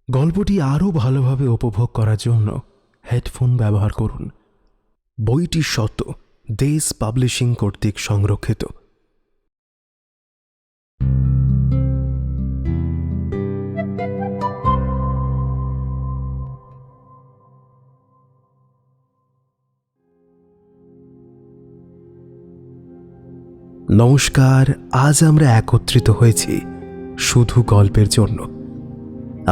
গল্পটি আরও ভালোভাবে উপভোগ করার জন্য হেডফোন ব্যবহার করুন। বইটি সত্য দেশ পাবলিশিং কর্তৃক সংরক্ষিত। নমস্কার, আজ আমরা একত্রিত হয়েছি শুধু গল্পের জন্য।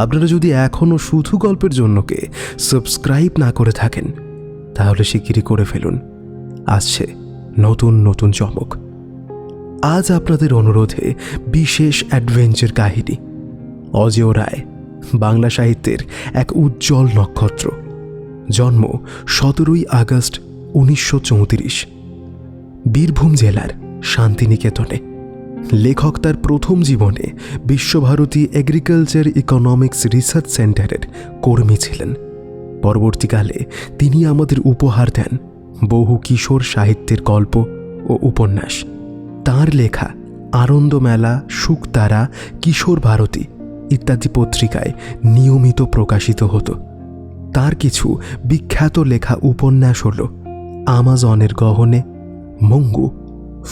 আপনারা যদি এখনও শুধু গল্পের জন্যকে সাবস্ক্রাইব না করে থাকেন তাহলে শিগগিরই করে ফেলুন। আসছে নতুন নতুন চমক। আজ আপনাদের অনুরোধে বিশেষ অ্যাডভেঞ্চার কাহিনী। অজেয় রায় বাংলা সাহিত্যের এক উজ্জ্বল নক্ষত্র। জন্ম 17ই আগস্ট 1934, বীরভূম জেলার শান্তিনিকেতনে। লেখক তার প্রথম জীবনে বিশ্বভারতী এগ্রিকালচার ইকোনমিক্স রিসার্চ সেন্টারের কর্মী ছিলেন। পরবর্তীকালে তিনি আমাদের উপহার দেন বহু কিশোর সাহিত্যের গল্প ও উপন্যাস। তাঁর লেখা আনন্দমেলা, শুকতারা, কিশোর ভারতী ইত্যাদি পত্রিকায় নিয়মিত প্রকাশিত হতো। তার কিছু বিখ্যাত লেখা উপন্যাস হল আমাজনের গহনে, মঙ্গু,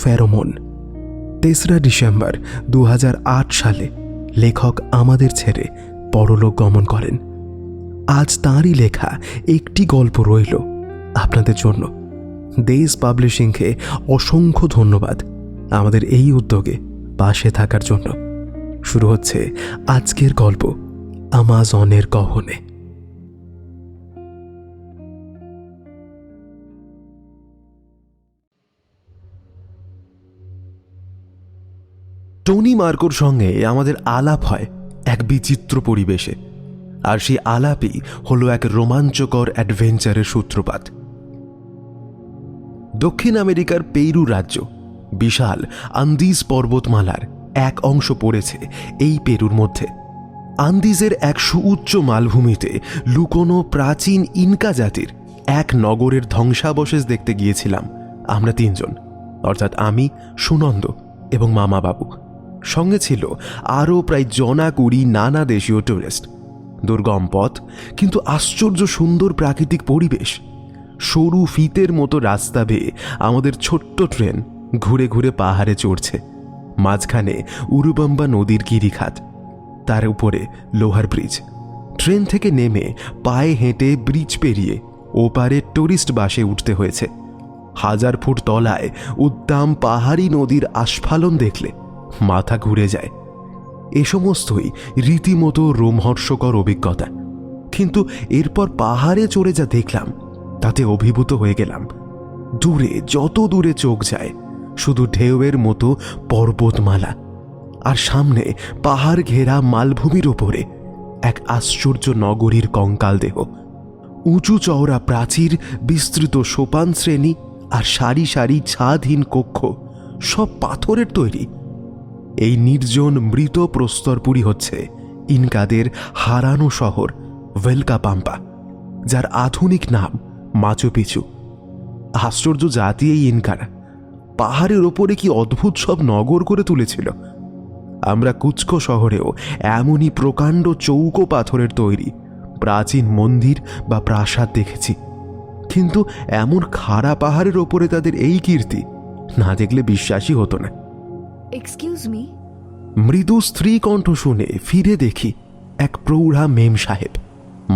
ফেরোমন। 3রা ডিসেম্বর 2008 সালে লেখক আমাদের ছেড়ে পরলোক গমন করেন। আজ তাঁরই লেখা একটি গল্প রইল আপনাদের জন্য। দেশ পাবলিশিংকে অসংখ্য ধন্যবাদ আমাদের এই উদ্যোগে পাশে থাকার জন্য। শুরু হচ্ছে আজকের গল্প, আমাজনের গহনে। টনি মার্কোর সঙ্গে আমাদের আলাপ হয় এক বিচিত্র পরিবেশে, আর সেই আলাপই হলো এক রোমাঞ্চকর অ্যাডভেঞ্চারের সূত্রপাত। দক্ষিণ আমেরিকার পেরু রাজ্য বিশাল আন্দিজ পর্বতমালার এক অংশ পড়েছে এই পেরুর মধ্যে। আন্দিজের এক সুউচ্চ মালভূমিতে লুকোনো প্রাচীন ইনকা জাতির এক নগরের ধ্বংসাবশেষ দেখতে গিয়েছিলাম আমরা 3 জন, অর্থাৎ আমি, সুনন্দ এবং মামা বাবু। সঙ্গে ছিল আরও প্রায় 20 নানা দেশীয় টুরিস্ট। দুর্গম পথ, কিন্তু আশ্চর্য সুন্দর প্রাকৃতিক পরিবেশ। সরু ফিতের মতো রাস্তা বেয়ে আমাদের ছোট্ট ট্রেন ঘুরে ঘুরে পাহাড়ে চড়ছে। মাঝখানে উরুবাম্বা নদীর গিরিখাত, তার উপরে লোহার ব্রিজ। ট্রেন থেকে নেমে পায়ে হেঁটে ব্রিজ পেরিয়ে ওপারে টুরিস্ট বাসে উঠতে হয়েছে। 1000 ফুট তলায় উদ্দাম পাহাড়ি নদীর আস্ফালন দেখলে মাথা ঘুরে যায়। এ সমস্তই রীতিমতো রোমহর্ষকর অভিজ্ঞতা, কিন্তু এরপর পাহাড়ে চড়ে যা দেখলাম তাতে অভিভূত হয়ে গেলাম। দূরে, যত দূরে চোখ যায়, শুধু ঢেউয়ের মতো পর্বতমালা, আর সামনে পাহাড় ঘেরা মালভূমির ওপরে এক আশ্চর্য নগরীর কঙ্কাল দেহ। উঁচু চওড়া প্রাচীর, বিস্তৃত সোপান শ্রেণী আর সারি সারি ছাদহীন কক্ষ, সব পাথরের তৈরি। এই নির্জন মৃত প্রস্তরপুরী হচ্ছে ইনকাদের হারানো শহর ভেলকাপাম্পা, যার আধুনিক নাম মাচু পিচু। আশ্চর্য জাতি এই ইনকারা। পাহাড়ের ওপরে কি অদ্ভুত সব নগর করে তুলেছিল। আমরা কুচকো শহরেও এমনই প্রকাণ্ড চৌকো পাথরের তৈরি প্রাচীন মন্দির বা প্রাসাদ দেখেছি, কিন্তু এমন খাড়া পাহাড়ের ওপরে তাদের এই কীর্তি না দেখলে বিশ্বাসই হতো না। Excuse me. মৃদু স্ত্রী কণ্ঠ শুনে ফিরে দেখি এক প্রৌঢ়া মেম সাহেব,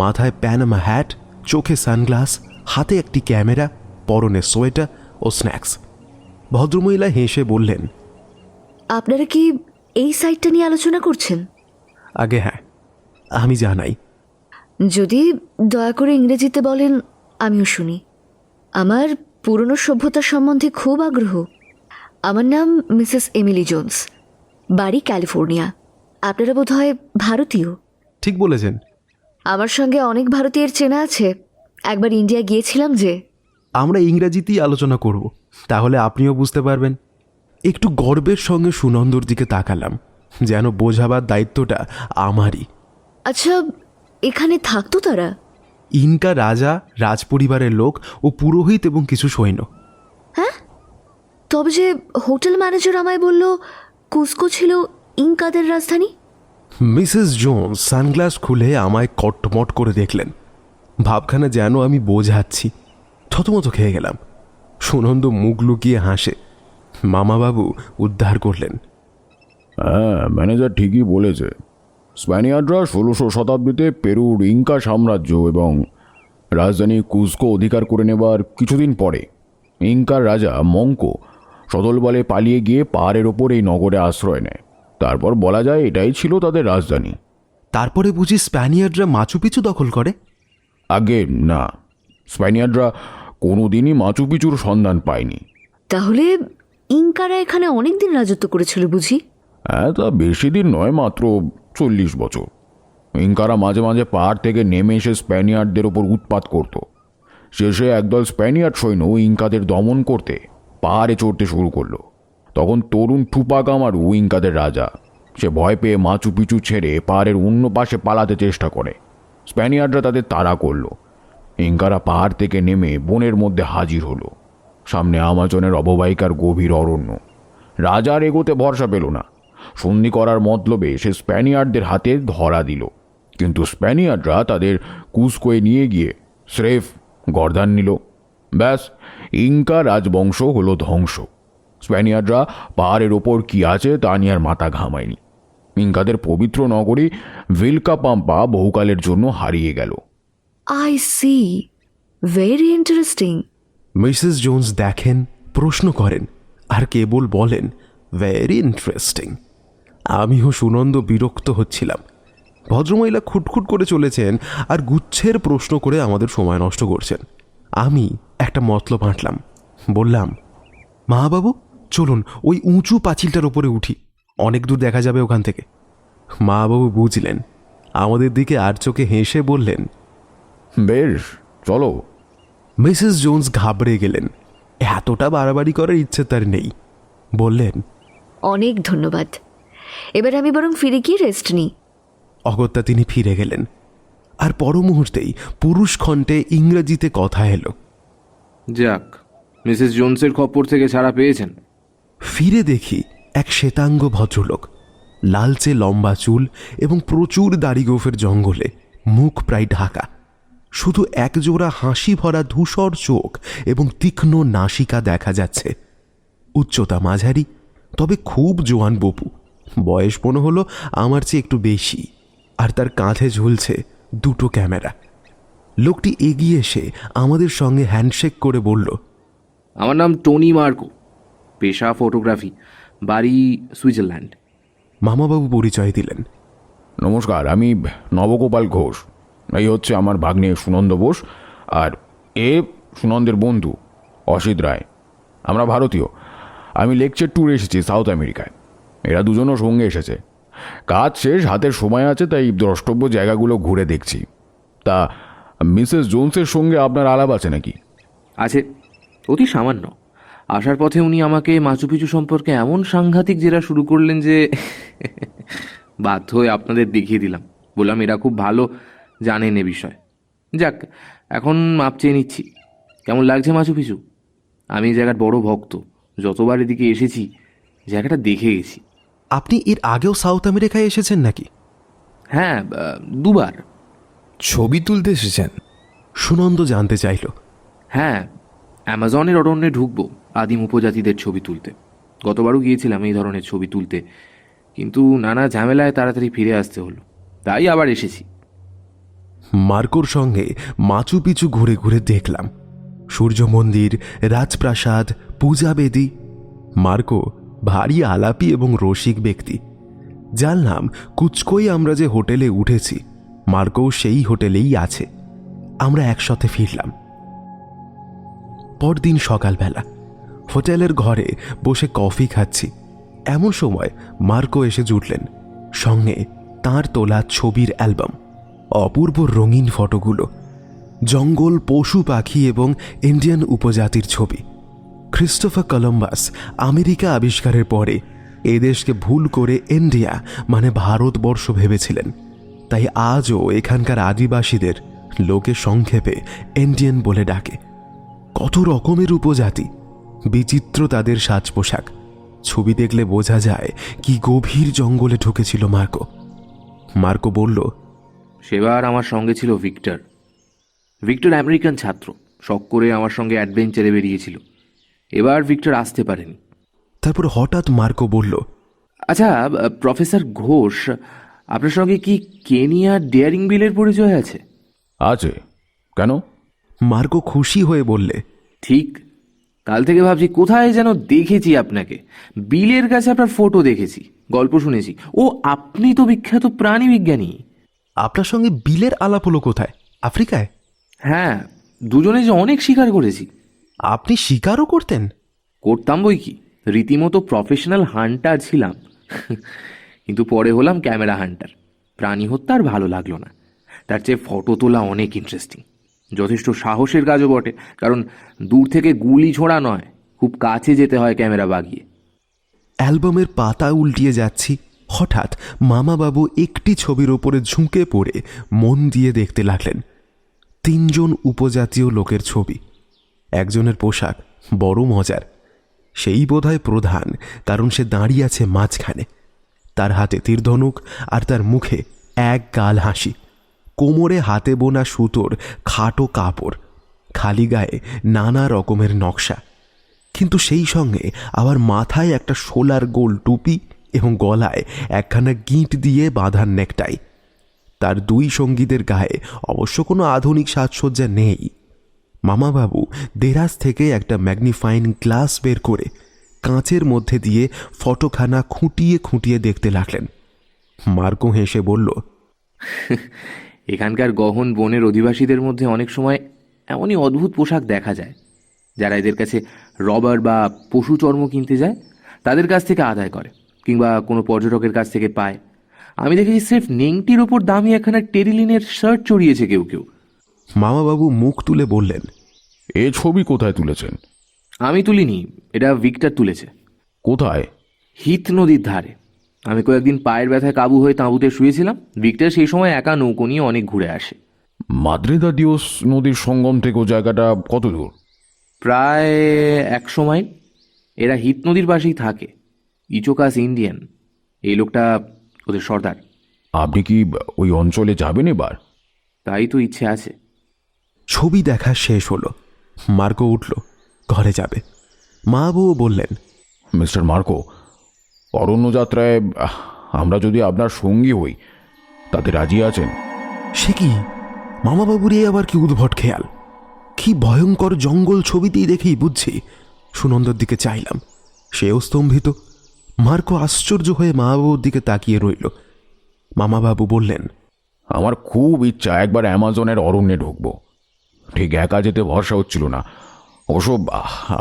মাথায় প্যানামা হ্যাট, চোখে সানগ্লাস, হাতে একটি ক্যামেরা, পরনে সোয়েটার ও স্ন্যাক্স। ভদ্রমহিলা হেসে বললেন, আপনারা কি এই সাইটটা নিয়ে আলোচনা করছেন? আগে হ্যাঁ, আমি জানাই। যদি দয়া করে ইংরেজিতে বলেন আমিও শুনি। আমার পুরনো সভ্যতা সম্বন্ধে খুব আগ্রহ। আমার নাম মিসেস এমিলি জোন্স, বাড়ি ক্যালিফোর্নিয়া। আপনারা বোধহয় ভারতীয়? ঠিক বলেছেন। আমার সঙ্গে অনেক ভারতীয়ের চেনা আছে, একবার ইন্ডিয়া গিয়েছিলাম যে। আমরা ইংরেজিতেই আলোচনা করব, তাহলে আপনিও বুঝতে পারবেন। একটু গর্বের সঙ্গে সুনন্দর দিকে তাকালাম, যেন বোঝাবার দায়িত্বটা আমারই। আচ্ছা, এখানে থাকতো তারা? ইনকা রাজা, রাজপরিবারের লোক ও পুরোহিত এবং কিছু সৈন্য। হ্যাঁ, তবে যে হোটেল ম্যানেজার আমায় বলল কুস্কো ছিল ইনকাদের রাজধানী। মিসেস জোন্স সানগ্লাস খুলে আমায় কটমট করে দেখলেন। ভাবখানা যেন আমি বোঝাচ্ছি। থতমত খেয়ে গেলাম। সুনন্দ মুখ লুকিয়ে হাসে। মামাবাবু উদ্ধার করলেন। হ্যাঁ, ম্যানেজার ঠিকই বলেছে। স্প্যানিয়ার্ডরা 1600 শতাব্দীতে পেরুর ইনকা সাম্রাজ্য এবং রাজধানী কুস্কো অধিকার করে নেবার কিছুদিন পরে ইনকার রাজা মঙ্কো সদলবলে পালিয়ে গিয়ে পাহাড়ের ওপর এই নগরে আশ্রয় নেয়। তারপর বলা যায় এটাই ছিল তাদের রাজধানী। তারপরে বুঝি স্প্যানিয়ার্ডরা মাচু পিছু দখল করে? আগে না, স্প্যানিয়ার্ডরা কোনোদিনই মাচু পিচুর সন্ধান পায়নি। তাহলে ইনকারা এখানে অনেক দিন রাজত্ব করেছিল বুঝি? হ্যাঁ, তা বেশি দিন নয়, মাত্র 40 বছর। ইনকারা মাঝে মাঝে পাহাড় থেকে নেমে এসে স্প্যানিয়ার্ডদের ওপর উৎপাত করত। শেষে একদল স্প্যানিয়ার্ড সৈন্য ইনকাদের দমন করতে পাহাড়ে চড়তে শুরু করলো। তখন তরুণ টুপাক আমারু ইনকাদের রাজা। সে ভয় পেয়ে মাচু পিচু ছেড়ে পাহাড়ের অন্য পাশে পালাতে চেষ্টা করে। স্প্যানিয়ার্ডরা তাদের তাড়া করলো। ইনকারা পাহাড় থেকে নেমে বনের মধ্যে হাজির হলো। সামনে আমাজনের অববাহিকার গভীর অরণ্য। রাজার এগোতে ভরসা পেল না। সন্ধি করার মতলবে সে স্প্যানিয়ার্ডদের হাতে ধরা দিল। কিন্তু স্প্যানিয়ার্ডরা তাদের কুস্কোয় নিয়ে গিয়ে স্রেফ গর্দান নিল। ব্যাস, ইনকা রাজবংশ হলো ধ্বংস। স্প্যানিয়ার্ডরা পাহাড়ের ওপর কি আছে তা নিয়ে আর মাথা ঘামায়নি। ইনকাদের পবিত্র নগরী ভিলকা পাম্পা বহুকালের জন্য হারিয়ে গেল। I see, very interesting. Mrs Jones দেখেন, প্রশ্ন করেন, আর কেবল বলেন ভেরি ইন্টারেস্টিং। আমিও সুনন্দ বিরক্ত হচ্ছিলাম। ভদ্রমহিলা খুটখুট করে চলেছেন আর গুচ্ছের প্রশ্ন করে আমাদের সময় নষ্ট করছেন। আমি একটা মতলব আঁটলাম। বললাম, মহাবাবু চলুন ওই উঁচু পাঁচিলটার ওপরে উঠি, অনেক দূর দেখা যাবে ওখান থেকে। মহাবাবু বুঝলেন, আমাদের দিকে আর চোখে হেসে বললেন, বেশ, চলো। মিসেস জোন্স ঘাবড়ে গেলেন। এতটা বাড়াবাড়ি করার ইচ্ছে তার নেই। বললেন, অনেক ধন্যবাদ, এবার আমি বরং ফিরে গিয়ে রেস্ট নিই। অগত্যা তিনি ফিরে গেলেন। আর পর মুহূর্তেই পুরুষ কণ্ঠে ইংরেজিতে কথা এলো। যাক, মিসেস জোনসের খপ্পর থেকে ছাড়া পেয়েছেন। ফিরে দেখি এক শ্বেতাঙ্গ ভদ্রলোক, লালচে লম্বা চুল এবং প্রচুর দাড়ি গোফের জঙ্গলে, মুখ প্রায় ঢাকা। শুধু একজোড়া হাসি ভরা ধূসর চোখ এবং তীক্ষ্ণ নাসিকা দেখা যাচ্ছে। উচ্চতা মাঝারি, তবে খুব জোয়ান বপু। বয়স মনে হলো আমার চেয়ে একটু বেশি। আর তার কাঁধে ঝুলছে দুটো ক্যামেরা। লোকটি এগিয়ে এসে আমাদের সঙ্গে হ্যান্ডশেক করে বলল, আমার নাম টনি মার্কো, পেশা ফটোগ্রাফি, বাড়ি সুইজারল্যান্ড। মামাবাবু পরিচয় দিলেন। নমস্কার, আমি নবগোপাল ঘোষ। এই হচ্ছে আমার ভাগ্নে সুনন্দ বোস, আর এ সুনন্দের বন্ধু অসিত রায়। আমরা ভারতীয়। আমি লেকচার ট্যুরে এসেছি সাউথ আমেরিকায়। এরা দুজনও সঙ্গে এসেছে। কাজ শেষ, হাতের সময় আছে, তাই দ্রষ্টব্য জায়গাগুলো ঘুরে দেখছি। তা মিসেস জোনসের সঙ্গে আপনার আলাপ আছে নাকি? আছে, অতি সামান্য। আসার পথে উনি আমাকে মাচু পিচু সম্পর্কে এমন সাংঘাতিক জেরা শুরু করলেন যে বাধ্য হয়ে আপনাদের দেখিয়ে দিলাম। বললাম এরা খুব ভালো জানেন এ বিষয়। যাক, এখন মাপ চেয়ে নিচ্ছি। কেমন লাগছে মাচু পিচু? আমি এই জায়গার বড় ভক্ত। যতবার এদিকে এসেছি জায়গাটা দেখে গেছি। আপনি এর আগেও সাউথ আমেরিকায় এসেছেন নাকি? হ্যাঁ, দুবার। ছবি তুলতে এসেছেন? সুনন্দ জানতে চাইল। হ্যাঁ, অ্যামাজনের অরণ্যে ঢুকবো আদিম উপজাতিদের ছবি তুলতে। গতবারও গিয়েছিলাম এই ধরনের ছবি তুলতে, কিন্তু নানা ঝামেলায় তাড়াতাড়ি ফিরে আসতে হলো, তাই আবার এসেছি। মার্কোর সঙ্গে মাচু পিছু ঘুরে ঘুরে দেখলাম সূর্য মন্দির, রাজপ্রাসাদ, পূজা বেদি। মার্কো ভারী আলাপি এবং রসিক ব্যক্তি। জানলাম কুচকোই আমরা যে হোটেলে উঠেছি, মার্কো সেই হোটেলেই আছে। আমরা একসাথে ফিরলাম। পরদিন সকালবেলা হোটেলের ঘরে বসে কফি খাচ্ছি, এমন সময় মার্কো এসে জুটলেন, সঙ্গে তার তোলা ছবির অ্যালবাম। অপূর্ব রঙিন ফটোগুলো, জঙ্গল, পশু পাখি এবং ইন্ডিয়ান উপজাতির ছবি। ক্রিস্টোফার কলম্বাস আমেরিকা আবিষ্কারের পরে এদেশকে ভুল করে ইন্ডিয়া মানে ভারতবর্ষ ভেবেছিলেন, তাই আজও এখানকার আদিবাসীদের লোকে সংক্ষেপে ইন্ডিয়ান বলে ডাকে। কত রকমের উপজাতি, বিচিত্র তাদের সাজ পোশাক। ছবি দেখলে বোঝা যায় কি গভীর জঙ্গলে ঢুকেছিল মার্কো। মার্কো বলল, সেবার আমার সঙ্গে ছিল ভিক্টর। ভিক্টর আমেরিকান ছাত্র, শখ করে আমার সঙ্গে অ্যাডভেঞ্চারে বেরিয়েছিল। এবার ভিক্টর আসতে পারেনি। তারপর হঠাৎ মার্কো বলল, আচ্ছা, প্রফেসর ঘোষ, আপনার সঙ্গে কি কেনিয়া ডেয়ারিং বিলের পরিচয় আছে? আছে। কেন? মার্কো খুশি হয়ে বললে, ঠিক, কাল থেকে ভাবছি কোথায় যেন দেখেছি আপনাকে। বিলের কাছে আপনার ফটো দেখেছি, গল্প শুনেছি। ও, আপনি তো বিখ্যাত প্রাণী বিজ্ঞানী। আপনার সঙ্গে বিলের আলাপ হলো কোথায়? আফ্রিকায়? হ্যাঁ, দুজনে যে অনেক শিকার করেছি। আপনি শিকারও করতেন? করতাম বই কি, রীতিমতো প্রফেশনাল হান্টার ছিলাম। কিন্তু পরে হলাম ক্যামেরা হান্টার। প্রাণী হত্যা আর ভালো লাগলো না, তার চেয়ে ফটো তোলা অনেক ইন্টারেস্টিং। যথেষ্ট সাহসের কাজও বটে, কারণ দূর থেকে গুলি ছোড়া নয়, খুব কাছে যেতে হয় ক্যামেরা বাগিয়ে। অ্যালবামের পাতা উল্টিয়ে যাচ্ছি, হঠাৎ মামাবাবু একটি ছবির ওপরে ঝুঁকে পড়ে মন দিয়ে দেখতে লাগলেন। 3 জন উপজাতীয় লোকের ছবি। একজনের পোশাক বড় মজার, সেই বোধহয় প্রধান, কারণ সে দাঁড়িয়ে আছে মাঝখানে। তার হাতে তীরধনুক আর তার মুখে এক গাল হাসি। কোমরে হাতে বোনা সুতোর খাটো কাপড়, খালি গায়ে নানা রকমের নকশা, কিন্তু সেই সঙ্গে আবার মাথায় একটা শোলার গোল টুপি এবং গলায় একখানা গিঁট দিয়ে বাঁধার নেকটাই। তার 2 সঙ্গীদের গায়ে অবশ্য কোনো আধুনিক সাজসজ্জা নেই। মামাবাবু দেরাজ থেকে একটা ম্যাগনিফাইং গ্লাস বের করে কাঁচের মধ্যে দিয়ে ফটোখানা খুঁটিয়ে খুঁটিয়ে দেখতে লাগলেন। মার্কো হেসে বলল, এখানকার গহন বনের অধিবাসীদের মধ্যে অনেক সময় এমনই অদ্ভুত পোশাক দেখা যায়। যারা এদের কাছে রবার বা পশু চর্ম কিনতে যায়, তাদের কাছ থেকে আদায় করে, কিংবা কোনো পর্যটকের কাছ থেকে পায়। আমি দেখেছি স্রেফ নেংটির ওপর দামি একখানা টেরিলিনের শার্ট চড়িয়েছে কেউ কেউ। মামাবাবু মুখ তুলে বললেন, এ ছবি কোথায় তুলেছেন? আমি তুলিনি, এটা ভিক্টর তুলেছে। কোথায়? হিথ নদীর ধারে। আমি কয়েকদিন পায়ের ব্যথায় কাবু হয়ে তাঁবুতে শুয়েছিলাম। ভিক্টর সেই সময় একা নৌকো নিয়ে অনেক ঘুরে আসে। মাদ্রে দা দিওস নদীর সঙ্গম থেকে ও জায়গাটা কত দূর? প্রায় 100 মাইল। এরা হিথ নদীর পাশেই থাকে। ইচোকাস ইন্ডিয়ান, এই লোকটা ওদের সর্দার। আপনি কি ওই অঞ্চলে যাবেন এবার? তাই তো ইচ্ছে আছে। ছবি দেখা শেষ হলো। মার্কো উঠল, ঘরে যাবে। মা বউ বললেন, মিস্টার মার্কো, অরণ্য যাত্রায় আমরা যদি আপনার সঙ্গী হই, তাতে রাজি আছেন? সে কি? মামাবাবুর এ আবার কি উদ্ভট খেয়াল! কি ভয়ঙ্কর জঙ্গল ছবিতেই দেখেই বুঝছি। সুনন্দর দিকে চাইলাম, সেও স্তম্ভিত। মার্কো আশ্চর্য হয়ে মামাবাবুর দিকে তাকিয়ে রইল। মামাবাবু বললেন, আমার খুব ইচ্ছা একবার অ্যামাজনের অরণ্যে ঢুকবো। ঠিক একা যেতে ভরসা হচ্ছিল না। অবশ্য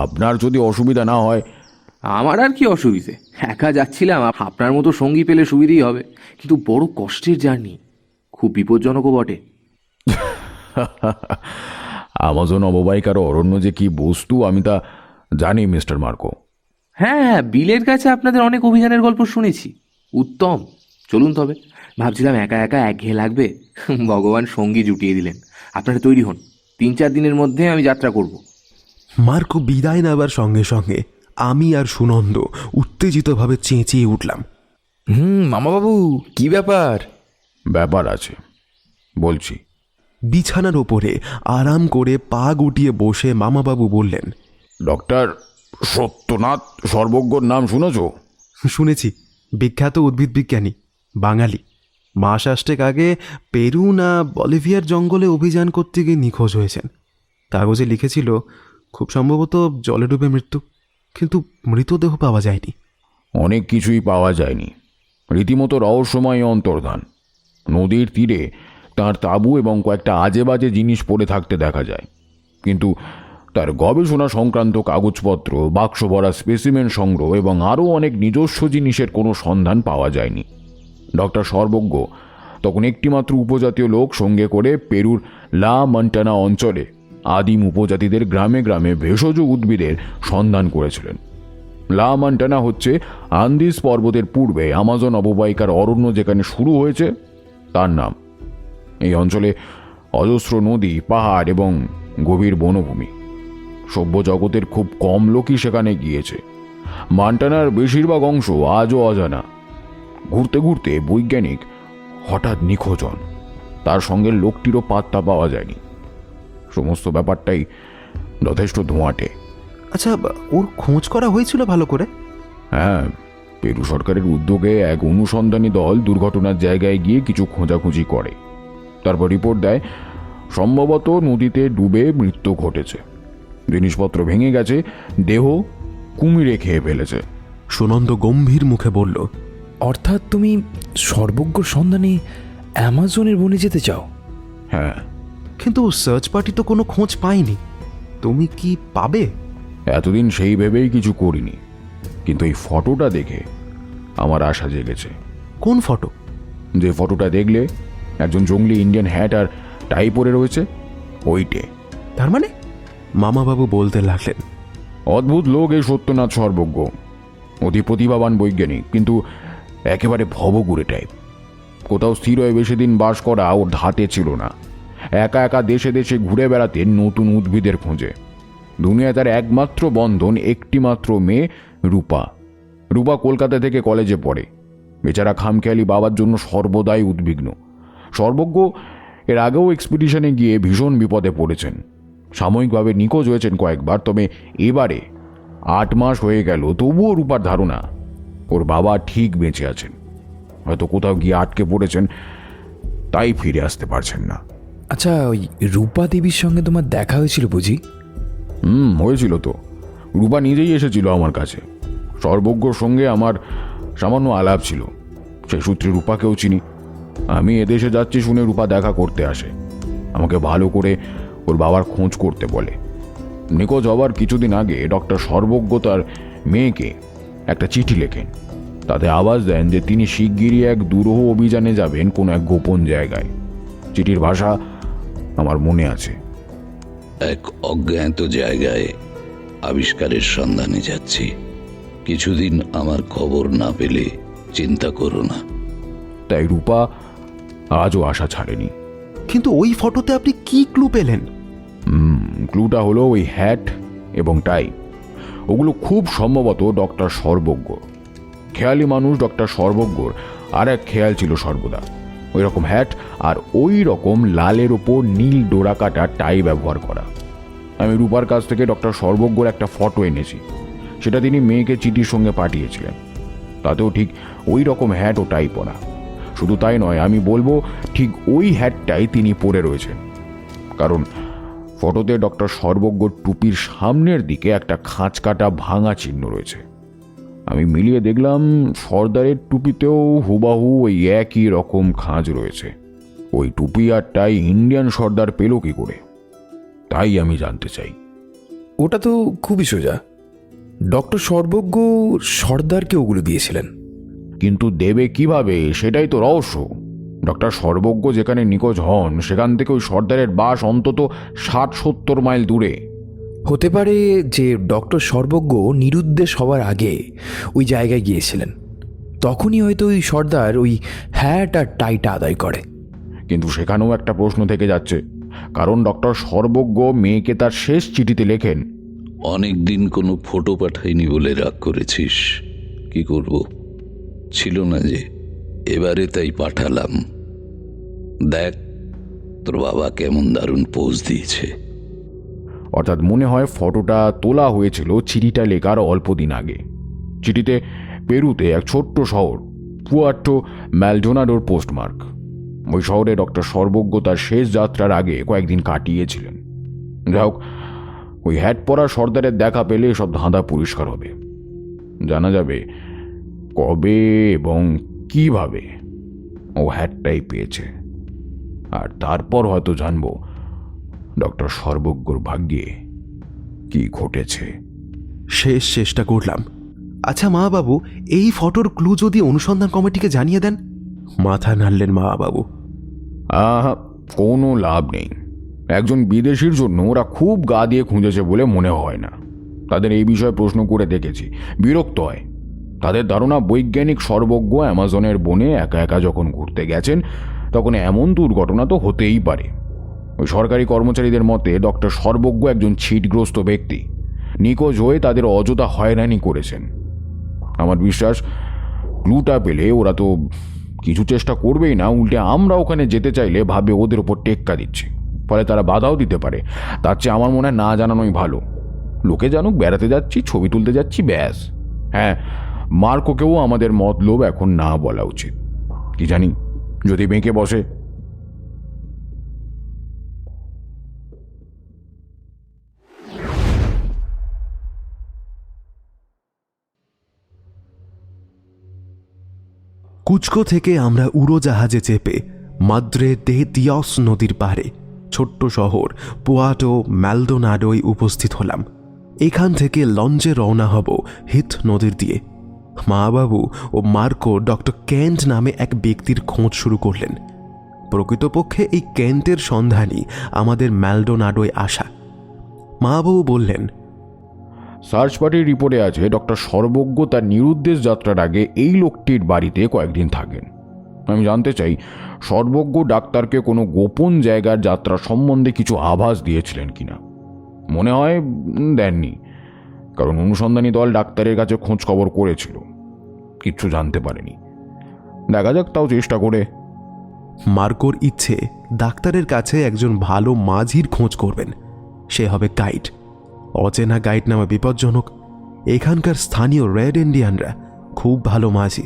আপনার যদি অসুবিধা না হয়। আমার আর কি অসুবিধে, একা যাচ্ছিলাম, আপনার মতো সঙ্গী পেলে সুবিধেই হবে। কিন্তু বড় কষ্টের জার্নি, খুব বিপজ্জনকও বটে। আমাজন অববাহিকার অরণ্য যে কি বস্তু আমি তা জানি মিস্টার মার্কো। হ্যাঁ, বিলের কাছে আপনাদের অনেক অভিযানের গল্প শুনেছি। উত্তম, চলুন তবে। ভাবছিলাম একা একা একঘেয়ে লাগবে, ভগবান সঙ্গী জুটিয়ে দিলেন। আপনারা তৈরি হন, 3-4 দিনের মধ্যে আমি যাত্রা করব। মার্কো বিদায় নেবার সঙ্গে সঙ্গে আমি আর সুনন্দ উত্তেজিতভাবে চেঁচিয়ে উঠলাম, মামাবাবু, কি ব্যাপার? ব্যাপার আছে, বলছি। বিছানার ওপরে আরাম করে পা গুটিয়ে বসে মামাবাবু বললেন, ডক্টর সত্যনাথ সর্বজ্ঞর নাম শুনেছ? শুনেছি, বিখ্যাত উদ্ভিদ বিজ্ঞানী, বাঙালি। মাস 8 আগে পেরু না বলিভিয়ার জঙ্গলে অভিযান করতে গিয়ে নিখোঁজ হয়েছেন। কাগজে লিখেছিল খুব সম্ভবত জলে ডুবে মৃত্যু, কিন্তু মৃতদেহ পাওয়া যায়নি। অনেক কিছুই পাওয়া যায়নি, রীতিমতো রহস্যময় অন্তর্ধান। নদীর তীরে তার তাঁবু এবং কয়েকটা আজে বাজে জিনিস পড়ে থাকতে দেখা যায়, কিন্তু তার গবেষণা সংক্রান্ত কাগজপত্র, বাক্স ভরা স্পেসিমেন সংগ্রহ এবং আরও অনেক নিজস্ব জিনিসের কোনো সন্ধান পাওয়া যায়নি। ডক্টর সর্বজ্ঞ তখন একটিমাত্র উপজাতীয় লোক সঙ্গে করে পেরুর লা মন্টানা অঞ্চলে আদিম উপজাতিদের গ্রামে গ্রামে ভেষজ উদ্ভিদের সন্ধান করেছিলেন। লা মন্টানা হচ্ছে আন্দিজ পর্বতের পূর্বে আমাজন অববাহিকার অরণ্য যেখানে শুরু হয়েছে তার নাম। এই অঞ্চলে অজস্র নদী, পাহাড় এবং গভীর বনভূমি। সভ্য জগতের খুব কম লোকই সেখানে গিয়েছে। মন্টানার বেশিরভাগ অংশ আজও অজানা। ঘুরতে ঘুরতে বৈজ্ঞানিক হঠাৎ নিখোঁজ হন। তার সঙ্গে লোকটিরও পাত্তা পাওয়া যায়নি। সমস্ত ব্যাপারটাই যথেষ্ট ধোঁয়াটে। আচ্ছা, ওর খোঁজ করা হয়েছিল ভালো করে? হ্যাঁ, পেরু সরকারের উদ্যোগে এক অনুসন্ধানী দল দুর্ঘটনার জায়গায় গিয়ে কিছু খোঁজাখুঁজি করে। তারপর রিপোর্ট দেয় সম্ভবত নদীতে ডুবে মৃত্যু ঘটেছে। জিনিসপত্র ভেঙে গেছে, দেহ কুমিরে খেয়ে ফেলেছে। সুনন্দ গম্ভীর মুখে বলল, অর্থাৎ তুমি সর্বজ্ঞর সন্ধানে অ্যামাজনের বনে যেতে চাও? হ্যাঁ, কিন্তু সার্চ পার্টি তো কোনো খোঁজ পায়নি, তুমি কি পাবে? এতদিন সেই ভেবেই কিছু করিনি, কিন্তু এই ফটোটা দেখে আমার আশা জেগেছে। কোন ফটো? যে ফটোটা দেখলে একজন জঙ্গলি ইন্ডিয়ান হ্যাট আর টাই পরে রয়েছে, ওইটে। তার মানে? মামাবাবু বলতে লাগলেন, অদ্ভুত লোক এই সত্যনাথ সর্বজ্ঞ। অতি প্রতিভাবান বৈজ্ঞানিক, কিন্তু একেবারে ভবঘুরে টাইপ। কোথাও স্থির হয়ে বেশি দিন বাস করা ওর ধাতে ছিল না। একা একা দেশে দেশে ঘুরে বেড়াতেন নতুন উদ্ভিদের খোঁজে। দুনিয়ায় তার একমাত্র বন্ধন একটি মাত্র মেয়ে, রূপা। রূপা কলকাতা থেকে কলেজে পড়ে। বেচারা খামখেয়ালি বাবার জন্য সর্বদাই উদ্বিগ্ন। সর্বজ্ঞ এর আগেও এক্সপিডিশনে গিয়ে ভীষণ বিপদে পড়েছেন। সাময়িকভাবে নিখোঁজ হয়েছেন কয়েকবার, তবে এবারে 8 মাস হয়ে গেল, তবুও রূপার ধারণা ওর বাবা ঠিক বেঁচে আছেন। হয়তো কোথাও গিয়ে আটকে পড়েছেন, তাই ফিরে আসতে পারছেন না। আচ্ছা, ওই রূপা দেবীর সঙ্গে তোমার দেখা হয়েছিল বুঝি? হয়েছিল তো। রূপা নিজেই এসেছিল আমার কাছে। সর্বজ্ঞর সঙ্গে আমার সামান্য আলাপ ছিল, সেই সূত্রে রূপাকেও চিনি। আমি এদেশে যাচ্ছি শুনে রূপা দেখা করতে আসে। আমাকে ভালো করে ওর বাবার খোঁজ করতে বলে। নিখোঁজ হওয়ার কিছুদিন আগে ডক্টর সর্বজ্ঞ তার মেয়েকে একটা চিঠি লেখেন। তাতে আভাস দেন যে তিনি শিগগিরই এক দুরূহ অভিযানে যাবেন কোনো এক গোপন জায়গায়। চিঠির ভাষা আমার মনে আছে। এক অজ্ঞাত জায়গায় আবিষ্কারের সন্ধানে যাচ্ছি। কিছুদিন আমার খবর না পেলে চিন্তা করো না। তাই রূপা আজও আশা ছাড়েনি। কিন্তু ওই ফটোতে আপনি কি ক্লু পেলেন? ক্লুটা হলো ওই হ্যাট এবং টাই। ওগুলো খুব সম্ভবত ডক্টর সর্বজ্ঞ। খেয়ালি মানুষ ডক্টর সর্বজ্ঞর আর এক খেয়াল ছিল সর্বদা ওই রকম হ্যাট আর ওই রকম লালের ওপর নীল ডোরা কাটা টাই ব্যবহার করা। আমি রূপার কাছ থেকে ডক্টর সর্বজ্ঞর একটা ফটো এনেছি। সেটা তিনি মেয়েকে চিঠির সঙ্গে পাঠিয়েছিলেন। তাতেও ঠিক ওই রকম হ্যাট ও টাই পরা। শুধু তাই নয়, আমি বলবো ঠিক ওই হ্যাটটাই তিনি পরে রয়েছেন। কারণ ফটোতে ডক্টর সর্বজ্ঞর টুপির সামনের দিকে একটা খাঁচ কাটা ভাঙা চিহ্ন রয়েছে। আমি মিলিয়ে দেখলাম সর্দারের টুপিতেও হুবাহু ওই একই রকম খাঁজ রয়েছে। ওই টুপি আর টাই ইন্ডিয়ান সর্দার পেল কি করে, তাই আমি জানতে চাই। ওটা তো খুবই সোজা। ডক্টর সর্বজ্ঞ সর্দারকে ওগুলো দিয়েছিলেন। কিন্তু দেবে কিভাবে, সেটাই তো রহস্য। ডক্টর সর্বজ্ঞ যেখানে নিখোঁজ হন সেখান থেকে ওই সর্দারের বাস অন্তত 60-70 মাইল দূরে। হতে পারে যে ডক্টর সর্বজ্ঞ নিরুদ্দেশ হওয়ার আগে ওই জায়গায় গিয়েছিলেন। তখনই হয়তো ওই সর্দার ওই হ্যাট আর টাইটা আদায় করে। কিন্তু সেখানেও একটা প্রশ্ন থেকে যাচ্ছে, কারণ ডক্টর সর্বজ্ঞ মেয়েকে তার শেষ চিঠিতে লেখেন, অনেক দিন কোনো ফটো পাঠাইনি বলে রাগ করেছিস। কি করব, ছিল না যে, এবারে তাই পাঠালাম। দেখ তোর বাবা কেমন দারুণ পোজ দিয়েছে। অর্থাৎ মনে হয় ফটোটা তোলা হয়েছিল চিঠিটা লেখার অল্প দিন আগে। চিঠিতে পেরুতে এক ছোট্ট শহর পুয়ার্টো ম্যালডোনাডোর পোস্টমার্ক। ওই শহরে ডক্টর সর্বজ্ঞ তার শেষ যাত্রার আগে কয়েকদিন কাটিয়েছিলেন। যাই হোক, ওই হ্যাট পরা সর্দারের দেখা পেলে সব ধাঁধা পরিষ্কার হবে। জানা যাবে কবে এবং কিভাবে ও হ্যাটটাই পেয়েছে। আর তারপর হয়তো জানবো ডক্টর সর্বজ্ঞর ভাগ্যে কি ঘটেছে। শেষ চেষ্টা করলাম। আচ্ছা মা বাবু, এই ফটোর ক্লু যদি অনুসন্ধান কমিটিকে জানিয়ে দেন? মাথা নাড়লেন মা বাবু। কোনো লাভ নেই। একজন বিদেশির জন্য ওরা খুব গা দিয়ে খুঁজেছে বলে মনে হয় না। তাদের এই বিষয়ে প্রশ্ন করে দেখেছি, বিরক্ত হয়। তাদের ধারণা বৈজ্ঞানিক সর্বজ্ঞ অ্যামাজনের বনে একা একা যখন ঘুরতে গেছেন তখন এমন দুর্ঘটনা তো হতেই পারে। ওই সরকারি কর্মচারীদের মতে ডক্টর সর্বজ্ঞ একজন ছিটগ্রস্ত ব্যক্তি, নিখোঁজ হয়ে তাদের অযথা হয়রানি করেছেন। আমার বিশ্বাস ক্লুটা পেলে ওরা তো কিছু চেষ্টা করবেই না, উল্টে আমরা ওখানে যেতে চাইলে ভাবে ওদের ওপর টেক্কা দিচ্ছি, ফলে তারা বাধাও দিতে পারে। তার চেয়ে আমার মনে হয় না জানানোই ভালো। লোকে জানুক বেড়াতে যাচ্ছি, ছবি তুলতে যাচ্ছি, ব্যাস। হ্যাঁ, মার্কোকেও আমাদের মতলব এখন না বলা উচিত। কি জানি যদি বেঁকে বসে। কুচকো থেকে আমরা উড়োজাহাজে চেপে মাদ্রে দে দিয়স নদীর পাড়ে ছোট্ট শহর পুয়াটো ম্যালডোনাডোয় উপস্থিত হলাম। এখান থেকে লঞ্চে রওনা হব হিথ নদীর দিয়ে। মা বাবু ও মার্কো ডক্টর কেন্ট নামে এক ব্যক্তির খোঁজ শুরু করলেন। প্রকৃতপক্ষে এই কেন্টের সন্ধানই আমাদের ম্যালডোনাডোয় আসা। মা বাবু বললেন, সার্চ পার্টির রিপোর্টে আছে ডক্টর সর্বজ্ঞ তার নিরুদ্দেশ যাত্রার আগে এই লোকটির বাড়িতে কয়েকদিন থাকেন। আমি জানতে চাই সর্বজ্ঞ ডাক্তারকে কোনো গোপন জায়গার যাত্রা সম্বন্ধে কিছু আভাস দিয়েছিলেন কিনা। মনে হয় দেননি, কারণ অনুসন্ধানী দল ডাক্তারের কাছে খোঁজ খবর করেছিল, কিচ্ছু জানতে পারেনি। দেখা যাক, তাও চেষ্টা করে। মার্কোর ইচ্ছে ডাক্তারের কাছে একজন ভালো মাঝির খোঁজ করবেন। সে হবে গাইড। অচেনা গাইড নামা বিপজ্জনক। এখানকার স্থানীয় রেড ইন্ডিয়ানরা খুব ভালো মাঝি,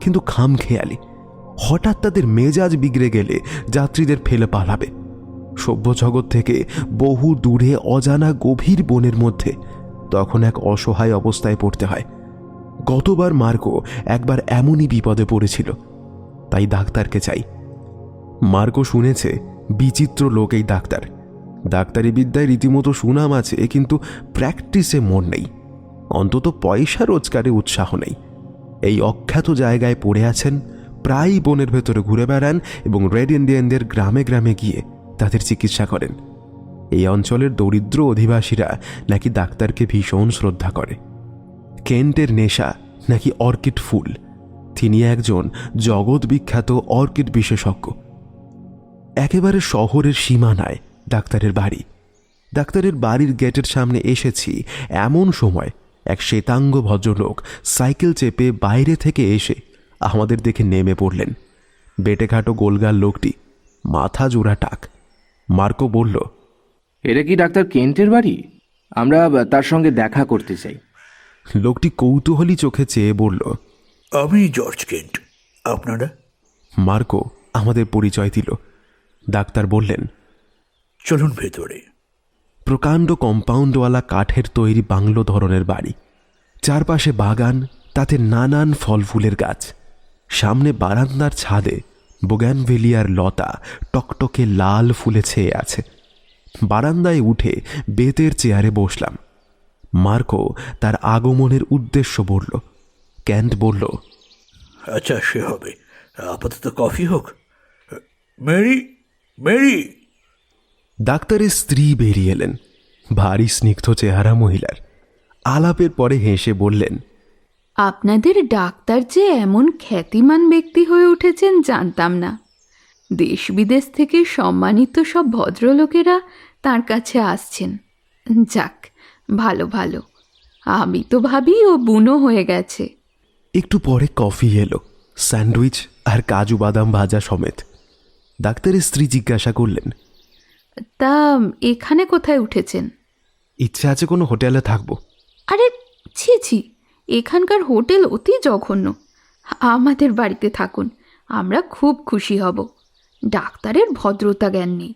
কিন্তু খামখেয়ালি। হঠাৎ তাদের মেজাজ বিগড়ে গেলে যাত্রীদের ফেলে পালাবে। সভ্য জগৎ থেকে বহু দূরে অজানা গভীর বনের মধ্যে তখন এক অসহায় অবস্থায় পড়তে হয়। গতবার মার্কো একবার এমনই বিপদে পড়েছিল। তাই ডাক্তারকে চাই। মার্কো শুনেছে বিচিত্র লোক এই ডাক্তার। ডাক্তারি বিদ্যায় রীতিমতো সুনাম আছে, কিন্তু প্র্যাকটিসে মন নেই, অন্তত পয়সা রোজগারে উৎসাহ নেই। এই অখ্যাত জায়গায় পড়ে আছেন, প্রায়ই বনের ভেতরে ঘুরে বেড়ান এবং রেড ইন্ডিয়ানদের গ্রামে গ্রামে গিয়ে তাদের চিকিৎসা করেন। এই অঞ্চলের দরিদ্র অধিবাসীরা নাকি ডাক্তারকে ভীষণ শ্রদ্ধা করে। কেন্টের নেশা নাকি অর্কিড ফুল। তিনি একজন জগৎ বিখ্যাত অর্কিড বিশেষজ্ঞ। একেবারে শহরের সীমানায় ডাক্তারের বাড়ি। ডাক্তারের বাড়ির গেটের সামনে এসেছি এমন সময় এক শ্বেতাঙ্গ ভদ্রলোক সাইকেল চেপে বাইরে থেকে এসে আমাদের দেখে নেমে পড়লেন। বেটেঘাটো গোলগাল লোকটি, মাথা জোড়া টাক। মার্কো বলল, এটা কি ডাক্তার কেন্টের বাড়ি? আমরা তার সঙ্গে দেখা করতে চাই। লোকটি কৌতূহলী চোখে চেয়ে বলল, আমি জর্জ কেন্ট, আপনারা? মার্কো আমাদের পরিচয় দিল। ডাক্তার বললেন, চলুন ভেতরে। প্রকাণ্ড কম্পাউন্ডওয়ালা কাঠের তৈরি বাংলো ধরনের বাড়ি। চারপাশে বাগান, তাতে নানান ফল ফুলের গাছ। সামনে বারান্দার ছাদে বোগানভেলিয়ার লতা টকটকে লাল ফুলে ছেয়ে আছে। বারান্দায় উঠে বেতের চেয়ারে বসলাম। মার্কো তার আগমনের উদ্দেশ্য বলল। ক্যান্ট বলল, আচ্ছা, সে হবে। আপাতত কফি হোক। Mary, Mary! ডাক্তারের স্ত্রী বেরিয়ে এলেন, ভারী স্নিগ্ধ চেহারা মহিলার। আলাপের পরে হেসে বললেন, আপনাদের ডাক্তার যে এমন খ্যাতিমান ব্যক্তি হয়ে উঠেছেন জানতাম না। দেশ বিদেশ থেকে সম্মানিত সব ভদ্রলোকেরা তার কাছে আসছেন। যাক, ভালো ভালো। আমি তো ভাবি ও বুনো হয়ে গেছে। একটু পরে কফি এলো, স্যান্ডউইচ আর কাজু বাদাম ভাজা সমেত। ডাক্তারের স্ত্রী জিজ্ঞাসা করলেন, তা এখানে কোথায় উঠেছেন? ইচ্ছে আছে কোনো হোটেলে থাকবো? আরে ছি ছি, এখানকার হোটেল অতি জঘন্য। আমাদের বাড়িতে থাকুন, আমরা খুব খুশি হব। ডাক্তারের ভদ্রতা জ্ঞান নেই,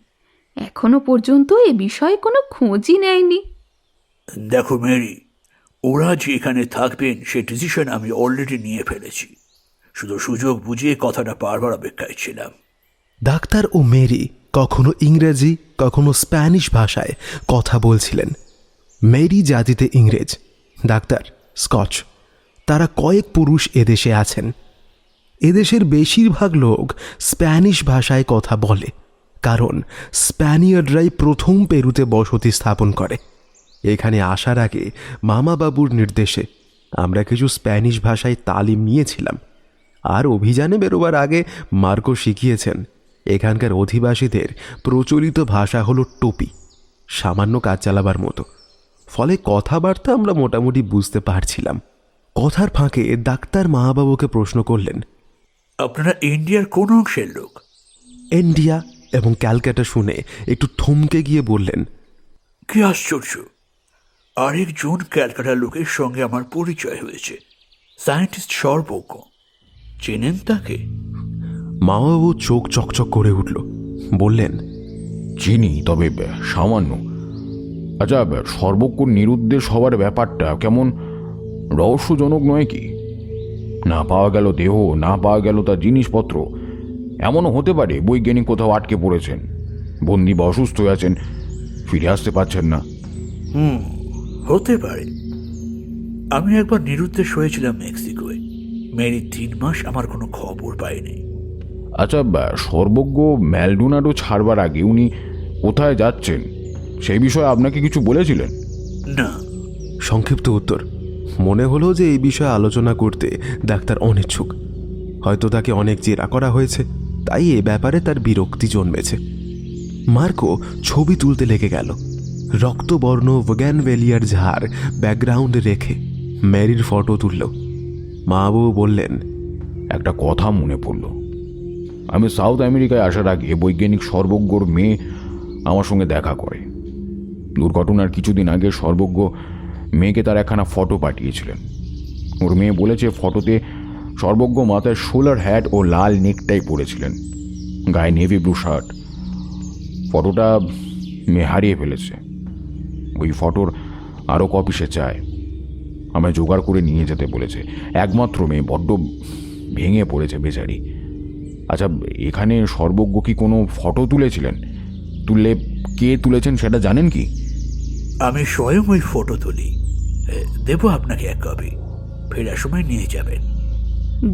এখনো পর্যন্ত এ বিষয়ে কোনো খোঁজই নেয়নি। দেখো মেরি, ওরা যে এখানে থাকবেন সে ডিসিশন আমি অলরেডি নিয়ে ফেলেছি। শুধু সুযোগ বুঝিয়ে কথাটা পারবার অপেক্ষায় ছিলাম। ডাক্তার ও মেরি কখনো ইংরেজি কখনো স্প্যানিশ ভাষায় কথা বলছিলেন। মেরি জাতিতে ইংরেজ, ডাক্তার স্কচ। তারা কয়েক পুরুষ এদেশে আছেন। এদেশের বেশিরভাগ লোক স্প্যানিশ ভাষায় কথা বলে, কারণ স্প্যানিয়ার্ডরাই প্রথম পেরুতে বসতি স্থাপন করে। এখানে আসার আগে মামা বাবুর নির্দেশে আমরা কিছু স্প্যানিশ ভাষায় তালিম নিয়েছিলাম। আর অভিযানে বেরোবার আগে মার্কো শিখিয়েছেন এখানকার অধিবাসীদের প্রচলিত ভাষা হলো টোপি, সামান্য কাজ চালাবার মতো। ফলে কথাবার্তা আমরা মোটামুটি বুঝতে পারছিলাম। কথার ফাঁকে ডাক্তার মা বাবুকে প্রশ্ন করলেন, আপনারা ইন্ডিয়ার কোন অংশের লোক? ইন্ডিয়া এবং ক্যালকাটা শুনে একটু থমকে গিয়ে বললেন, কি আশ্চর্য! আরেকজন ক্যালকাটার লোকের সঙ্গে আমার পরিচয় হয়েছে, সায়েন্টিস্ট সর্বজ্ঞ। চেনেন তাকে? মামাবাবু চোখ চকচক করে উঠল, বললেন, চিনি, তবে সামান্য। আচ্ছা, সর্বজ্ঞ নিরুদ্দেশ হওয়ার ব্যাপারটা কেমন রহস্যজনক নয় কি? না পাওয়া গেল দেহ, না পাওয়া গেল তার জিনিসপত্র। এমনও হতে পারে বৈজ্ঞানিক কোথাও আটকে পড়েছেন, বন্দি বা অসুস্থ হয়ে আছেন, ফিরে আসতে পারছেন না। হতে পারে। আমি একবার নিরুদ্দেশ হয়েছিলাম মেক্সিকোয়। মেরি 3 মাস আমার কোনো খবর পায়নি। আচ্ছা, সর্বজ্ঞ ম্যালডোনাডো ছাড়বার আগে উনি কোথায় যাচ্ছেন সেই বিষয়ে আপনাকে কিছু বলেছিলেন? না। সংক্ষিপ্ত উত্তর। মনে হলো যে এই বিষয়ে আলোচনা করতে ডাক্তার অনিচ্ছুক। হয়তো তাকে অনেক জেরা করা হয়েছে, তাই এ ব্যাপারে তার বিরক্তি জন্মেছে। মার্কো ছবি তুলতে লেগে গেল। রক্তবর্ণ ভ্যাগানভেলিয়ার ঝাড় ব্যাকগ্রাউন্ডে রেখে ম্যারির ফটো তুলল। মাবাবু বললেন, একটা কথা মনে পড়ল। আমি সাউথ আমেরিকায় আসার আগে বৈজ্ঞানিক সর্বজ্ঞর মেয়ে আমার সঙ্গে দেখা করে। দুর্ঘটনার কিছুদিন আগে সর্বজ্ঞ মেয়েকে তার একখানা ফটো পাঠিয়েছিলেন। ওর মেয়ে বলেছে ফটোতে সর্বজ্ঞ মাথায় সোলার হ্যাট ও লাল নেকটাই পরেছিলেন, গায়ে নেভি ব্লু শার্ট। ফটোটা মেয়ে হারিয়ে ফেলেছে। ওই ফটোর আরও কপি সে চায়। আমায় জোগাড় করে নিয়ে যেতে বলেছে। একমাত্র মেয়ে, বড্ড ভেঙে পড়েছে বেচারি। আচ্ছা, এখানে সর্বজ্ঞ কি কোনো ফটো তুলেছিলেন? তুললে কে তুলেছেন সেটা জানেন কি? আমি স্বয়ং ওই ফটো তুলি। দেবো আপনাকে এক কপি, ফেরার সময় নিয়ে যাবেন।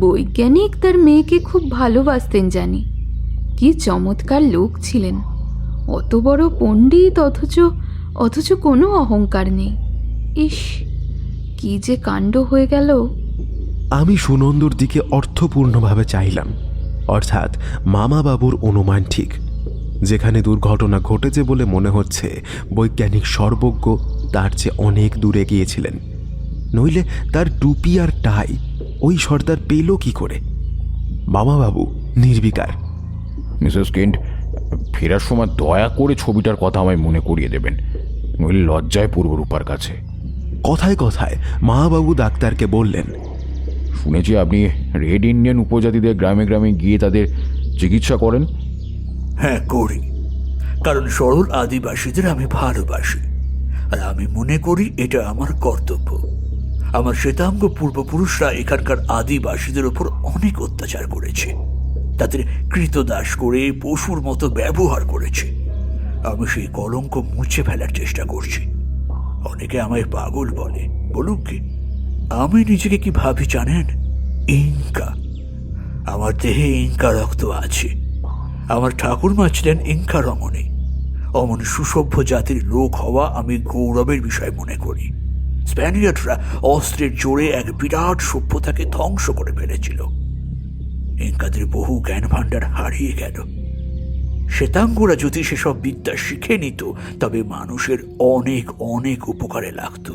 বৈজ্ঞানিক তার মেয়েকে খুব ভালোবাসতেন জানি। কি চমৎকার লোক ছিলেন! অত বড় পণ্ডিত, অথচ কোনো অহংকার নেই। ইস, কি যে কাণ্ড হয়ে গেল! আমি সুনন্দর দিকে অর্থপূর্ণভাবে চাইলাম। অর্থাৎ মামাবাবুর অনুমান ঠিক। যেখানে দুর্ঘটনা ঘটেছে বলে মনে হচ্ছে বৈজ্ঞানিক সর্বজ্ঞ তার চেয়ে অনেক দূরে গিয়েছিলেন। নইলে তার টুপি আর টাই ওই সর্দার পেল কি করে? মামাবাবু নির্বিকার। মিসেস কেন্ট, ফেরার সময় দয়া করে ছবিটার কথা আমায় মনে করিয়ে দেবেন, নইলে লজ্জায় পূর্বরূপার কাছে। কথায় কথায় মামাবাবু ডাক্তারকে বললেন, শুনেছি আপনি রেড ইন্ডিয়ান উপজাতিদের গ্রামে গ্রামে গিয়ে তাদের চিকিৎসা করেন। হ্যাঁ, করি। কারণ সরল আদিবাসীদের আমি ভালোবাসি, আর আমি মনে করি এটা আমার কর্তব্য। আমার শ্বেতাঙ্গ পূর্বপুরুষরা এখানকার আদিবাসীদের ওপর অনেক অত্যাচার করেছে, তাদের কৃতদাস করে পশুর মতো ব্যবহার করেছে। আমি সেই কলঙ্ক মুছে ফেলার চেষ্টা করছি। অনেকে আমায় পাগল বলে, বলুক কি? আমি নিজেকে কি ভাবি জানেন? ইনকা। আমার দেহে ইনকা রক্ত আছে। আমার ঠাকুরমা ছিলেন ইনকা রমণী। অমন সুসভ্য জাতির লোক হওয়া আমি গৌরবের বিষয় মনে করি। স্প্যানিয়ার্ডরা অস্ত্রের জোরে এক বিরাট সভ্যতাকে ধ্বংস করে ফেলেছিল। ইনকাদের বহু জ্ঞান ভাণ্ডার হারিয়ে গেল। শ্বেতাঙ্গরা যদি সেসব বিদ্যা শিখে নিত, তবে মানুষের অনেক অনেক উপকারে লাগতো।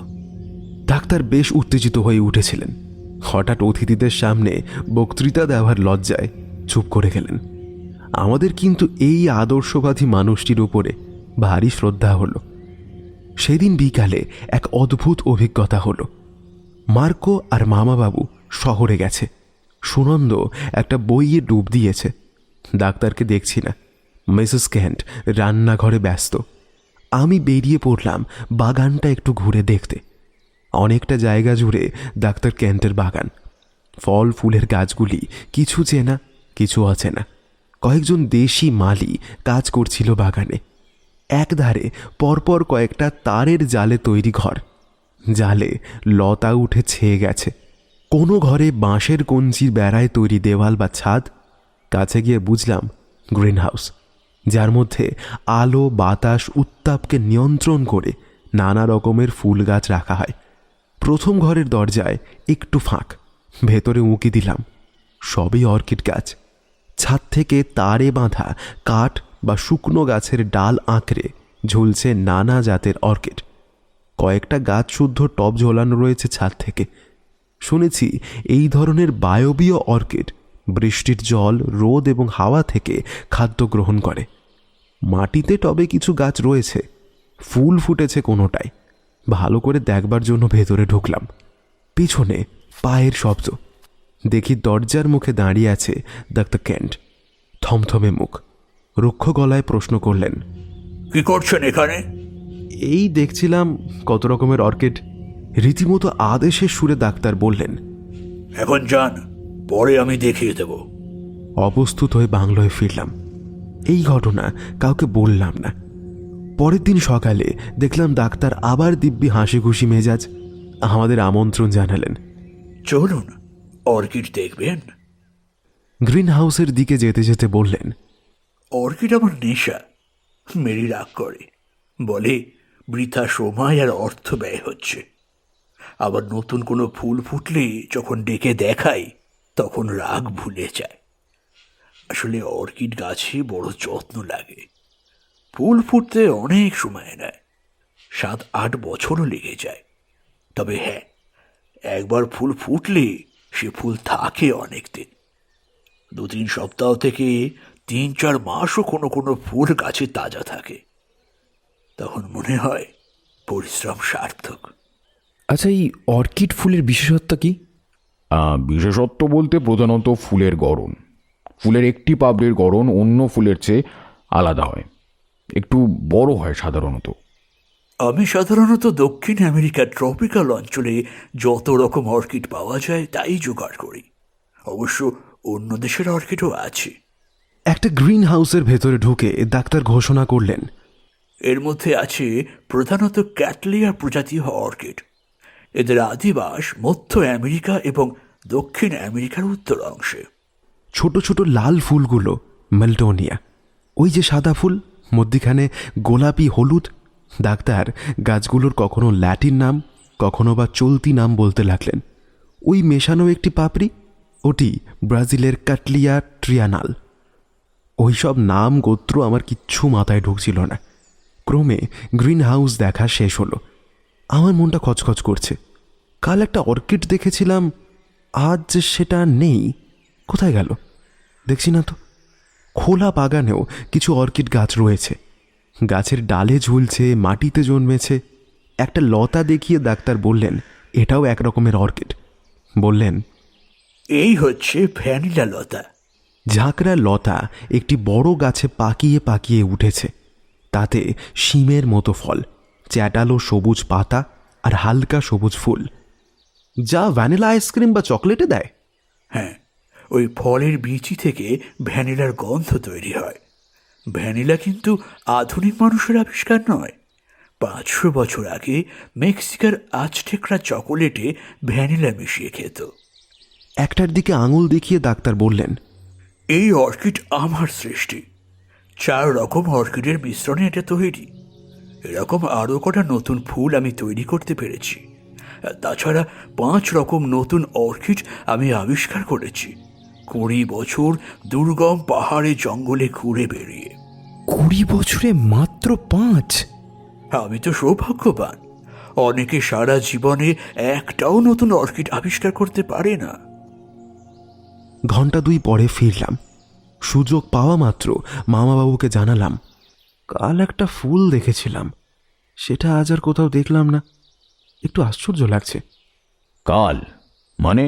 ডাক্তার বেশ উত্তেজিত হয়ে উঠেছিলেন। হঠাৎ অতিথিদের সামনে বক্তৃতা দেওয়ার লজ্জায় চুপ করে গেলেন। আমাদের কিন্তু এই আদর্শবাদী মানুষটির উপরে ভারী শ্রদ্ধা হলো। সেদিন বিকালে এক অদ্ভুত অভিজ্ঞতা হলো। মার্কো আর মামাবাবু শহরে গেছে। সুনন্দ একটা বইয়ে ডুব দিয়েছে। ডাক্তারকে দেখছি না। মিসেস কেন্ট রান্নাঘরে ব্যস্ত। আমি বেরিয়ে পড়লাম বাগানটা একটু ঘুরে দেখতে। অনেকটা জায়গা জুড়ে ডাক্তার কেন্টের বাগান। ফল ফুলের গাছগুলি কিছু চেনা, কিছু অচেনা। কয়েকজন দেশি মালি কাজ করছিল বাগানে। একধারে পরপর কয়েকটা তারের জালে তৈরি ঘর। জালে লতা উঠে ছেয়ে গেছে। কোনো ঘরে বাঁশের কঞ্চির বেড়ায় তৈরি দেওয়াল বা ছাদ। কাছে গিয়ে বুঝলাম গ্রিন হাউস, যার মধ্যে আলো বাতাস উত্তাপকে নিয়ন্ত্রণ করে নানা রকমের ফুল গাছ রাখা হয়। প্রথম ঘরের দরজায় একটু ফাঁক, ভেতরে উঁকি দিলাম। সবই অর্কিড গাছ। ছাদ থেকে তারে বাঁধা কাঠ বা শুকনো গাছের ডাল আঁকড়ে ঝুলছে নানা জাতের অর্কিড। কয়েকটা গাছ শুদ্ধ টব ঝোলানো রয়েছে ছাদ থেকে। শুনেছি এই ধরনের বায়বীয় অর্কিড বৃষ্টির জল, রোদ এবং হাওয়া থেকে খাদ্য গ্রহণ করে। মাটিতে টবে কিছু গাছ রয়েছে, ফুল ফুটেছে কোনোটায়। ভালো করে দেখবার জন্য ভেতরে ঢুকলাম। পিছনে পায়ের শব্দ। দেখি দরজার মুখে দাঁড়িয়ে আছে ডাক্তার কেন্ট। থমথমে মুখ, রুক্ষ গলায় প্রশ্ন করলেন, কি করছেন এখানে? এই দেখছিলাম কত রকমের অর্কিড। রীতিমতো আদেশের সুরে ডাক্তার বললেন, এখন যান, পরে আমি দেখিয়ে দেব। অপ্রস্তুত হয়ে বাংলোয় ফিরলাম। এই ঘটনা কাউকে বললাম না। পরের দিন সকালে দেখলাম ডাক্তার আবার দিব্যি হাসি খুশি মেজাজ। আমাদের আমন্ত্রণ জানালেন। চলুন, অর্কিড দেখবেন। গ্রিন হাউসের দিকে যেতে যেতে বললেন, অর্কিড আমার নেশা। মেরি রাগ করে, বলে বৃথা সময় আর অর্থ ব্যয় হচ্ছে। আবার নতুন কোনো ফুল ফুটলে যখন ডেকে দেখাই, তখন রাগ ভুলে যায়। আসলে অর্কিড গাছে বড় যত্ন লাগে। ফুল ফুটতে অনেক সময় নেয়, 7-8 বছরও লেগে যায়। তবে হ্যাঁ, একবার ফুল ফুটলে সে ফুল থাকে অনেক দিন। 2-3 সপ্তাহ থেকে 3-4 মাসও কোনো কোনো ফুল গাছে তাজা থাকে। তখন মনে হয় পরিশ্রম সার্থক। আচ্ছা, এই অর্কিড ফুলের বিশেষত্ব কি? বিশেষত্ব বলতে প্রধানত ফুলের গড়ন। ফুলের একটি পাপড়ির গড়ন অন্য ফুলের চেয়ে আলাদা হয়, একটু বড় হয় সাধারণত। আমি সাধারণত দক্ষিণ আমেরিকার ট্রপিক্যাল অঞ্চলে যত রকম অর্কিড পাওয়া যায় তাই জোগাড় করি। অবশ্য অন্য দেশের অর্কিডও আছে। একটা গ্রিন হাউসের ভেতরে ঢুকে ডাক্তার ঘোষণা করলেন, এর মধ্যে আছে প্রধানত ক্যাটলিয়া প্রজাতীয় অর্কিড। এদের আদিবাস মধ্য আমেরিকা এবং দক্ষিণ আমেরিকার উত্তর অংশে। ছোট ছোট লাল ফুলগুলো মেলটোনিয়া। ওই যে সাদা ফুল, মধ্যিখানে গোলাপি হলুদ। ডাক্তার গাছগুলোর কখনো ল্যাটিন নাম, কখনো বা চলতি নাম বলতে লাগলেন। ওই মেশানো একটি পাপড়ি, ওটি ব্রাজিলের ক্যাটলিয়া ট্রিয়ানাল। ওই সব নাম গোত্র আমার কিচ্ছু মাথায় ঢুকছিল না। ক্রমে গ্রিন হাউস দেখা শেষ হলো। আমার মনটা খচখচ করছে। কাল একটা অর্কিড দেখেছিলাম, আজ সেটা নেই। কোথায় গেল দেখছি না তো। খোলা বাগানেও কিছু অর্কিড গাছ রয়েছে, গাছের ডালে ঝুলছে, মাটিতে জন্মেছে। একটা লতা দেখিয়ে ডাক্তার বললেন, এটাও এক রকমের অর্কিড। বললেন, এই হচ্ছে ভ্যানিলা লতা। ঝাঁকড়া লতা একটি বড় গাছে পাকিয়ে পাকিয়ে উঠেছে। তাতে শিমের মতো ফল, চ্যাটালো সবুজ পাতা আর হালকা সবুজ ফুল, যা ভ্যানিলা আইসক্রিম বা চকলেটে দেয়। হ্যাঁ, ওই ফলের বিচি থেকে ভ্যানিলার গন্ধ তৈরি হয়। ভ্যানিলা কিন্তু আধুনিক মানুষের আবিষ্কার নয়। 500 বছর আগে মেক্সিকার আজটেকরা চকোলেটে ভ্যানিলা মিশিয়ে খেত। একটার দিকে আঙুল দেখিয়ে ডাক্তার বললেন, এই অর্কিড আমার সৃষ্টি। 4 রকম অর্কিডের মিশ্রণে এটা তৈরি। এরকম আরও কটা নতুন ফুল আমি তৈরি করতে পেরেছি। তাছাড়া 5 রকম নতুন অর্কিড আমি আবিষ্কার করেছি 20 বছর দুর্গম পাহাড়ে জঙ্গলে ঘুরে বেরিয়ে। 20 বছরে মাত্র 5? আমি তো সৌভাগ্যবান। অনেকে সারা জীবনে একটাও নতুন অর্কিড আবিষ্কার করতে পারে না। ঘন্টা 2 পরে ফিরলাম। সুযোগ পাওয়া মাত্র মামাবাবুকে জানালাম, কাল একটা ফুল দেখেছিলাম, সেটা আজ আর কোথাও দেখলাম না। একটু আশ্চর্য লাগছে। কাল মানে?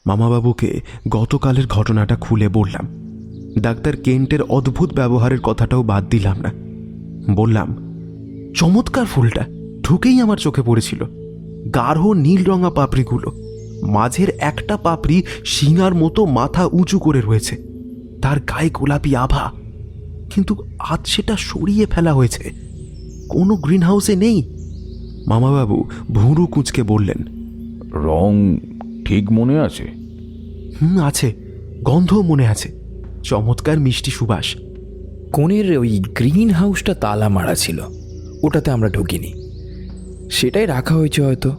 মামাবাবুকে গতকালের ঘটনাটা খুলে বললাম। ডাক্তার কেন্টের অদ্ভুত ব্যবহারের কথাটাও বাদ দিলাম না। বললাম, চমৎকার ফুলটা ঢুকেই আমার চোখে পড়েছিল। গাঢ় নীল রঙা পাপড়িগুলো, মাঝের একটা পাপড়ি শিঙার মতো মাথা উঁচু করে রয়েছে, তার গায়ে গোলাপি আভা। কিন্তু আজ সেটা সরিয়ে ফেলা হয়েছে, কোনো গ্রিন হাউসে নেই। মামাবাবু ভুরু কুঁচকে বললেন, রং ঠিক মনে আছে? আছে, গন্ধও মনে আছে, চমৎকার মিষ্টি সুবাস। কোণের ওই গ্রিন হাউসটা তালা মারা ছিল, ওটাতে আমরা ঢুকিনি, সেটাই রাখা হয়েছে হয়তো।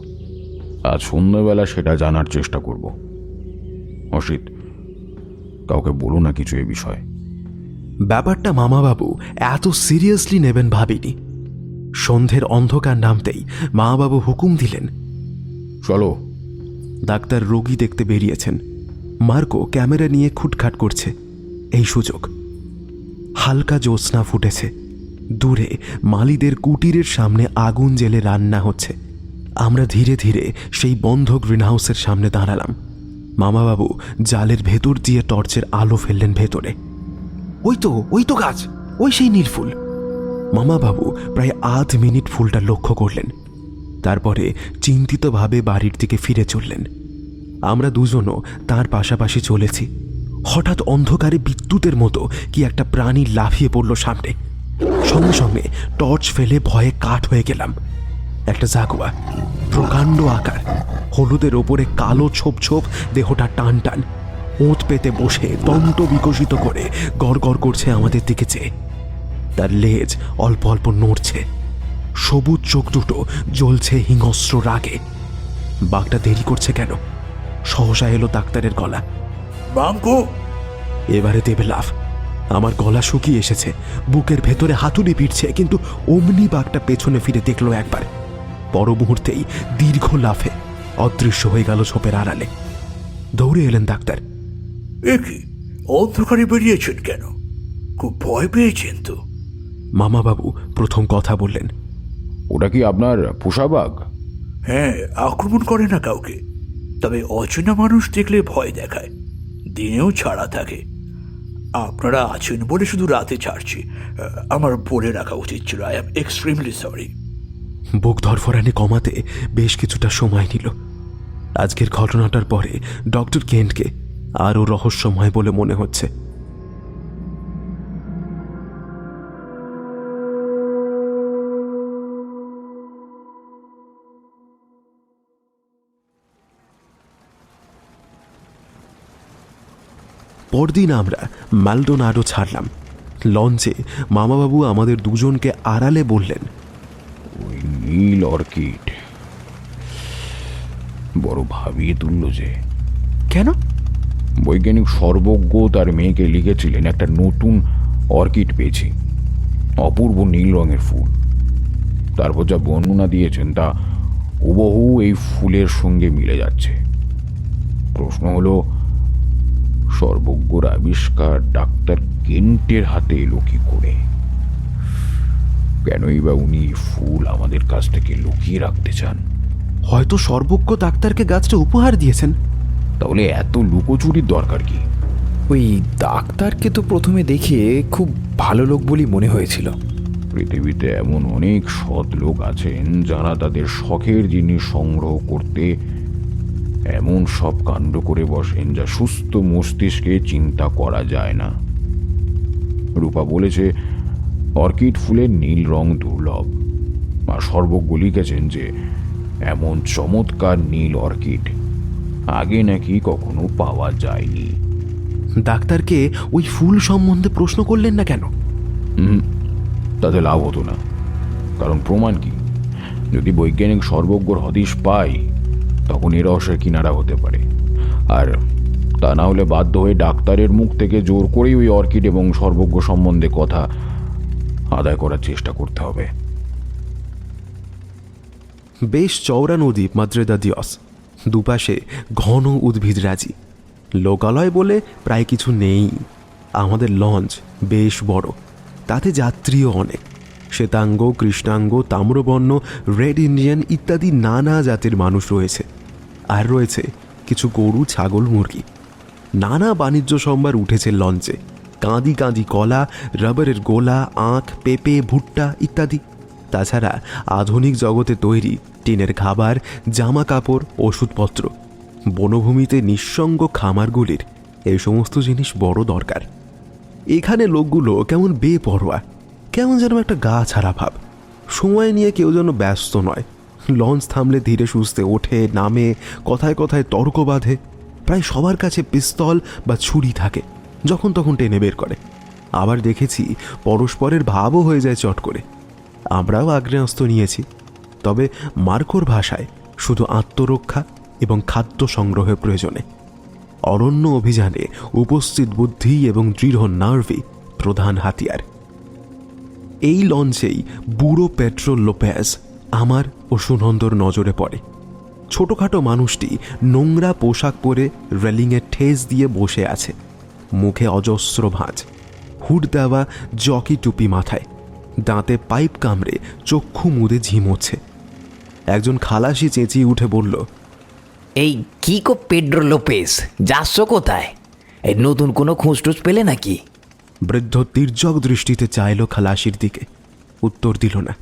আজ সন্ধ্যাবেলা সেটা জানার চেষ্টা করব। অসিত, কাউকে বলো না কিছু এ বিষয়ে। ব্যাপারটা মামাবাবু এত সিরিয়াসলি নেবেন ভাবিনি। সন্ধ্যের অন্ধকার নামতেই মামাবাবু হুকুম দিলেন, চলো। ডাক্তার রোগী দেখতে বেরিয়েছেন। মার্কো ক্যামেরা নিয়ে খুটখাট করছে। এই সুযোগ। হালকা জ্যোৎস্না ফুটেছে। দূরে মালিদের কুটিরের সামনে আগুন জ্বেলে রান্না হচ্ছে। আমরা ধীরে ধীরে সেই বন্ধ গ্রিনহাউসের সামনে দাঁড়ালাম। মামাবাবু জালের ভেতর দিয়ে টর্চের আলো ফেললেন ভেতরে। ওই তো গাছ, ওই সেই নীলফুল। মামাবাবু প্রায় আধ মিনিট ফুলটা লক্ষ্য করলেন, তারপরে চিন্তিতভাবে বাড়ির দিকে ফিরে চললেন। আমরা দুজনও তার পাশাপাশি চলেছি। হঠাৎ অন্ধকারে বিদ্যুতের মতো কি একটা প্রাণী লাফিয়ে পড়ল সামনে। সঙ্গে সঙ্গে টর্চ ফেলে ভয়ে কাঠ হয়ে গেলাম। একটা জাগুয়া, প্রকাণ্ড আকার, হলুদের ওপরে কালো ছোপ ছোপ, দেহটা টান টান, ওঁত পেতে বসে দন্ত বিকশিত করে গড়গড় করছে আমাদের দিকে চেয়ে। তার লেজ অল্প অল্প নড়ছে, সবুজ চোখ দুটো জ্বলছে হিংস্র রাগে। বাঘটা দেরি করছে কেন? সহসা এলো ডাক্তারের গলা। মামকো! এবারে দেবে লাফ। আমার গলা শুকিয়ে এসেছে, বুকের ভেতরে হাতুড়ি পিটছে, কিন্তু অমনি বাঘটা পেছনে ফিরে দেখলো একবার। পর মুহূর্তেই দীর্ঘ লাফে অদৃশ্য হয়ে গেল ছোপের আড়ালে। দৌড়ে এলেন ডাক্তার। এ কি, অন্ধকারে বেরিয়েছেন কেন? খুব ভয় পেয়েছেন তো? মামাবাবু প্রথম কথা বললেন। ওটা কি আপনার পোষা বাঘ? হ্যাঁ, আক্রমণ করে না কাউকে, তবে অচেনা মানুষ দেখলে ভয় দেখায়, দিনেও ছাড়া থাকে। আপনারা আছেন বলে শুধু রাতে ছাড়ছি। আমার বলে রাখা উচিত ছিল। I am extremely sorry. বুক ধরফরানি কমাতে বেশ কিছুটা সময় নিল। আজকের ঘটনাটার পরে ডক্টর কেন্টকে আরও রহস্যময় বলে মনে হচ্ছে। পরদিন আমরা ম্যালডোনাডো ছাড়লাম। লঞ্চে মামাবাবু আমাদের দুজনকে আড়ালে বললেন, ওই নীল অর্কিড বড় ভাবিয়ে তুলল যে। কেন? বৈজ্ঞানিক সর্বজ্ঞ তার মেয়েকে লিখেছিলেন একটা নতুন অর্কিড পেয়েছি, অপূর্ব নীল রঙের ফুল। তারপর যা বর্ণনা দিয়েছেন তা হুবহু এই ফুলের সঙ্গে মিলে যাচ্ছে। প্রশ্ন হলো, সর্বজ্ঞর আবিষ্কার ডাক্তার কেন্টের হাতে এলো কি করে? কেনই বা উনি ফুল আমাদের কাছ থেকে লুকিয়ে রাখতে চান? হয়তো সর্বজ্ঞ ডাক্তারকে গাছটা উপহার দিয়েছেন। তাহলে এত লুকোচুরির দরকার কি? ওই ডাক্তারকে তো প্রথমে দেখে খুব ভালো লোক বলেই মনে হয়েছিল। পৃথিবীতে এমন অনেক সৎ লোক আছেন যারা তাদের শখের জিনিস সংগ্রহ করতে এমন সব কাণ্ড করে বসেন যা সুস্থ মস্তিষ্কে চিন্তা করা যায় না। রূপা বলেছে অর্কিড ফুলের নীল রং দুর্লভ, আর সর্বজ্ঞ লিখেছেন যে এমন চমৎকার নীল অর্কিড আগে নাকি কখনো পাওয়া যায়নি। ডাক্তারকে ওই ফুল সম্বন্ধে প্রশ্ন করলেন না কেন? তাতে লাভ হতো না, কারণ প্রমাণ কি? যদি বৈজ্ঞানিক সর্বজ্ঞর হদিশ পাই তখন এ রহস্যের কিনারা হতে পারে, আর তা না হলে বাধ্য হয়ে ডাক্তারের মুখ থেকে জোর করেই ওই অর্কিড এবং সর্বজ্ঞ সম্বন্ধে কথা আদায় করার চেষ্টা করতে হবে। বেশ চওড়া নদী মাদ্রে দা দিয়স, দুপাশে ঘন উদ্ভিদরাজি। লোকালয় বলে প্রায় কিছু নেই। আমাদের লঞ্চ বেশ বড়, তাতে যাত্রীও অনেক। শ্বেতাঙ্গ, কৃষ্ণাঙ্গ, তাম্রবর্ণ, রেড ইন্ডিয়ান ইত্যাদি নানা জাতের মানুষ রয়েছে। আর রয়েছে কিছু গরু, ছাগল, মুরগি। নানা বাণিজ্য সম্ভার উঠেছে লঞ্চে। কাঁদি কাঁদি কলা, রাবারের গোলা, আখ, পেঁপে, ভুট্টা ইত্যাদি। তাছাড়া আধুনিক জগতে তৈরি টিনের খাবার, জামা কাপড়, ওষুধপত্র। বনভূমিতে নিঃসঙ্গ খামারগুলির এই সমস্ত জিনিস বড় দরকার। এখানে লোকগুলো কেমন বেপরোয়া, কেমন যেন একটা গা ছাড়া ভাব। সময় নিয়ে কেউ যেন ব্যস্ত নয়। লঞ্চ থামলে ধীরে সুস্থে ওঠে, নামে, কথায় কথায় তর্ক বাঁধে। প্রায় সবার কাছে পিস্তল বা ছুরি থাকে, যখন তখন টেনে বের করে। আবার দেখেছি পরস্পরের ভাবও হয়ে যায় চট করে। আমরাও আগ্নেয়াস্ত্র নিয়েছি, তবে মার্কোর ভাষায় শুধু আত্মরক্ষা এবং খাদ্য সংগ্রহের প্রয়োজনে। অরণ্য অভিযানে উপস্থিত বুদ্ধি এবং দৃঢ় নার্ভই প্রধান হাতিয়ার। এই লঞ্চেই বুড়ো পেট্রো লোপেজ আমার ও সুনন্দর নজরে পড়ে। ছোটখাটো মানুষটি নোংরা পোশাক পরে রেলিংয়ের ঠেস দিয়ে বসে আছে, মুখে অজস্র ভাঁজ, হুড দেওয়া জকি টুপি মাথায়, দাঁতে পাইপ কামড়ে চক্ষু মুদে ঝিমোচ্ছে। একজন খালাসি চেঁচিয়ে উঠে বলল, এই কি গো পেড্রো লোপেস, যাচ্ছ কোথায়? এই নতুন কোনো খোঁজটোজ পেলে নাকি? বৃদ্ধ তির্যক দৃষ্টিতে চাইল খালাসির দিকে, উত্তর দিল না।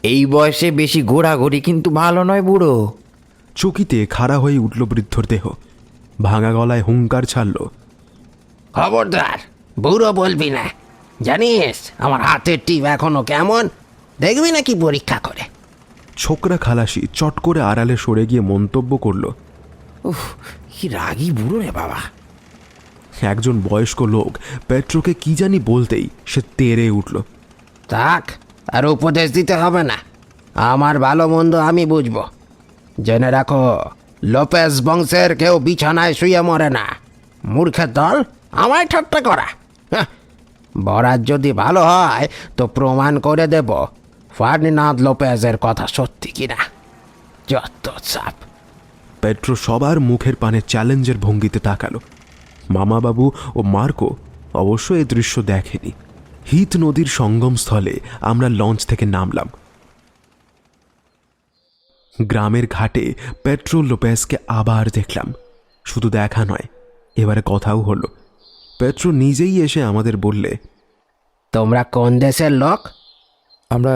এই বয়সে বেশি ঘোরাঘুরি কিন্তু ভালো নয় বুড়ো। চকিতে খাড়া হয়ে উঠল বৃদ্ধর দেহ, ভাঙা গলায় হুঙ্কার ছাড়ল, খবরদার বুড়ো বলবি না, জানিস আমার হাতের টিপ এখনো কেমন, দেখবি নাকি পরীক্ষা করে। ছোকরা খালাসি চট করে আড়ালে সরে গিয়ে মন্তব্য করল, উফ, কি রাগী বুড়ো রে বাবা। একজন বয়স্ক লোক পেট্রোকে কি জানি বলতেই সে তেড়ে উঠল। থাক, আর উপদেশ দিতে হবে না, আমার ভালো মন্দ আমি বুঝবো। জেনে রাখো, লোপেজ বংশের কেউ বিছানায় শুয়ে মরে না। মূর্খের দল, আমায় ঠাট্টা করা। হাহ, বরাত যদি ভালো হয় তো প্রমাণ করে দেব ফার্ডিনান্দ লোপেজের কথা সত্যি কিনা। যত চাপ। পেট্রো সবার মুখের পানে চ্যালেঞ্জের ভঙ্গিতে তাকালো। মামাবাবু ও মার্কো অবশ্য এ দৃশ্য দেখেনি। হিত নদীর সঙ্গমস্থলে আমরা লঞ্চ থেকে নামলাম। গ্রামের ঘাটে পেট্রো লোপেজকে আবার দেখলাম। শুধু দেখা নয়, এবারে কথাও হলো। পেট্রো নিজেই এসে আমাদের বললে, তোমরা কোন দেশের লোক? আমরা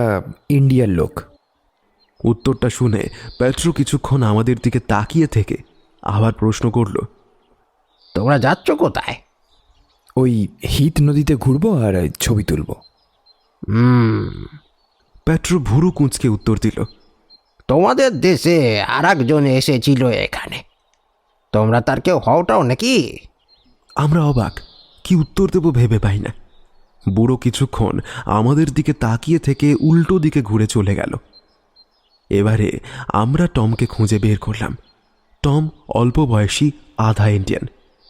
ইন্ডিয়ার লোক। উত্তরটা শুনে পেট্রো কিছুক্ষণ আমাদের দিকে তাকিয়ে থেকে আবার প্রশ্ন করল, তোমরা যাচ্ছ কোথায়? ওই হিত নদীতে ঘুরবো আর ছবি তুলব। পেট্রো ভুরু কুঁচকে উত্তর দিল, তোমাদের দেশে আর একজন এসেছিল এখানে, তোমরা তার কেউ হওটাও নাকি? আমরা অবাক, কি উত্তর দেব ভেবে পাই না। বুড়ো কিছুক্ষণ আমাদের দিকে তাকিয়ে থেকে উল্টো দিকে ঘুরে চলে গেল। এবারে আমরা টমকে খুঁজে বের করলাম। টম অল্প বয়সী, আধা ইন্ডিয়ান,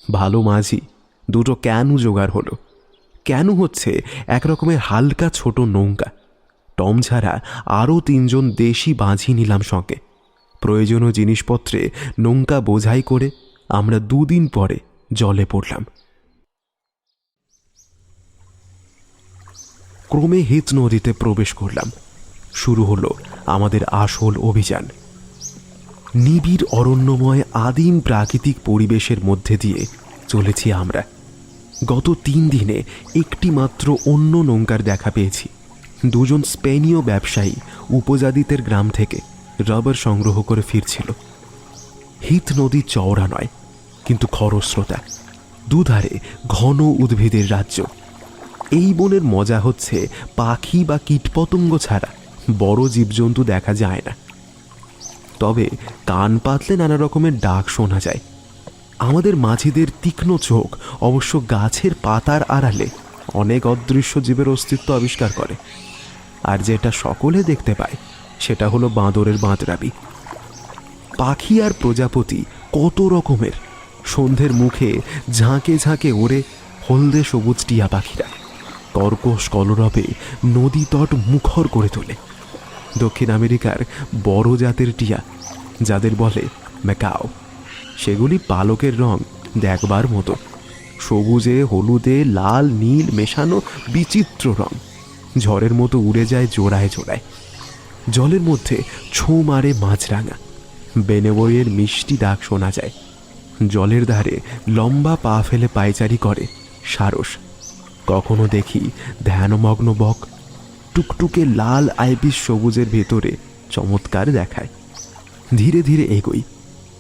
ভালো মাঝি। দুটো ক্যানু জোগাড় হলো। ক্যানু হচ্ছে একরকমের হালকা ছোট নৌকা। টম ছাড়া আরও 3 জন দেশি বাঁঝি নিলাম সঙ্গে। প্রয়োজনীয় জিনিসপত্রে নৌকা বোঝাই করে আমরা 2 দিন পরে জলে পড়লাম। ক্রমে হিত নদীতে প্রবেশ করলাম। শুরু হলো আমাদের আসল অভিযান। নিবিড় অরণ্যময় আদিম প্রাকৃতিক পরিবেশের মধ্যে দিয়ে চলেছি আমরা। গত 3 দিনে একটি মাত্র অন্য নৌকার দেখা পেয়েছি। 2 জন স্পেনীয় ব্যবসায়ী উপজাতিদের গ্রাম থেকে রাবার সংগ্রহ করে ফিরছিল। হিত নদী চওড়া নয়, কিন্তু খরস্রোতা। দুধারে ঘন উদ্ভিদের রাজ্য। এই বনের মজা হচ্ছে পাখি বা কীটপতঙ্গ ছাড়া বড় জীবজন্তু দেখা যায় না। তবে কান পাতলে নানা রকমের ডাক শোনা যায়। আমাদের মাঝিদের তীক্ষ্ণ চোখ অবশ্য গাছের পাতার আড়ালে অনেক অদৃশ্য জীবের অস্তিত্ব আবিষ্কার করে। আর যেটা সকলে দেখতে পায় সেটা হলো বাঁদরের বাঁদরাবি। পাখি আর প্রজাপতি কত রকমের। সন্ধ্যের মুখে ঝাঁকে ঝাঁকে ওড়ে হলদে সবুজ টিয়া পাখিরা। কর্কশ কলরবে নদী তট মুখর করে তোলে। দক্ষিণ আমেরিকার বড় জাতের টিয়া, যাদের বলে ম্যাকাও, সেগুলি পালকের রং দেখবার মতো। সবুজে হলুদে লাল নীল মেশানো বিচিত্র রং। ঝড়ের মতো উড়ে যায় জোড়ায় জোড়ায়। জলের মধ্যে ছো মারে মাছরাঙা। বেনেবইয়ের মিষ্টি ডাক শোনা যায়। জলের ধারে লম্বা পা ফেলে পায়চারি করে সারস। কখনো দেখি ধ্যানমগ্ন বক টুকটুকে লাল আইবিস সবুজের ভেতরে চমৎকার দেখায়। ধীরে ধীরে এগোই।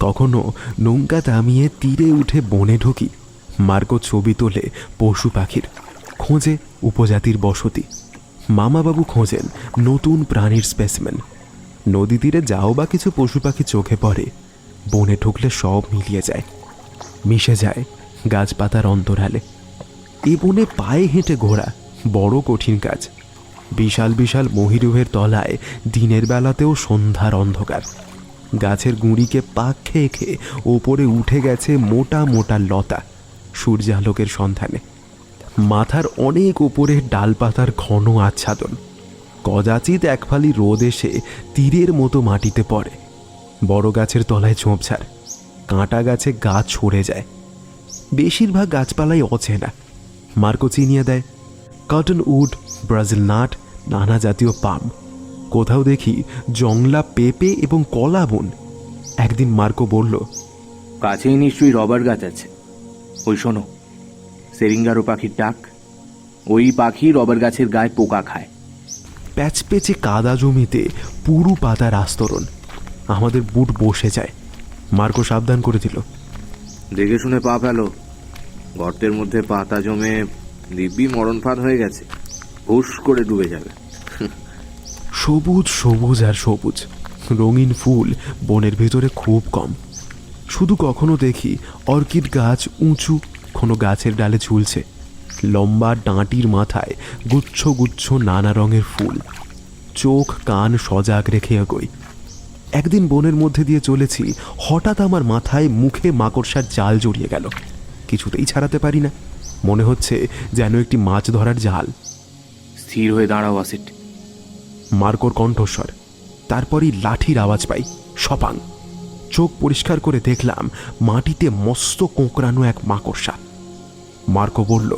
কখনো নৌকা থামিয়ে তীরে উঠে বনে ঢুকি। মার্কো ছবি তোলে পশু পাখির, খোঁজে উপজাতির বসতি। মামাবাবু খোঁজেন নতুন প্রাণীর স্পেসিমেন। নদী তীরে যাও বা কিছু পশু পাখি চোখে পড়ে, বনে ঢুকলে সব মিলিয়ে যায়, মিশে যায় গাছপাতার অন্তরালে। এ বনে পায়ে হেঁটে ঘোরা বড় কঠিন কাজ। বিশাল বিশাল মহিরুহের তলায় দিনের বেলাতেও সন্ধ্যার অন্ধকার। গাছের গুঁড়িকে পাক খেয়ে খেয়ে ওপরে উঠে গেছে মোটা মোটা লতা সূর্যালোকের সন্ধানে। মাথার অনেক উপরে ডালপাতার ঘন আচ্ছাদন। কদাচিৎ একফালি রোদ এসে তীরের মতো মাটিতে পড়ে। বড় গাছের তলায় ঝোপঝাড়, কাঁটা গাছে গাছ ছড়ে যায়। বেশিরভাগ গাছপালাই অচেনা। মার্কো চিনিয়ে দেয় কটন উড, ব্রাজিল নাট, নানা জাতীয় পাম। কোথাও দেখি জংলা পেঁপে এবং কলা বন। একদিন মার্কো বলল, কাছেই নিশ্চয়ই রবার গাছ আছে। ওই শোনো, সেরিঙ্গারো পাখির ডাক। ওই পাখি রবার গাছের গায়ে পোকা খায়। প্যাচপেচে কাদা জমিতে পুরু পাতার আস্তরণ। আমাদের বুট বসে যায়। মার্কো সাবধান করে দিল, দেখে শুনে পা ফেলো, গর্তের মধ্যে পাতা জমে দিব্যি মরণ ফাঁদ হয়ে গেছে, হুশ করে ডুবে যাবে। সবুজ সবুজ আর সবুজ রঙিন ফুল বনের ভিতরে খুব কম। শুধু কখনো দেখি অর্কিড গাছ উঁচু কোনো গাছের ডালে ঝুলছে, লম্বা ডাঁটির মাথায় গুচ্ছ গুচ্ছ নানা রঙের ফুল। চোখ কান সজাগ রেখে এগোই। একদিন বনের মধ্যে দিয়ে চলেছি, হঠাৎ আমার মাথায় মুখে মাকড়সার জাল জড়িয়ে গেল। কিছুতেই ছাড়াতে পারি না, মনে হচ্ছে যেন একটি মাছ ধরার জাল। স্থির হয়ে দাঁড়াও আসিট। মার্কোর কণ্ঠস্বর, তারপরই লাঠির আওয়াজ পাই, সপাং। চোখ পরিষ্কার করে দেখলাম মাটিতে মস্ত কোঁকড়ানো এক মাকড়সা। মার্কো বলল,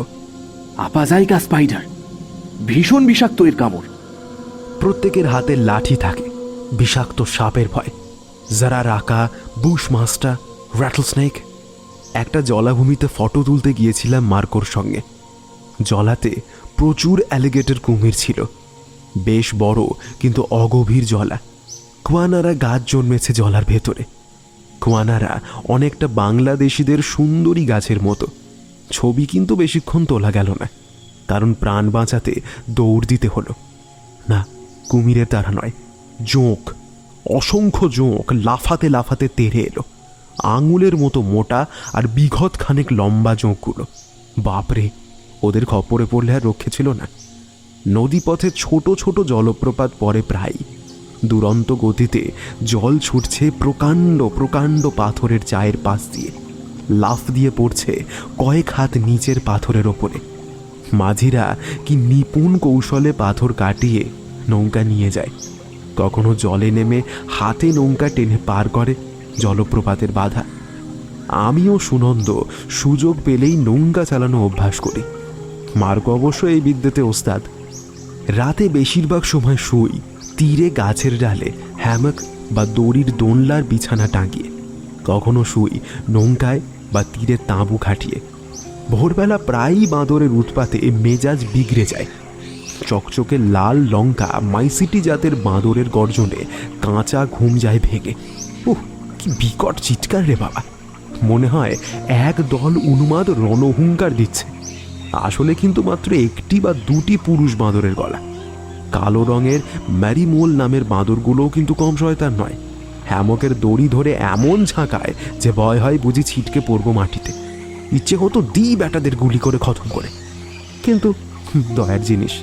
আপাজাইকা স্পাইডার, ভীষণ বিষাক্ত এর কামড়। প্রত্যেকের হাতে লাঠি থাকে, বিষাক্ত সাপের ভয়। যারা রাকা, বুশ মাস্টার, র্যাটল স্নেক। একটা জলাভূমিতে ফটো তুলতে গিয়েছিলাম মার্কোর সঙ্গে। জলাতে প্রচুর অ্যালিগেটর কুমির ছিল, বেশ বড় কিন্তু অগভীর জলা। কুয়ানারা গাছ জন্মেছে জলার ভেতরে। কুয়ানারা অনেকটা বাংলাদেশিদের সুন্দরী গাছের মতো। ছবি কিন্তু বেশিক্ষণ তোলা গেল না, কারণ প্রাণ বাঁচাতে দৌড় দিতে হলো। না, কুমিরের তারা নয়, জোঁক। অসংখ্য জোঁক লাফাতে লাফাতে তেড়ে এলো। আঙুলের মতো মোটা আর বিঘত খানেক লম্বা জোঁকগুলো। বাপরে, ওদের খপ্পরে পড়লে আর রক্ষে ছিল না। নদীপথে ছোট ছোট জলপ্রপাত পড়ে প্রায়। দুরন্ত গতিতে জল ছুটছে প্রকাণ্ড প্রকাণ্ড পাথরের চায়ের পাশ দিয়ে, লাফ দিয়ে পড়ছে কয়েক হাত নিচের পাথরের ওপরে। মাঝিরা কি নিপুণ কৌশলে পাথর কাটিয়ে নৌকা নিয়ে যায়। কখনো জলে নেমে হাতে নৌকা টেনে পার করে জলপ্রপাতের বাধা। আমিও সুনন্দ সুযোগ পেলেই নৌকা চালানো অভ্যাস করি। মার্কো অবশ্য এই বিদ্যেতে ওস্তাদ। রাতে বেশিরভাগ সময় শুই তীরে গাছের ডালে হ্যামক বা দড়ির দোনলার বিছানা টাঙিয়ে। কখনো শুই নৌকায় বা তীরে তাঁবু খাটিয়ে। ভোরবেলা প্রায়ই বাঁদরের উৎপাতে মেজাজ বিগড়ে যায়। চকচকে লাল লঙ্কা মাইসিটি জাতের বাঁদরের গর্জনে কাঁচা ঘুম যায় ভেঙে। উহ, কি বিকট চিৎকার রে বাবা! মনে হয় এক দল উন্মাদ রণহুঙ্কার দিচ্ছে। আসলে কিন্তু মাত্র একটি বা দুটি পুরুষ বাঁদরের গলা। কালো রঙের ম্যারিমোল নামের বাঁদরগুলোও কিন্তু কম শয়তান নয়। হ্যামকের দড়ি ধরে এমন ঝাঁকায় যে ভয় হয় বুঝি ছিটকে পড়বো মাটিতে। ইচ্ছে হতো ব্যাটাদের গুলি করে খতম করে, কিন্তু দয়ার জিনিস।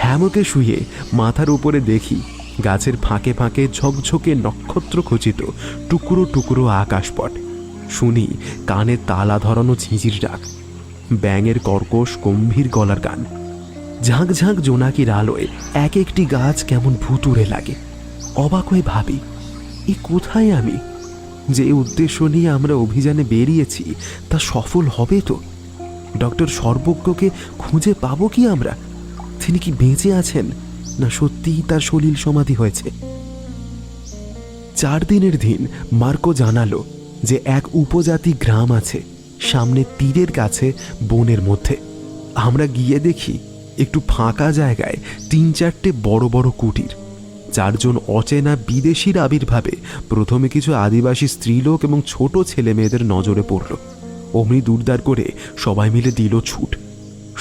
হ্যামকে শুয়ে মাথার উপরে দেখি গাছের ফাঁকে ফাঁকে ঝকঝকে নক্ষত্র খচিত টুকরো টুকরো আকাশপট। শুনি কানে তালা ধরানো ঝিঁঝির ডাক, ব্যাঙের কর্কশ গম্ভীর গলার গান। ঝাঁক ঝাঁক জোনাকির আলোয় এক একটি গাছ কেমন ভুতুড়ে লাগে। অবাক হয়ে ভাবি, এ কোথায় আমি? যে উদ্দেশ্য নিয়ে আমরা অভিযানে বেরিয়েছি তা সফল হবে তো? ডক্টর সর্বজ্ঞকে খুঁজে পাবো কি আমরা? তিনি কি বেঁচে আছেন, না সত্যিই তার সলিল সমাধি হয়েছে? 4 দিনের দিন মার্কো জানালো যে এক উপজাতি গ্রাম আছে সামনে তীরের কাছে বনের মধ্যে। আমরা গিয়ে দেখি একটু ফাঁকা জায়গায় 3-4টে বড় বড় কুটির। 4 জন অচেনা বিদেশির আবির্ভাবে প্রথমে কিছু আদিবাসী স্ত্রীলোক এবং ছোট ছেলে মেয়েদের নজরে পড়ল। অমনি দুর্দার করে সবাই মিলে দিল ছুট।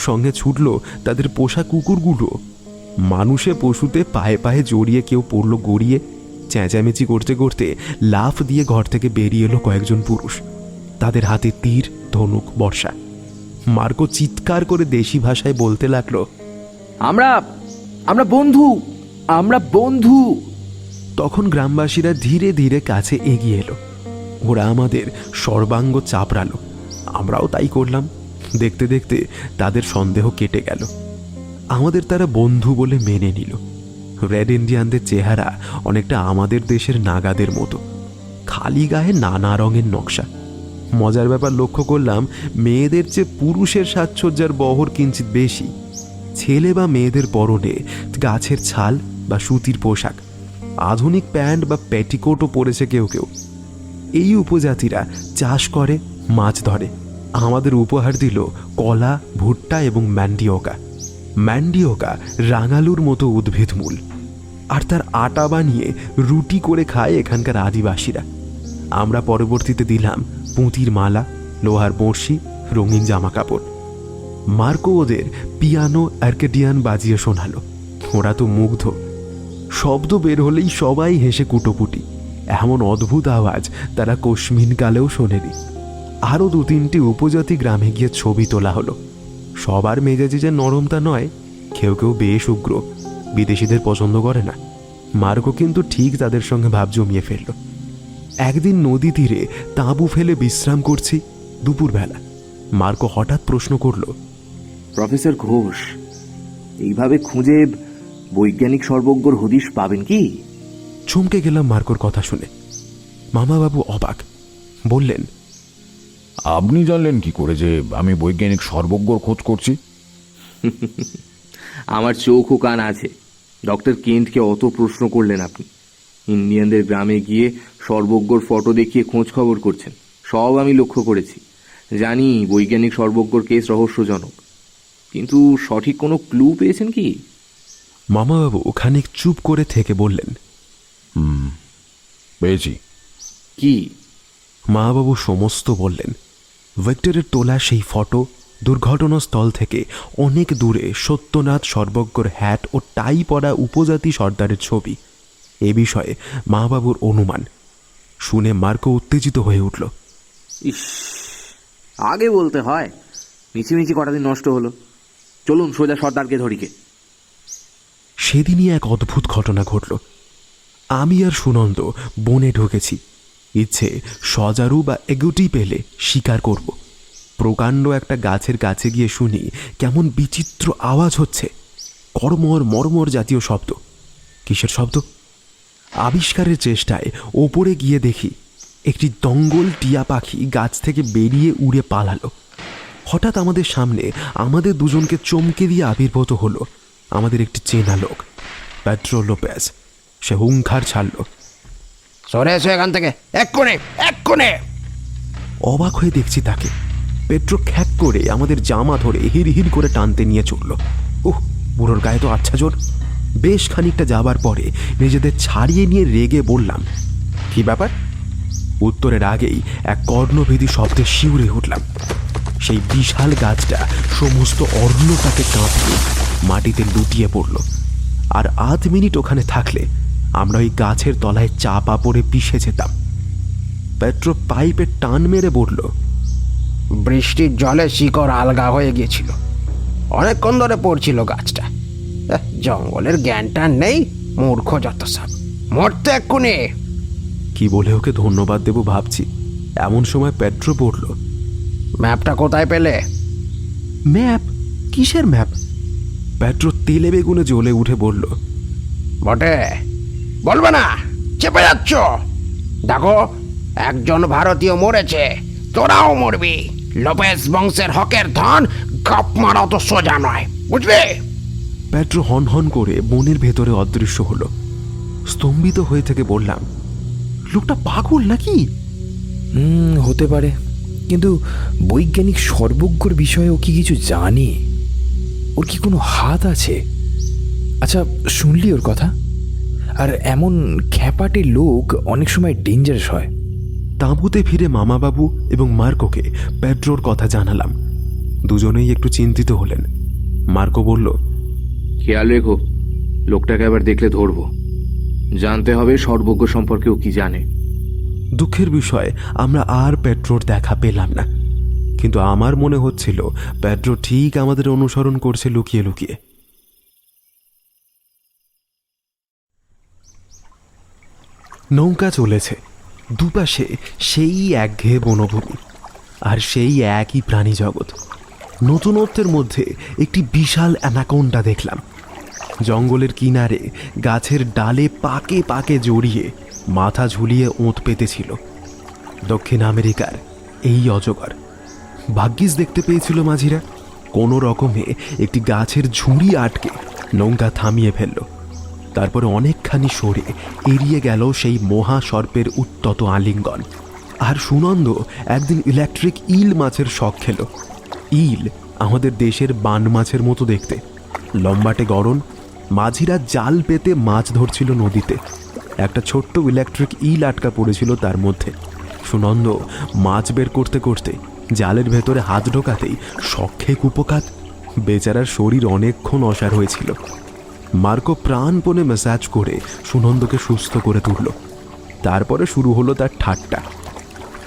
সঙ্গে ছুটল তাদের পোষা কুকুরগুলো। মানুষে পশুতে পায়ে পায়ে জড়িয়ে কেউ পড়ল গড়িয়ে। চেঁচামেচি করতে করতে লাফ দিয়ে ঘর থেকে বেরিয়ে এলো কয়েকজন পুরুষ, তাদের হাতে তীর, ধনুক, বর্ষা। মার্কো চিৎকার করে দেশি ভাষায় বলতে লাগলো, আমরা আমরা বন্ধু, আমরা বন্ধু। তখন গ্রামবাসীরা ধীরে ধীরে কাছে এগিয়ে এলো। ওরা আমাদের সর্বাঙ্গ চাপড়ালো, আমরাও তাই করলাম। দেখতে দেখতে তাদের সন্দেহ কেটে গেল। আমাদের তারা বন্ধু বলে মেনে নিল। রেড ইন্ডিয়ানদের চেহারা অনেকটা আমাদের দেশের নাগাদের মতো, খালি গায়ে নানা রঙের নকশা। মজার ব্যাপার লক্ষ্য করলাম, মেয়েদের চেয়ে পুরুষের সাজসজ্জার বহর কিঞ্চিত বেশি। ছেলে বা মেয়েদের পরনে গাছের ছাল বা সুতির পোশাক, আধুনিক প্যান্ট বা পেটিকোটও পরেছে কেউ কেউ। এই উপজাতিরা চাষ করে, মাছ ধরে। আমাদের উপহার দিল কলা, ভুট্টা এবং ম্যান্ডিওকা। ম্যান্ডিওকা রাঙালুর মতো উদ্ভিদমূল, আর তার আটা বানিয়ে রুটি করে খায় এখানকার আদিবাসীরা। আমরা পরবর্তীতে দিলাম পুঁতির মালা, লোহার বড়শি, রঙিন জামা কাপড়। মার্কো ওদের পিয়ানো আর্কেডিয়ান বাজিয়ে শোনালো। ওরা তো মুগ্ধ। শব্দ বের হলেই সবাই হেসে কুটোপুটি। এমন অদ্ভুত আওয়াজ তারা কোশমিন কালেও শোনেনি। আরও 2-3টি উপজাতি গ্রামে গিয়ে ছবি তোলা হলো। সবার মেজাজে যে নরম তা নয়, কেউ কেউ বেশ উগ্র, বিদেশিদের পছন্দ করে না। মার্কো কিন্তু ঠিক তাদের সঙ্গে ভাব জমিয়ে ফেলল। একদিন নদী তীরে তাঁবু ফেলে বিশ্রাম করছি দুপুরবেলা। মার্কো হঠাৎ প্রশ্ন করল, প্রফেসর ঘোষ, এইভাবে খুঁজে বৈজ্ঞানিক সর্বজ্ঞর হদিশ পাবেন কি? চমকে গেলাম মার্কোর কথা শুনে। মামাবাবু অবাক, বললেন, আপনি জানলেন কি করে যে আমি বৈজ্ঞানিক সর্বজ্ঞর খোঁজ করছি? আমার চোখ ও কান আছে। ডক্টর কেন্টকে অত প্রশ্ন করলেন আপনি। ইন্ডিয়ানদের গ্রামে গিয়ে সর্বজ্ঞর ফটো দেখিয়ে খোঁজ খবর করছেন, সব আমি লক্ষ্য করেছি। জানি বৈজ্ঞানিক সর্বজ্ঞর কেস রহস্যজনক, কিন্তু সঠিক কোনো ক্লু পেয়েছেন কি? মামাবাবু খানিক চুপ করে থেকে বললেন, পেয়েছি। কি? মাবাবু সমস্ত বললেন। ভিক্টরের তোলা সেই ফটো, দুর্ঘটনাস্থল থেকে অনেক দূরে সত্যনাথ সর্বজ্ঞর হ্যাট ও টাই পরা উপজাতি সর্দারের ছবি। এ বিষয়ে মাবাবুর অনুমান শুনে মার্কো উত্তেজিত হয়ে উঠল। ইস, আগে বলতে হয়। মিছিমিছি কটা দিন নষ্ট হলো। চলুন সোজা সর্দারকে ধরিকে। সেদিনই এক অদ্ভুত ঘটনা ঘটল। আমি আর সুনন্দ বনে ঢুকেছি। ইচ্ছে সজারু বা এগুটি পেলে শিকার করব। প্রকাণ্ড একটা গাছের কাছে গিয়ে শুনি কেমন বিচিত্র আওয়াজ হচ্ছে, কর্মর মর্মর জাতীয় শব্দ। কিসের শব্দ? আবিষ্কারের চেষ্টায় ওপরে গিয়ে দেখি একটি দঙ্গল টিয়া পাখি গাছ থেকে বেরিয়ে উড়ে পালালো। হঠাৎ আমাদের সামনে আমাদের দুজনকে চমকে দিয়ে আবির্ভূত হলো আমাদের একটি চেনা লোক, পেড্রো লোপেজ। সে হুঙ্কার ছাড়ল, সরে এসো এখান থেকে, এক্ষুনি এক্ষুনি! অবাক হয়ে দেখছি তাকে। পেট্রো খ্যাক করে আমাদের জামা ধরে হির হির করে টানতে নিয়ে চলল। বুড়োর গায়ে তো আচ্ছা জোর। বেশ খানিকটা যাবার পরে নিজেদের ছাড়িয়ে নিয়ে রেগে বললাম, কি ব্যাপার? উত্তরের আগেই এক কর্ণভেদী শব্দে শিউরে উঠলাম। সেই বিশাল গাছটা সমস্ত অরণ্যটাকে কাঁপিয়ে মাটিতে লুটিয়ে পড়ল। আর আধ মিনিট ওখানে থাকলে আমরা ওই গাছের তলায় চাপা পড়ে পিষে যেতাম। পেট্রো পাইপে টান মেরে বলল, বৃষ্টির জলে শিকড় আলগা হয়ে গিয়েছিল, অনেকক্ষণ ধরে পড়ছিল গাছটা। জঙ্গলের জ্ঞানটা নেই, মূর্খ যত সব। মরতে এক্ষুনি! কি বলে ওকে ধন্যবাদ দেব ভাবছি, এমন সময় পেট্রো পড়ল, ম্যাপটা কোথায় পেলে? ম্যাপ? কিসের ম্যাপ? পেট্রো তেলে বেগুনে জ্বলে উঠে বলল, বটে, বলবে না, চেপে যাচ্ছ। দেখো, একজন ভারতীয় মরেছে, তোরাও মরবি। লোপেজ বংশের হকের ধন গপ মারা তো সোজা নয়, বুঝলি? পেট্রো হন হন করে বনের ভেতরে অদৃশ্য হলো। স্তম্ভিত হয়ে থেকে বললাম, লোকটা পাগল নাকি? হতে পারে, কিন্তু বৈজ্ঞানিক সর্বজ্ঞর বিষয়ে ও কি কিছু জানে? ওর কি কোনো হাত আছে? আচ্ছা, শুনলি ওর কথা? আর এমন খ্যাপাটে লোক অনেক সময় ডেঞ্জারাস হয়। তাঁবুতে ফিরে মামাবাবু এবং মার্কোকে পেট্রোর কথা জানালাম। দুজনেই একটু চিন্তিত হলেন। মার্কো বলল, খেয়াল রেখো, লোকটাকে আবার দেখলে ধরবো। জানতে হবে সর্বজ্ঞ সম্পর্কে ও কি জানে। দুঃখের বিষয় আমরা আর পেট্রোর দেখা পেলাম না, কিন্তু আমার মনে হচ্ছিল পেট্রো ঠিক আমাদের অনুসরণ করছে লুকিয়ে লুকিয়ে। নৌকা চলেছে, দুপাশে সেই একঘেয়ে বনভূমি আর সেই একই প্রাণী জগৎ। নতুনত্বের মধ্যে একটি বিশাল অ্যানাকোন্ডা দেখলাম। জঙ্গলের কিনারে গাছের ডালে পাকে পাকে জড়িয়ে মাথা ঝুলিয়ে ওঁত পেতেছিল। দক্ষিণ আমেরিকার এই অজগর। ভাগ্যিস দেখতে পেয়েছিল মাঝিরা, কোনো রকমে একটি গাছের ঝুড়ি আটকে নৌকা থামিয়ে ফেলল। তারপরে অনেকখানি সরে এড়িয়ে গেল সেই মহাসর্পের উত্তত আলিঙ্গন। আর সুনন্দ একদিন ইলেকট্রিক ইল মাছের শখ খেল। ইল আমাদের দেশের বান মাছের মতো দেখতে, লম্বাটে গড়ন। মাঝিরা জাল পেতে মাছ ধরছিল নদীতে, একটা ছোট্ট ইলেকট্রিক ইল আটকা পড়েছিল তার মধ্যে। সুনন্দ মাছ বের করতে করতে জালের ভেতরে হাত ঢোকাতেই শখে কুপোকাত। বেচারার শরীর অনেকক্ষণ অসাড় হয়েছিল। মার্কো প্রাণপণে ম্যাসাজ করে সুনন্দকে সুস্থ করে তুলল। তারপরে শুরু হলো তার ঠাট্টা।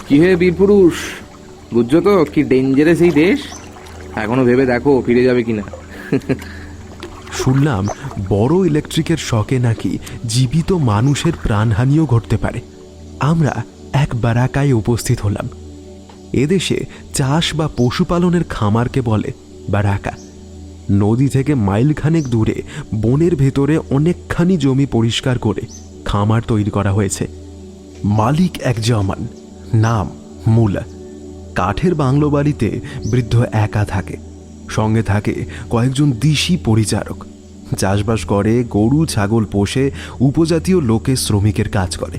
কি হে বীরপুরুষ, বুঝছো তো কি ডেঞ্জারাস এই দেশ? এখনো ভেবে দেখো ফিরে যাবে কিনা। শুনলাম বড় ইলেকট্রিকের শকে নাকি জীবিত মানুষের প্রাণহানিও ঘটতে পারে। আমরা এক বারাকায় উপস্থিত হলাম। এদেশে চাষ বা পশুপালনের খামারকে বলে বারাকা। নদী থেকে মাইলখানেক দূরে বনের ভেতরে অনেকখানি জমি পরিষ্কার করে খামার তৈরি করা হয়েছে। মালিক এক জওয়ান, নাম মুলা। কাঠের বাংলো বাড়িতে বৃদ্ধ একা থাকে, সঙ্গে থাকে কয়েকজন দিশি পরিচারক। চাষবাস করে, গরু ছাগল পোষে, উপজাতীয় লোকে শ্রমিকের কাজ করে।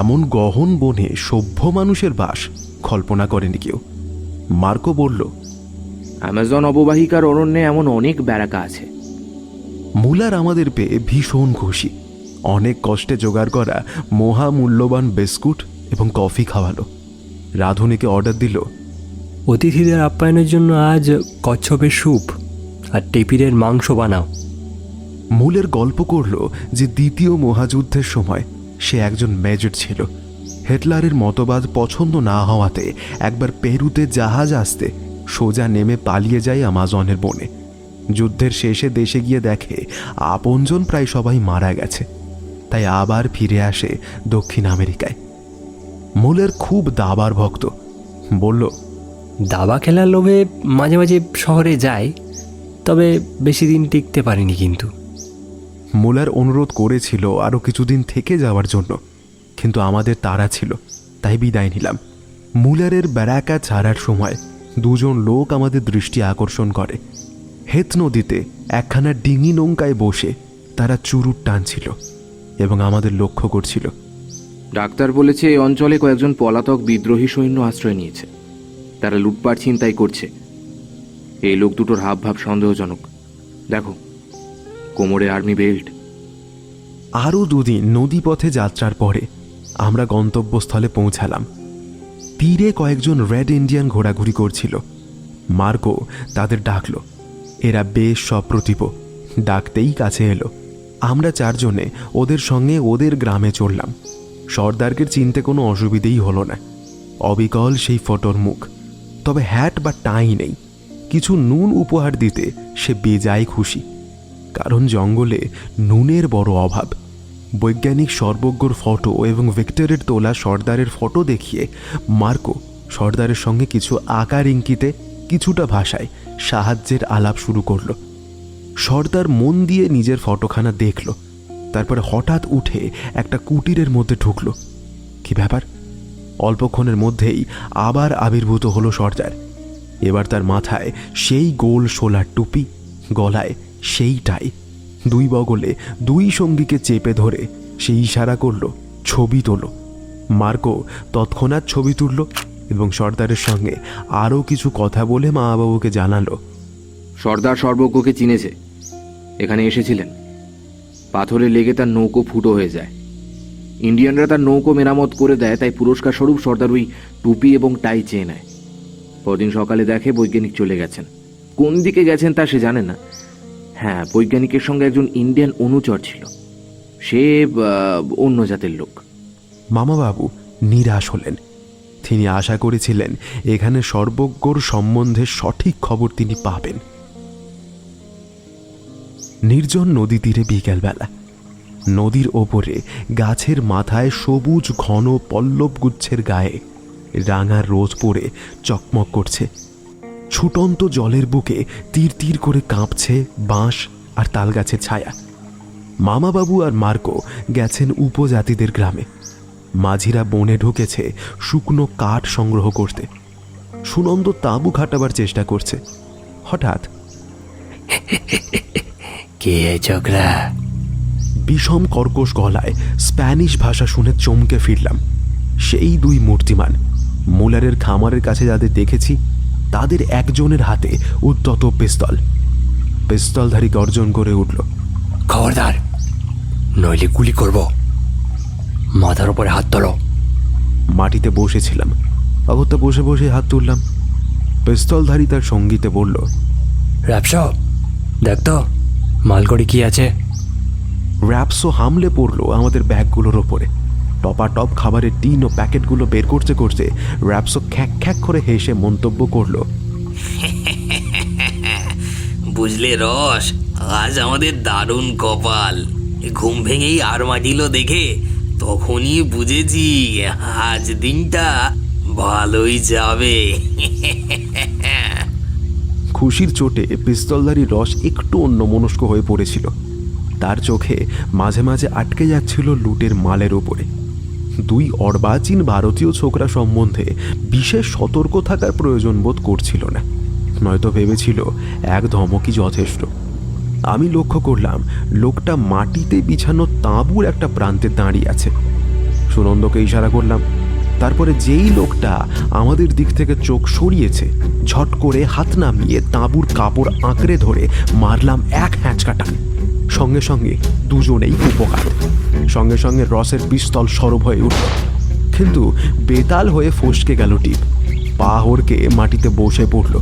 এমন গহন বনে সভ্য মানুষের বাস কল্পনা করেনি কেউ। মার্কো বলল, অ্যামাজন অববাহিকার অরণ্যে এমন অনেক ব্যারাকা আছে। মুলার আমাদের পেয়ে ভীষণ খুশি। অনেক কষ্টে জোগাড় করা মহামূল্যবান বিস্কুট এবং কফি খাওয়ালো। রাধুনিকে অর্ডার দিল, অতিথিদের আপ্যায়নের জন্য আজ কচ্ছপের স্যুপ আর টেপিরের মাংস বানাও। মূলের গল্প করল যে দ্বিতীয় মহাযুদ্ধের সময় সে একজন মেজর ছিল। হিটলারের মতবাদ পছন্দ না হওয়াতে একবার পেরুতে জাহাজ আসতে সোজা নেমে পালিয়ে যায় আমাজনের বনে। যুদ্ধের শেষে দেশে গিয়ে দেখে আপনজন প্রায় সবাই মারা গেছে, তাই আবার ফিরে আসে দক্ষিণ আমেরিকায়। মূলের খুব দাবার ভক্ত। বলল, দাবা খেলার লোভে মাঝে মাঝে শহরে যায়, তবে বেশি দিন টিকতে পারিনি। কিন্তু মুলার অনুরোধ করেছিল আরও কিছুদিন থেকে যাওয়ার জন্য, কিন্তু আমাদের তাড়া ছিল, তাই বিদায় নিলাম। মুলারের ব্যারাকা ছাড়ার সময় দুজন লোক আমাদের দৃষ্টি আকর্ষণ করে। হেত নদীতে একখানা ডিঙি নৌকায় বসে তারা চুরুট টানছিল এবং আমাদের লক্ষ্য করছিল। ডাক্তার বলেছে এই অঞ্চলে কয়েকজন পলাতক বিদ্রোহী সৈন্য আশ্রয় নিয়েছে। তারা লুটপাট ছিনতাই করছে। এই লোক দুটোর হাবভাব সন্দেহজনক। দেখো, কোমরে আর্মি বেল্ট। আরও দুদিন নদীপথে যাত্রার পরে আমরা গন্তব্যস্থলে পৌঁছালাম। তীরে কয়েকজন রেড ইন্ডিয়ান ঘোরাঘুরি করছিল। মার্কো তাদের ডাকল। এরা বেশ সপ্রতিভ। ডাকতেই কাছে এলো। আমরা চারজনে ওদের সঙ্গে ওদের গ্রামে চললাম। সর্দারকে চিনতে কোনো অসুবিধেই হলো না। অবিকল সেই ফটোর মুখ, তবে হ্যাট বা টাই নেই। কিছু নুন উপহার দিতে সে বেজায় খুশি, কারণ জঙ্গলে নুনের বড় অভাব। বৈজ্ঞানিক সর্বজ্ঞর ফটো এবং ভিক্টরের তোলা সর্দারের ফটো দেখিয়ে মার্কো সর্দারের সঙ্গে কিছু আকার ইঙ্কিতে কিছুটা ভাষায় সাহায্যের আলাপ শুরু করল। সর্দার মন দিয়ে নিজের ফটোখানা দেখল, তারপরে হঠাৎ উঠে একটা কুটিরের মধ্যে ঢুকল। কি ব্যাপার? অল্পক্ষণের মধ্যেই আবার আবির্ভূত হলো সর্দার। এবার তার মাথায় সেই গোল শোলার টুপি, গলায় সেই টাই। দুই বগলে দুই সঙ্গীকে চেপে ধরে সে ইশারা করল, ছবি তোলো। মার্কো তৎক্ষণাৎ ছবি তুলল এবং সর্দারের সঙ্গে আরও কিছু কথা বলে মা বাবুকে জানালো। সর্দার সর্বজ্ঞকে চিনেছে, এখানে এসেছিলেন। পাথরে লেগে তার নৌকো ফুটো হয়ে যায়। ইন্ডিয়ানরা তার নৌকো মেরামত করে দেয়, তাই পুরস্কার স্বরূপ সর্দার ওই টুপি এবং টাই চেয়ে নেয়। পরদিন সকালে দেখে বৈজ্ঞানিক চলে গেছেন। কোন দিকে গেছেন তা সে জানে না। হ্যাঁ, বৈজ্ঞানিকের সঙ্গে একজন ইন্ডিয়ান অনুচর ছিল। সে অন্য জাতের লোক। মামাবাবু নিরাশ হলেন। তিনি আশা করেছিলেন এখানে সর্বজ্ঞর সম্বন্ধে সঠিক খবর তিনি পাবেন। নির্জন নদী তীরে বিকেলবেলা, নদীর ওপরে গাছের মাথায় সবুজ ঘন পল্লবগুচ্ছের গায়ে রাঙা রোদ পড়ে চকমক করছে। ছুটন্ত জলের বুকে তীর তীর করে কাঁপছে বাঁশ আর তালগাছের ছায়া। মামাবাবু আর মার্কো গেছেন উপজাতিদের গ্রামে। মাঝিরা বনে ঢুকেছে শুকনো কাঠ সংগ্রহ করতে। সুনন্দ তাঁবু খাটাবার চেষ্টা করছে। হঠাৎ কে ঝগড়া? বিষম কর্কশ গলায় স্প্যানিশ ভাষা শুনে চমকে ফিরলাম। সেই দুই মূর্তিমান মুলারের খামারের কাছে যাদের দেখেছি তাদের একজনের হাতে উদ্যত পিস্তল। পিস্তলধারী গর্জন করে উঠল, খবরদার, নইলে গুলি করব। মাথার উপরে হাত তোলো। মাটিতে বসেছিলাম, অগত্যা বসে বসে হাত তুললাম। পিস্তলধারী তার সঙ্গীতে বলল, র্যাপসো, দেখ তো মালগড়ি কি আছে। র্যাপসো হামলে পড়লো আমাদের ব্যাগগুলোর ওপরে। টপাটপ খাবারের টিন ও প্যাকেটগুলো বের করতে করতে র্যাপসো খ্যাক খ্যাক করে হেসে মন্তব্য করলো, বুঝলে রস, আজ আমাদের দারুণ কপাল। ঘুম ভেঙেই আর মাটিলো দেখে তখনই বুঝেছি আজ দিনটা ভালোই যাবে। খুশির চোটে পিস্তলধারী রস একটু অন্যমনস্ক হয়ে পড়েছিল। তার চোখে মাঝে মাঝে আটকে যাচ্ছিল লুটের মালের ওপরে। দুই অর্বাচীন ভারতীয় ছোকরা সম্বন্ধে বিশেষ সতর্ক থাকার প্রয়োজন বোধ করছিল না, নয়তো ভেবেছিল এক ধমকই যথেষ্ট। আমি লক্ষ্য করলাম লোকটা মাটিতে বিছানো তাঁবুর একটা প্রান্তে দাঁড়িয়ে আছে। সুনন্দকে ইশারা করলাম। তারপরে যেই লোকটা আমাদের দিক থেকে চোখ সরিয়েছে, ঝট করে হাত নামিয়ে তাঁবুর কাপড় আঁকড়ে ধরে মারলাম এক হ্যাঁচকা টান। সঙ্গে সঙ্গে দুজনেই উপকার। সঙ্গে সঙ্গে রসের পিস্তল সরব হয়ে উঠল, কিন্তু বেতাল হয়ে ফসকে গেল টিপ। পা হড়কে মাটিতে বসে পড়ল।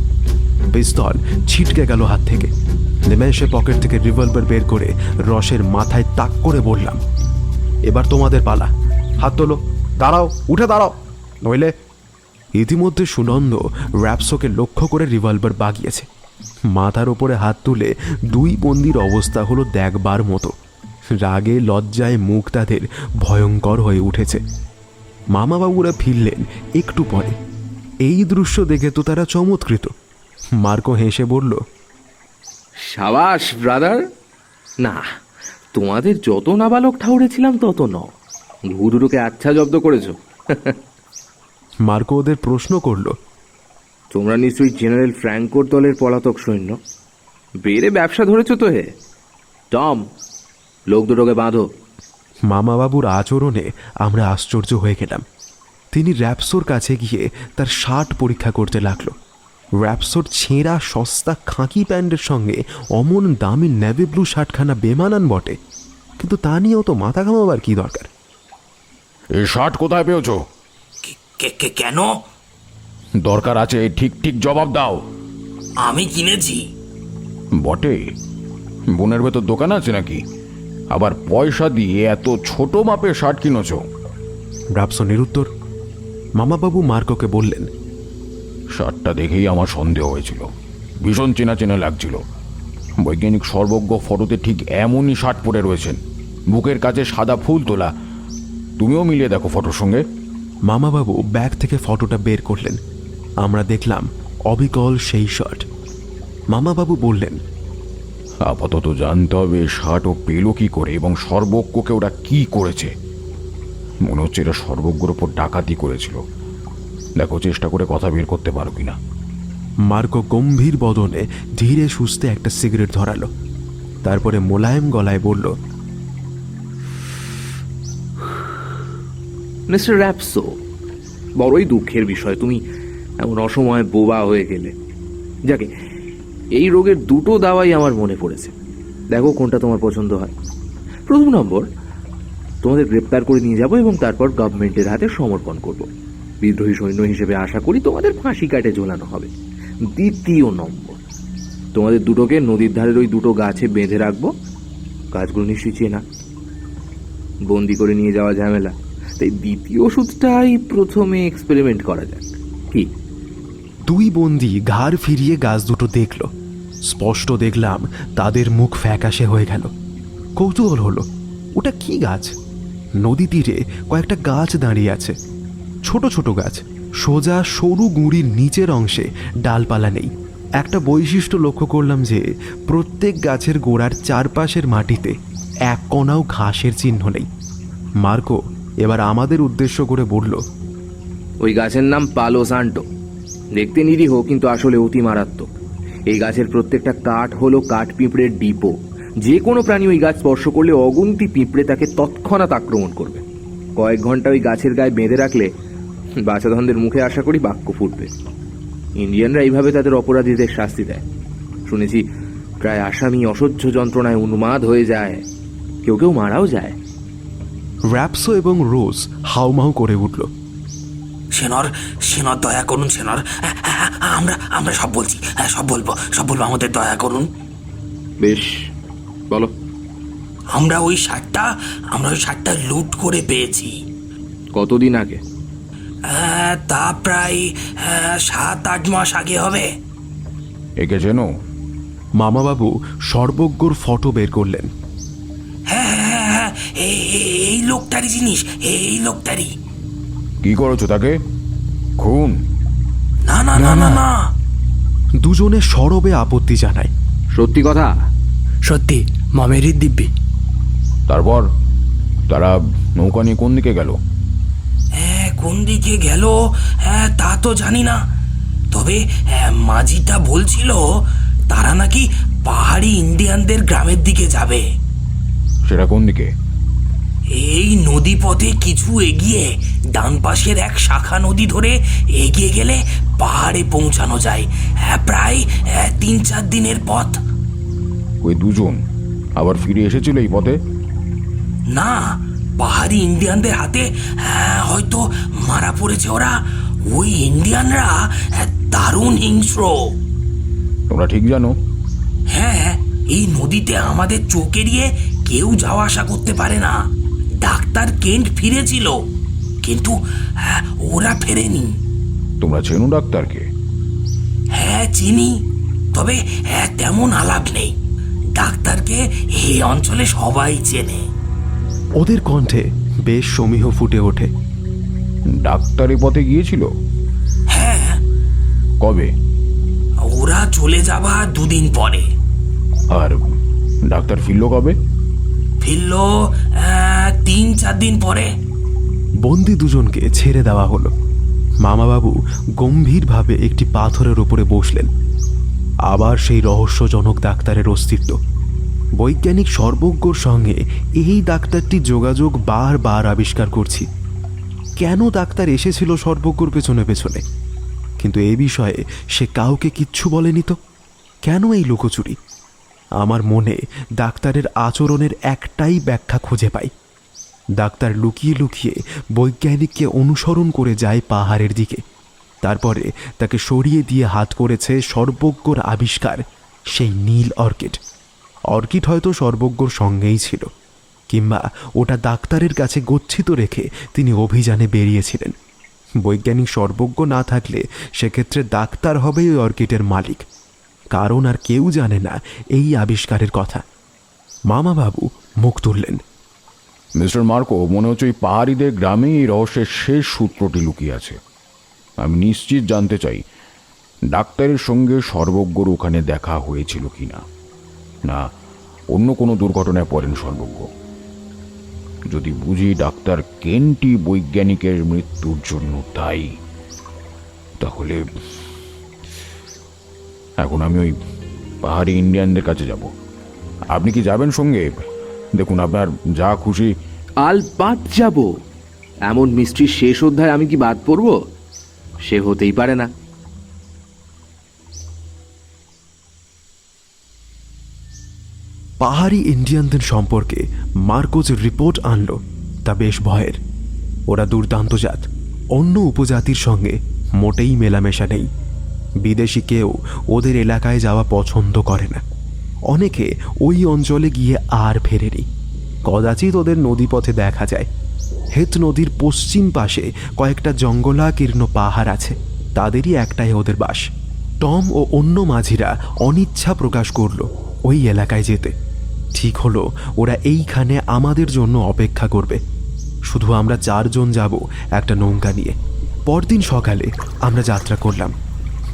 পিস্তল ছিটকে গেল হাত থেকে। নেমে এসে পকেট থেকে রিভলভার বের করে রসের মাথায় তাক করে বললাম, এবার তোমাদের পালা, হাত তোলো, দাঁড়াও, উঠে দাঁড়াও, নইলে। ইতিমধ্যে সুনন্দ র্যাপসোকে লক্ষ্য করে রিভলভার বাগিয়েছে। মাথার ওপরে হাত তুলে দুই বন্দির অবস্থা হলো দেখবার মতো। রাগে লজ্জায় মুখ তাদের ভয়ঙ্কর হয়ে উঠেছে। মামাবাবুরা ফিরলেন একটু পরে। এই দৃশ্য দেখে তো তারা চমৎকৃত। মার্কো হেসে বলল, সাবাস ব্রাদার। না, তোমাদের যত নাবালক ঠাউরেছিলাম তত ন। ঘুরুকে আচ্ছা জব্দ করেছো। মার্কো ওদের প্রশ্ন করল, তোমরা নিশ্চয়ই জেনারেল ফ্র্যাঙ্কোর দলের পলাতক সৈন্য। বেড়ে ব্যবসা ধরেছো তো হে। টম, লোক দুটোকে বাঁধো। মামাবাবুর আচরণে আমরা আশ্চর্য হয়ে গেলাম। তিনি র্যাপসোর কাছে গিয়ে তার শার্ট পরীক্ষা করতে লাগলো। র্যাপসোর ছেঁড়া সস্তা খাঁকি প্যান্টের সঙ্গে অমন দামি নেভি ব্লু শার্টখানা বেমানান বটে, কিন্তু তা নিয়েও তো মাথা ঘামাবার কি দরকার। এই শার্ট কোথায় পেয়েছো? কেন? দরকার আছে, ঠিক ঠিক জবাব দাও। আমি কিনেছি। বটে? বোনের ভেতর দোকান আছে নাকি? আবার পয়সা দিয়ে এত ছোট মাপের শার্ট কিনেছ? র্যাপসো নিরুত্তর। মামাবাবু মার্কোকে বললেন, শার্টটা দেখেই আমার সন্দেহ হয়েছিল, ভীষণ চেনা চেনা লাগছিল। বৈজ্ঞানিক সর্বজ্ঞ ফটোতে ঠিক এমনই শার্ট পরে রয়েছেন, বুকের কাছে সাদা ফুল তোলা। তুমিও মিলিয়ে দেখো ফটোর সঙ্গে। মামাবাবু ব্যাগ থেকে ফটোটা বের করলেন। আমরা দেখলাম অবিকল সেই শার্ট। মামাবাবু বললেন, আপাতত জানতে হবে শার্ট ও পেল কি করে এবং সর্বজ্ঞকে ওরা কি করেছে। মনে হচ্ছে এটা সর্বজ্ঞর ওপর ডাকাতি করেছিল। দেখো, চেষ্টা করে কথা বের করতে পারো কিনা। মার্কো গম্ভীর বদনে ধীরে সুস্থে একটা সিগারেট ধরালো। তারপরে মোলায়েম গলায় বলল, মিস্টার র্যাপসো, বড়ই দুঃখের বিষয় তুমি এমন অসময়ে বোবা হয়ে গেলে। যাকে এই রোগের দুটো দাওয়াই আমার মনে পড়েছে। দেখো কোনটা তোমার পছন্দ হয়। প্রথম নম্বর, তোমাদের গ্রেপ্তার করে নিয়ে যাব এবং তারপর গভর্নমেন্টের হাতে সমর্পণ করব। বিদ্রোহী সৈন্য হিসেবে আশা করি তোমাদের ফাঁসি কাটে ঝোলানো হবে। দ্বিতীয় নম্বর, তোমাদের দুটোকে নদীর ধারের ওই দুটো গাছে বেঁধে রাখবো। গাছগুলো নিশ্চয়ই চেনা, বন্দি করে নিয়ে যাওয়া ঝামেলা, তাই দ্বিতীয় ওষুধটাই প্রথমে এক্সপেরিমেন্ট করা যাক, কি? দুই বন্দি ঘাড় ফিরিয়ে গাছ দুটো দেখল। স্পষ্ট দেখলাম তাদের মুখ ফ্যাকাশে হয়ে গেল। কৌতূহল হলো, ওটা কি গাছ? নদী তীরে কয়েকটা গাছ দাঁড়িয়ে আছে, ছোট ছোট গাছ। সোজা সরু গুঁড়ির নিচের অংশে ডালপালা নেই। একটা বৈশিষ্ট্য লক্ষ্য করলাম যে প্রত্যেক গাছের গোড়ার চারপাশের মাটিতে এক কণাও ঘাসের চিহ্ন নেই। মার্কো এবার আমাদের উদ্দেশ্য করে বলল, ওই গাছের নাম পালো সান্টো। দেখতে নিরীহ কিন্তু আসলে অতি মারাত্মক। এই গাছের প্রত্যেকটা কাঠ হলো কাঠ পিঁপড়ের ডিপো। যে কোনো প্রাণী ওই গাছ স্পর্শ করলে অগুন্তি পিঁপড়ে তাকে তৎক্ষণাৎ আক্রমণ করবে। কয়েক ঘন্টা ওই গাছের গায়ে বেঁধে রাখলে বাছাধনদের মুখে আশা করি বাক্য ফুটবে। ইন্ডিয়ানরা এইভাবে তাদের অপরাধীদের শাস্তি দেয়। শুনেছি প্রায় আসামি অসহ্য যন্ত্রণায় উন্মাদ হয়ে যায়, কেউ কেউ মারাও যায়। র্যাপসো এবং রোজ হাউমাউ করে উঠল। সেনর, সেনর দয়া করুন সেনর। আমরা আমরা সব বলছি, সব বলবো আমাদের দয়া করুন। বেশ, বলো। আমরা ওই শার্টটা লুট করে পেয়েছি। কতদিন আগে? তা প্রায় 7-8 মাস আগে হবে। একে চেনো? মামাবাবু সর্বজ্ঞর ফটো বের করলেন। হ্যাঁ, এই লোকটারই জিনিস, এই লোকটারই। কি করেছো তাকে? খুন? না না না না না। দুজনে সরবে আপত্তি জানায়। সত্যি কথা? সত্যি, মামেরই দিব্যি। তারপর তারা নৌকা নিয়ে কোন দিকে গেল? কোন দিকে গেল তা তো জানি না, তবে মাঝিটা বলছিল তারা নাকি পাহাড়ি ইন্ডিয়ানদের গ্রামের দিকে যাবে। সেটা কোন দিকে? এই নদী পথে কিছু এগিয়ে ডান পাশের এক শাখা নদী ধরে এগিয়ে গেলে পাহাড়ে পৌঁছানো যায়। প্রায় 3-4 দিনের পথ। ওই দুজন আবার ফিরে এসেছিল এই পথে? না, পাহাড়ি ইন্ডিয়ানদের হাতে হয়তো মারা পড়েছে ওরা। ওই ইন্ডিয়ানরা দারুণ হিংস্র। তোমরা ঠিক জানো? হ্যাঁ, এই নদীতে আমাদের চোখ এড়িয়ে কেউ যাওয়া আসা করতে পারে না। ডাক্তার কেন্ট ফিরেছিল, কিন্তু ওরা ফেরেনি। তোমরা চেনো ডাক্তারকে? হ্যাঁ চিনি, তবে তেমন আলাপ নেই। ডাক্তারকে এই অঞ্চলে সবাই চেনে। ওদের কণ্ঠে বেশ সমীহ ফুটে ওঠে। ডাক্তার এই পথে গিয়েছিল? হ্যাঁ। কবে? ওরা চলে যাবা 2 দিন পরে। আর ডাক্তার ফিরল কবে? ফিরল 3-4 দিন পরে। বন্দি দুজনকে ছেড়ে দেওয়া হলো। মামাবাবু গম্ভীরভাবে একটি পাথরের উপরে বসলেন। আবার সেই রহস্যজনক ডাক্তারের অস্তিত্ব। বৈজ্ঞানিক সর্বজ্ঞর সঙ্গে এই ডাক্তারটি যোগাযোগ বারবার আবিষ্কার করছি। কেন ডাক্তার এসেছিল সর্বজ্ঞর পেছনে পেছনে? কিন্তু এ বিষয়ে সে কাউকে কিচ্ছু বলেনি তো। কেন এই লুকোচুরি? আমার মনে ডাক্তারের আচরণের একটাই ব্যাখ্যা খুঁজে পাই। ডাক্তার লুকিয়ে লুকিয়ে বৈজ্ঞানিককে অনুসরণ করে যায় পাহাড়ের দিকে। তারপরে তাকে সরিয়ে দিয়ে হাত করেছে সর্বজ্ঞর আবিষ্কার সেই নীল অর্কিড। অর্কিড হয়তো সর্বজ্ঞর সঙ্গেই ছিল, কিংবা ওটা ডাক্তারের কাছে গচ্ছিত রেখে তিনি অভিযানে বেরিয়েছিলেন। বৈজ্ঞানিক সর্বজ্ঞ না থাকলে সেক্ষেত্রে ডাক্তার হবে ওই অর্কিডের মালিক, কারণ আর কেউ জানে না এই আবিষ্কারের কথা। মামাবাবু মুখ তুললেন। মিস্টার মার্কো, মনে হচ্ছে ওই পাহাড়িদের গ্রামে এই রহস্যের শেষ সূত্রটি লুকিয়ে আছে। আমি নিশ্চিত জানতে চাই ডাক্তারের সঙ্গে সর্বজ্ঞর ওখানে দেখা হয়েছিল কিনা, না অন্য কোনো দুর্ঘটনায় পড়েন সর্বজ্ঞ। যদি বুঝি ডাক্তার কেন্টি বৈজ্ঞানিকের মৃত্যুর জন্য দায়ী, তাহলে এখন আমি ওই পাহাড়ি ইন্ডিয়ানদের কাছে যাব। আপনি কি যাবেন সঙ্গে? দেখুন, আপনার যা খুশি। আলবাত যাব। এমন মিস্ট্রির শেষ অধ্যায় আমি কি বাদ পড়ব? সে হতেই পারে না। পাহাড়ি ইন্ডিয়ানদের সম্পর্কে মার্কো যে রিপোর্ট আনলো তা বেশ ভয়ের। ওরা দুর্দান্ত জাত, অন্য উপজাতির সঙ্গে মোটেই মেলামেশা নেই। বিদেশি কেউ ওদের এলাকায় যাওয়া পছন্দ করে না। অনেকে ওই অঞ্চলে গিয়ে আর ফেরেনি। কদাচিৎ ওদের নদীপথে দেখা যায়। হেথ নদীর পশ্চিম পাশে কয়েকটা জঙ্গলাকীর্ণ পাহাড় আছে, তাদেরই একটাই ওদের বাস। টম ও অন্য মাঝিরা অনিচ্ছা প্রকাশ করল ওই এলাকায় যেতে। ঠিক হলো ওরা এইখানে আমাদের জন্য অপেক্ষা করবে। শুধু আমরা 4 জন যাব একটা নৌকা নিয়ে। পরদিন সকালে আমরা যাত্রা করলাম।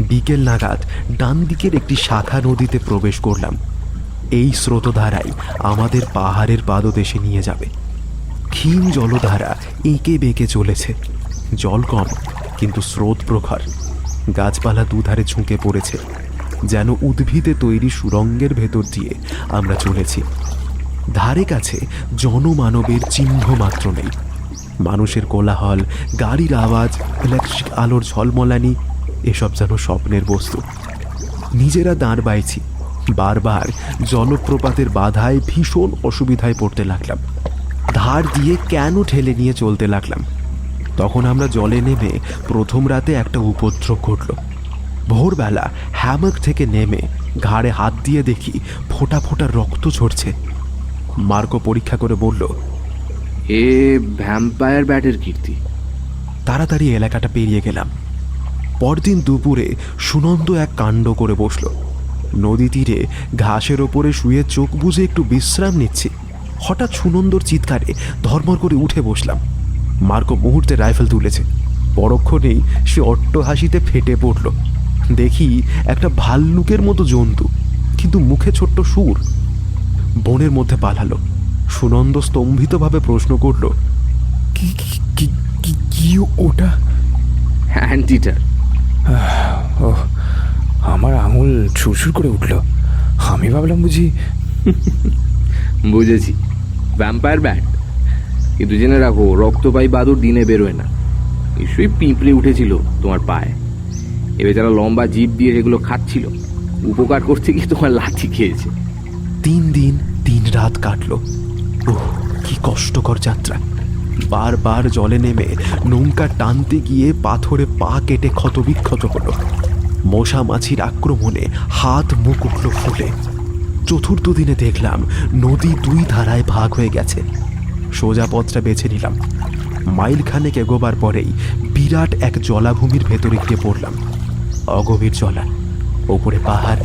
বিকেল নাগাদ ডান দিকের একটি শাখা নদীতে প্রবেশ করলাম। এই স্রোতধারাই আমাদের পাহাড়ের পাদদেশে নিয়ে যাবে। ক্ষীণ জলধারা এঁকে বেঁকে চলেছে। জল কম, কিন্তু স্রোত প্রখর। গাছপালা দুধারে ঝুঁকে পড়েছে, যেন উদ্ভিদে তৈরি সুড়ঙ্গের ভেতর দিয়ে আমরা চলেছি। ধারে কাছে জনমানবের চিহ্ন মাত্র নেই। মানুষের কোলাহল, গাড়ির আওয়াজ, ইলেকট্রিক আলোর ঝলমলানি, এসব যেন স্বপ্নের বস্তু। নিজেরা দাঁড় বাইছি। বারবার জলপ্রপাতের বাধায় ভীষণ অসুবিধায় পড়তে লাগলাম। ধার দিয়ে কেন ঠেলে নিয়ে চলতে লাগলাম। তখন আমরা জলে নেমে প্রথম রাতে একটা উপদ্রব ঘটল। ভোরবেলা হ্যামক থেকে নেমে ঘাড়ে হাত দিয়ে দেখি ফোঁটা ফোঁটা রক্ত ঝরছে। মার্কো পরীক্ষা করে বলল, এ ভ্যাম্পায়ার ব্যাটের কীর্তি। তাড়াতাড়ি এলাকাটা পেরিয়ে গেলাম। পরদিন দুপুরে সুনন্দ এক কাণ্ড করে বসল। নদী তীরে ঘাসের ওপরে শুয়ে চোখ বুজে একটু বিশ্রাম নিচ্ছি। হঠাৎ সুনন্দর চিৎকারে ধর্মর করে উঠে বসলাম। মার্কো মুহূর্তে রাইফেল তুলেছে। পরক্ষণেই সে অট্টহাসিতে ফেটে পড়ল। দেখি একটা ভাল্লুকের মতো জন্তু, কিন্তু মুখে ছোট্ট সুর। বনের মধ্যে পালালো। সুনন্দ স্তম্ভিতভাবে প্রশ্ন করল, কি কি- কি কি- কি ওটা? অ্যান্টিটার। ও, আমার আঙুল ছুরছুর করে উঠল। আমি ভাবলাম বুঝি। বুঝেছি, ভ্যাম্পায়ার ব্যাট। কিন্তু জেনে রাখো, রক্তপায়ী বাদুড় দিনে বেরোয় না। নিশ্চয়ই পিঁপড়ে উঠেছিল তোমার পায়ে। এবার যারা লম্বা জিভ দিয়ে সেগুলো খাচ্ছিল, উপকার করতে গিয়ে তোমার লাথি খেয়েছে। 3 দিন 3 রাত কাটল। ওহ, কি কষ্টকর যাত্রা। বারবার জলে নেমে নৌকা টানতে গিয়ে পাথরে পা কেটে ক্ষতবিক্ষত হলো। মশা মাছির আক্রমণে হাত মুখ উঠল ফুলে। চতুর্থ দিনে দেখলাম নদী 2 ধারায় ভাগ হয়ে গেছে। সোজা পথটা বেছে নিলাম। মাইলখানেক এগোবার পরেই বিরাট এক জলাভূমির ভেতরে গিয়ে পড়লাম। অগভীর জলা, ওপরে পাহাড়,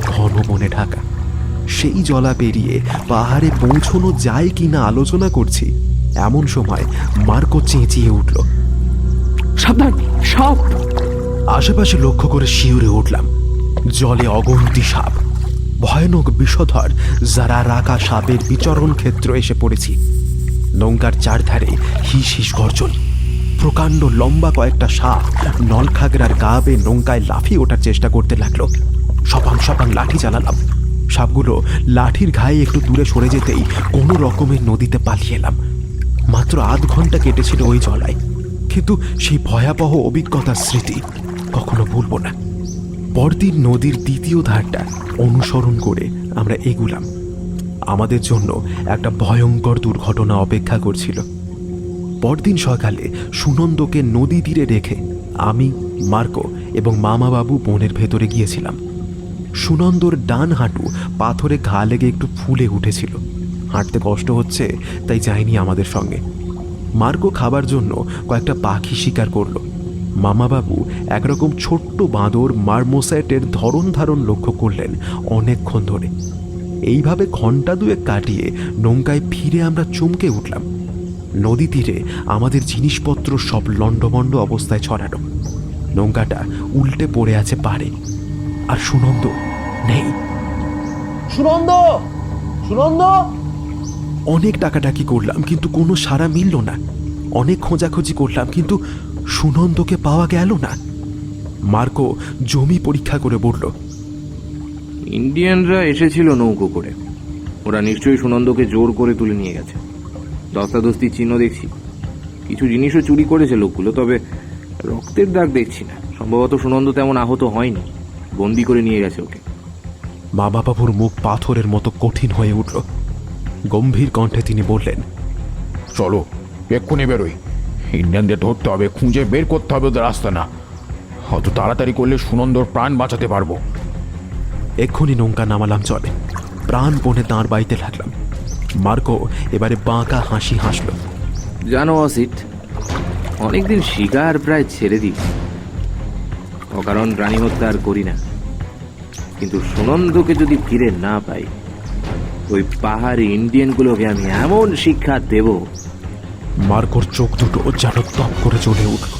ঘন বনে ঢাকা। সেই জলা পেরিয়ে পাহাড়ে পৌঁছানো যায় কিনা আলোচনা করছি, এমন সময় মার্কো চেঁচিয়ে উঠল, সাবধান, সাপ! আশেপাশে লক্ষ্য করে শিউরে উঠলাম। জলে অগন্তি সাপ, ভয়ানক বিষধর যারা রাখা সাপের বিচরণ ক্ষেত্র এসে পড়েছি। নৌকার চারধারে হিস হিস গর্জন। প্রকাণ্ড লম্বা কয়েকটা সাপ নলখাগড়ার গা বেয়ে নৌকায় লাফিয়ে ওঠার চেষ্টা করতে লাগলো। সপাং সপাং লাঠি চালালাম। সাপগুলো লাঠির ঘায়ে একটু দূরে সরে যেতেই কোনো রকমের নদীতে পালিয়ে এলাম। মাত্র আধ ঘন্টা কেটেছিল ওই জলায়, কিন্তু সেই ভয়াবহ অভিজ্ঞতার স্মৃতি কখনো ভুলবো না। পরদিন নদীর দ্বিতীয় ধারটা অনুসরণ করে আমরা এগুলাম। আমাদের জন্য একটা ভয়ঙ্কর দুর্ঘটনা অপেক্ষা করছিল। পরদিন সকালে সুনন্দকে নদী তীরে রেখে আমি, মার্কো এবং মামাবাবু বনের ভেতরে গিয়েছিলাম। সুনন্দর ডান হাঁটু পাথরে ঘা লেগে একটু ফুলে উঠেছিল। হাঁটতে কষ্ট হচ্ছে, তাই যায়নি আমাদের সঙ্গে। মার্কো খাবার জন্য কয়েকটা পাখি শিকার করলো। মামাবাবু একরকম ছোট্ট বাঁদর মারমোসেটের ধরন ধারণ লক্ষ্য করলেন অনেকক্ষণ ধরে। এইভাবে ঘন্টা 2 কাটিয়ে নৌকায় ফিরে আমরা চমকে উঠলাম। নদী তীরে আমাদের জিনিসপত্র সব লণ্ডভণ্ড অবস্থায় ছড়ানো। নৌকাটা উল্টে পড়ে আছে পাড়ে, আর সুনন্দ নেই। সুনন্দ, সুনন্দ! অনেক ডাকাডাকি করলাম, কিন্তু কোনো সাড়া মিলল না। অনেক খোঁজাখুঁজি করলাম, কিন্তু সুনন্দকে পাওয়া গেল না। মার্কো জমি পরীক্ষা করে বলল, ইন্ডিয়ানরা এসেছিল নৌকো করে। ওরা নিশ্চয়ই সুনন্দকে জোর করে তুলে নিয়ে গেছে। দস্তাদস্তির চিহ্ন দেখছি, কিছু জিনিসও চুরি করেছে লোকগুলো, তবে রক্তের দাগ দেখছি না। সম্ভবত সুনন্দ তেমন আহত হয়নি, বন্দি করে নিয়ে গেছে ওকে। মামাবাবুর মুখ পাথরের মতো কঠিন হয়ে উঠল। গম্ভীর কণ্ঠে তিনি বললেন, চলো এক্ষুনি বেরোই। ইন্ডিয়ানদের ধরতে হবে, খুঁজে বের করতে হবে ওদের রাস্তা না। অত তাড়াতাড়ি করলে সুনন্দর প্রাণ বাঁচাতে পারবো। এক্ষুনি নৌকা নামালাম চলে। প্রাণপণে দাঁড় বাইতে লাগলাম। মার্কো এবারে বাঁকা হাসি হাসল। জানো অসিট, অনেকদিন শিকার প্রায় ছেড়ে দিয়েছি। অকারণ প্রাণী হত্যা আর করি না। কিন্তু সুনন্দকে যদি ফিরে না পাই, ওই পাহাড়ি ইন্ডিয়ানগুলোকে আমি এমন শিক্ষা দেব। মার্কোর চোখ দুটো যেন তপ করে চলে উঠল।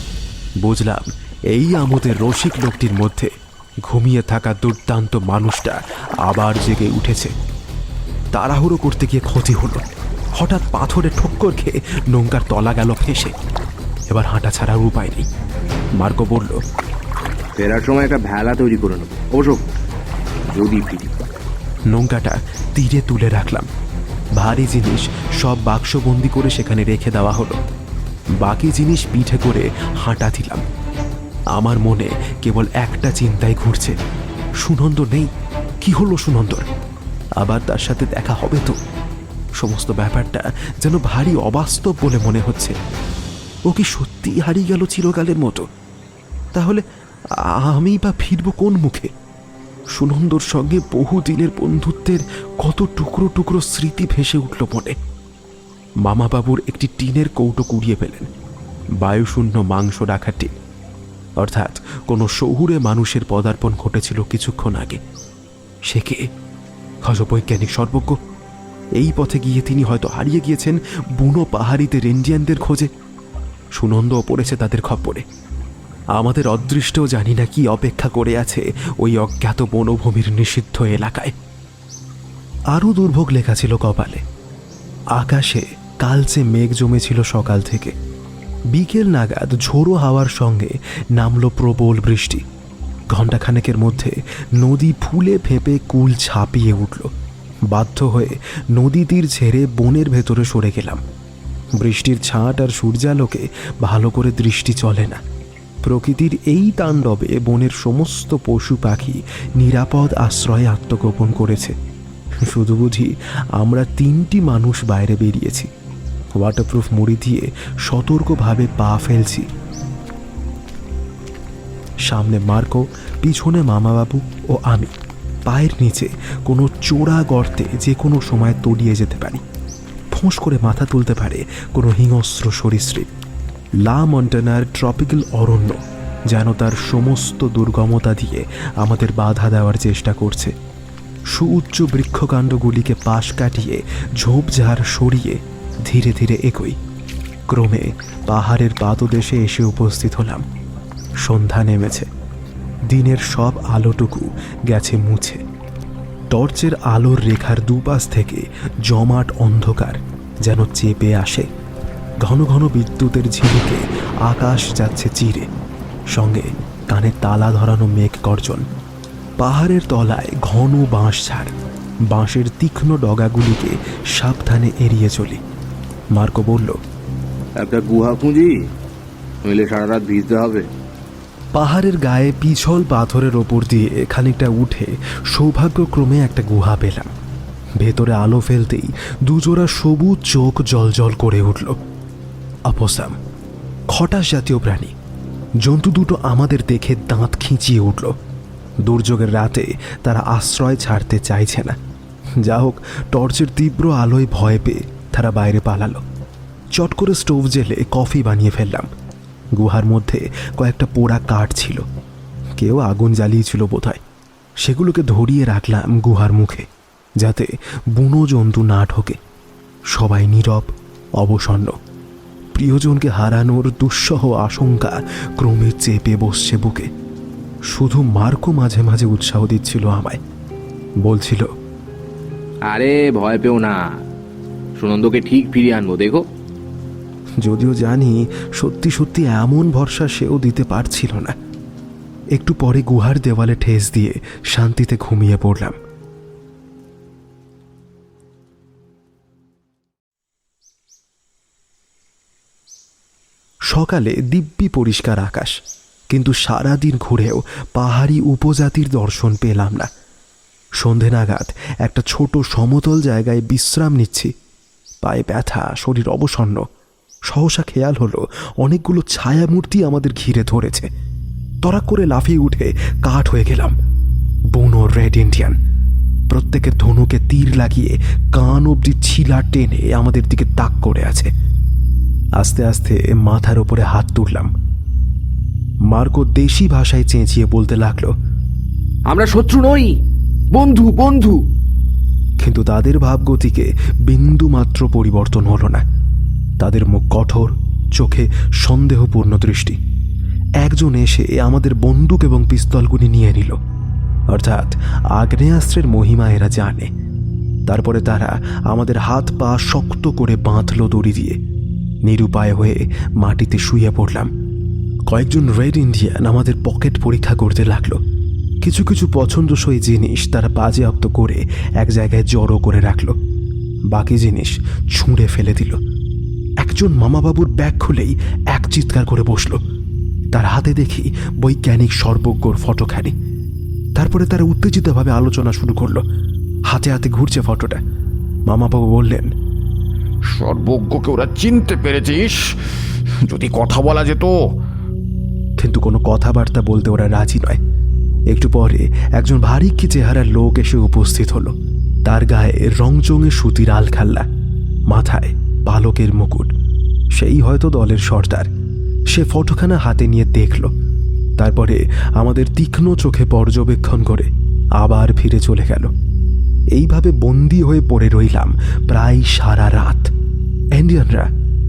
বুঝলাম এই আমাদের রসিক লোকটির মধ্যে ঘুমিয়ে থাকা দুর্দান্ত মানুষটা আবার জেগে উঠেছে। তাড়াহুড়ো করতে গিয়ে ক্ষতি হলো। হঠাৎ পাথরে ঠক্কর খেয়ে নৌকার তলা গেল ফেসে। এবার হাঁটা ছাড়ার উপায় নেই। মার্কো বলল, ফেরার সময় একটা ভেলা তৈরি করে নেবো, অবশ্য যদি ফিরি। নৌকাটা তীরে তুলে রাখলাম। ভারী জিনিস সব বাক্সবন্দি করে সেখানে রেখে দেওয়া হলো। বাকি জিনিস পিঠে করে হাঁটা দিলাম। আমার মনে কেবল একটা চিন্তাই ঘুরছে, সুনন্দ নেই। কি হলো সুনন্দর? আবার তার সাথে দেখা হবে তো? সমস্ত ব্যাপারটা যেন ভারী অবাস্তব বলে মনে হচ্ছে। ও কি সত্যি হারিয়ে গেল চিরকালের মতো? তাহলে আমি বা ফিরব কোন মুখে? সুনন্দর সঙ্গে বহুদিনের বন্ধুত্বের কত টুকরো টুকরো স্মৃতি ভেসে উঠল মনে। মামাবাবুর একটি টিনের কৌটো কুড়িয়ে পেলেন, বায়ুশূন্য মাংস রাখা টিন। অর্থাৎ কোনো শহুরে মানুষের পদার্পণ ঘটেছিল কিছুক্ষণ আগে। সে কে? খোঁজবৈজ্ঞানিক সর্বজ্ঞ। এই পথে গিয়ে তিনি হয়তো হারিয়ে গিয়েছেন বুনো পাহাড়িতে রেঞ্জিয়ানদের খোঁজে। সুনন্দও পড়েছে তাদের খপ্পরে। আমাদের অদৃষ্টও জানি না কি অপেক্ষা করে আছে ওই অজ্ঞাত বনভূমির নিষিদ্ধ এলাকায়। আরও দুর্ভোগ লেখা ছিল কপালে। আকাশে কালচে মেঘ জমেছিল সকাল থেকে। বিকেল নাগাদ ঝোড়ো হাওয়ার সঙ্গে নামলো প্রবল বৃষ্টি। ঘণ্টাখানেকের মধ্যে নদী ফুলে ফেঁপে কুল ছাপিয়ে উঠল। বাধ্য হয়ে নদী তীর ছেড়ে বনের ভেতরে সরে গেলাম। বৃষ্টির ছাঁট আর সূর্যালোকে ভালো করে দৃষ্টি চলে না। প্রকৃতির এই তাণ্ডবে বনের সমস্ত পশু পাখি নিরাপদ আশ্রয়ে আত্মগোপন করেছে। শুধু বুঝি আমরা 3টি মানুষ বাইরে বেরিয়েছি, ওয়াটারপ্রুফ মুড়ি দিয়ে সতর্কভাবে পা ফেলছি। সামনে মার্কো, পিছনে মামাবাবু ও আমি। পায়ের নিচে কোনো চোরা গর্তে যে কোনো সময় তলিয়ে যেতে পারি। ফোঁস করে মাথা তুলতে পারে কোনো হিংস্র সরীসৃপ। লা মন্টানার ট্রপিক্যাল অরণ্য যেন তার সমস্ত দুর্গমতা দিয়ে আমাদের বাধা দেওয়ার চেষ্টা করছে। সুউচ্চ বৃক্ষকাণ্ডগুলিকে পাশ কাটিয়ে ঝোপঝাড় সরিয়ে ধীরে ধীরে এগোই। ক্রমে পাহাড়ের পাদদেশে এসে উপস্থিত হলাম। সন্ধ্যা নেমেছে। দিনের সব আলোটুকু গেছে মুছে। টর্চের আলোর রেখার দুপাশ থেকে জমাট অন্ধকার যেন চেপে আসে। ঘন ঘন বিদ্যুতের ঝিলিকে আকাশ যাচ্ছে চিরে, সঙ্গে কানে তালা ধরানো মেঘ গর্জন। পাহাড়ের তলায় ঘন বাঁশঝাড়। বাঁশের তীক্ষ্ণ ডগাগুলিকে সাবধানে এড়িয়ে চলি। মার্কো বলল, একটা গুহা খুঁজি, নইলে সারা রাত ভিজতে হবে। পাহাড়ের গায়ে পিছল পাথরের ওপর দিয়ে খানিকটা উঠে সৌভাগ্যক্রমে একটা গুহা পেলাম। ভেতরে আলো ফেলতেই দুজোড়া সবুজ চোখ জলজল করে উঠল। অপসাম, খটাস জাতীয় প্রাণী। জন্তু দুটো আমাদের দেখে দাঁত খিঁচিয়ে উঠল। দুর্যোগের রাতে তারা আশ্রয় ছাড়তে চাইছে না। যা হোক, টর্চের তীব্র আলোয় ভয় পেয়ে তারা বাইরে পালালো। চট করে স্টোভ জেলে কফি বানিয়ে ফেললাম। গুহার মধ্যে কয়েকটা পোড়া কাঠ ছিল, কেউ আগুন জ্বালিয়েছিল বোধহয়। সেগুলোকে ধরিয়ে রাখলাম গুহার মুখে, যাতে বুনো জন্তু না ঢোকে। সবাই নীরব, অবসন্ন। প্রিয়জনকে হারানোর দুঃসহ আশঙ্কা ক্রমে চেপে বসছে বুকে। শুধু মার্কো মাঝে মাঝে উৎসাহ দিচ্ছিল আমায়। বলছিল, আরে ভয় পেও না, সুনন্দকে ঠিক ফিরিয়ে আনবো, দেখো। যদিও জানি সত্যি সত্যি এমন ভরসা সেও দিতে পারছিল না। একটু পরে গুহার দেওয়ালে ঠেস দিয়ে শান্তিতে ঘুমিয়ে পড়লাম। সকালে দিব্যি পরিষ্কার আকাশ, কিন্তু সারাদিন ঘুরেও পাহাড়ি উপজাতির দর্শন পেলাম না। সন্ধে নাগাদ একটা ছোট সমতল জায়গায় বিশ্রাম নিচ্ছি। পায়ে ব্যথা, শরীর অবসন্ন। সহসা খেয়াল হলো অনেকগুলো ছায়ামূর্তি আমাদের ঘিরে ধরেছে। তরাক করে লাফিয়ে উঠে কাঠ হয়ে গেলাম। বুনো রেড ইন্ডিয়ান, প্রত্যেকের ধনুকে তীর লাগিয়ে কান অবধি ছিলা টেনে আমাদের দিকে তাক করে আছে। আস্তে আস্তে মাথার উপরে হাত তুললাম। মার্কো দেশি ভাষায় চেঁচিয়ে বলতে লাগলো, আমরা শত্রু নই, বন্ধু বন্ধু। কিন্তু তাদের ভাবগতিকে বিন্দু মাত্র পরিবর্তন হলো না। তাদের মুখ কঠোর, চোখে সন্দেহপূর্ণ দৃষ্টি। একজন এসে আমাদের বন্দুক এবং পিস্তলগুলি নিয়ে নিল। অর্থাৎ আগ্নেয়াস্ত্রের মহিমা এরা জানে। তারপরে তারা আমাদের হাত পা শক্ত করে বাঁধল দড়ি দিয়ে। নিরুপায় হয়ে মাটিতে শুয়ে পড়লাম। কয়েকজন রেড ইন্ডিয়ান আমাদের পকেট পরীক্ষা করতে লাগলো। কিছু কিছু পছন্দসই জিনিস তারা বাজেয়াপ্ত করে এক জায়গায় জড়ো করে রাখলো, বাকি জিনিস ছুঁড়ে ফেলে দিল। একজন মামাবাবুর ব্যাগ খুলেই এক চিৎকার করে বসল। তার হাতে দেখি বৈজ্ঞানিক সর্বজ্ঞর ফটোখানি। তারপরে তারা উত্তেজিতভাবে আলোচনা শুরু করলো। হাতে হাতে ঘুরছে ফটোটা। মামাবাবু বললেন, সর্বজ্ঞকে ওরা চিনতে পেরেছিস? যদি কথা বলা যেত। কিন্তু কোনো কথাবার্তা বলতে ওরা রাজি নয়। একটু পরে একজন ভারী কি চেহারার লোক এসে উপস্থিত হলো। তার গায়ে রংচঙে সুতির আলখাল্লা, মাথায় পালকের মুকুট। সেই হয়তো দলের সর্দার। সে ফটোখানা হাতে নিয়ে দেখল, তারপরে আমাদের তীক্ষ্ণ চোখে পর্যবেক্ষণ করে আবার ফিরে চলে গেল। এইভাবে বন্দী হয়ে পড়ে রইলাম প্রায় সারা রাত। ইন্ডিয়ানরা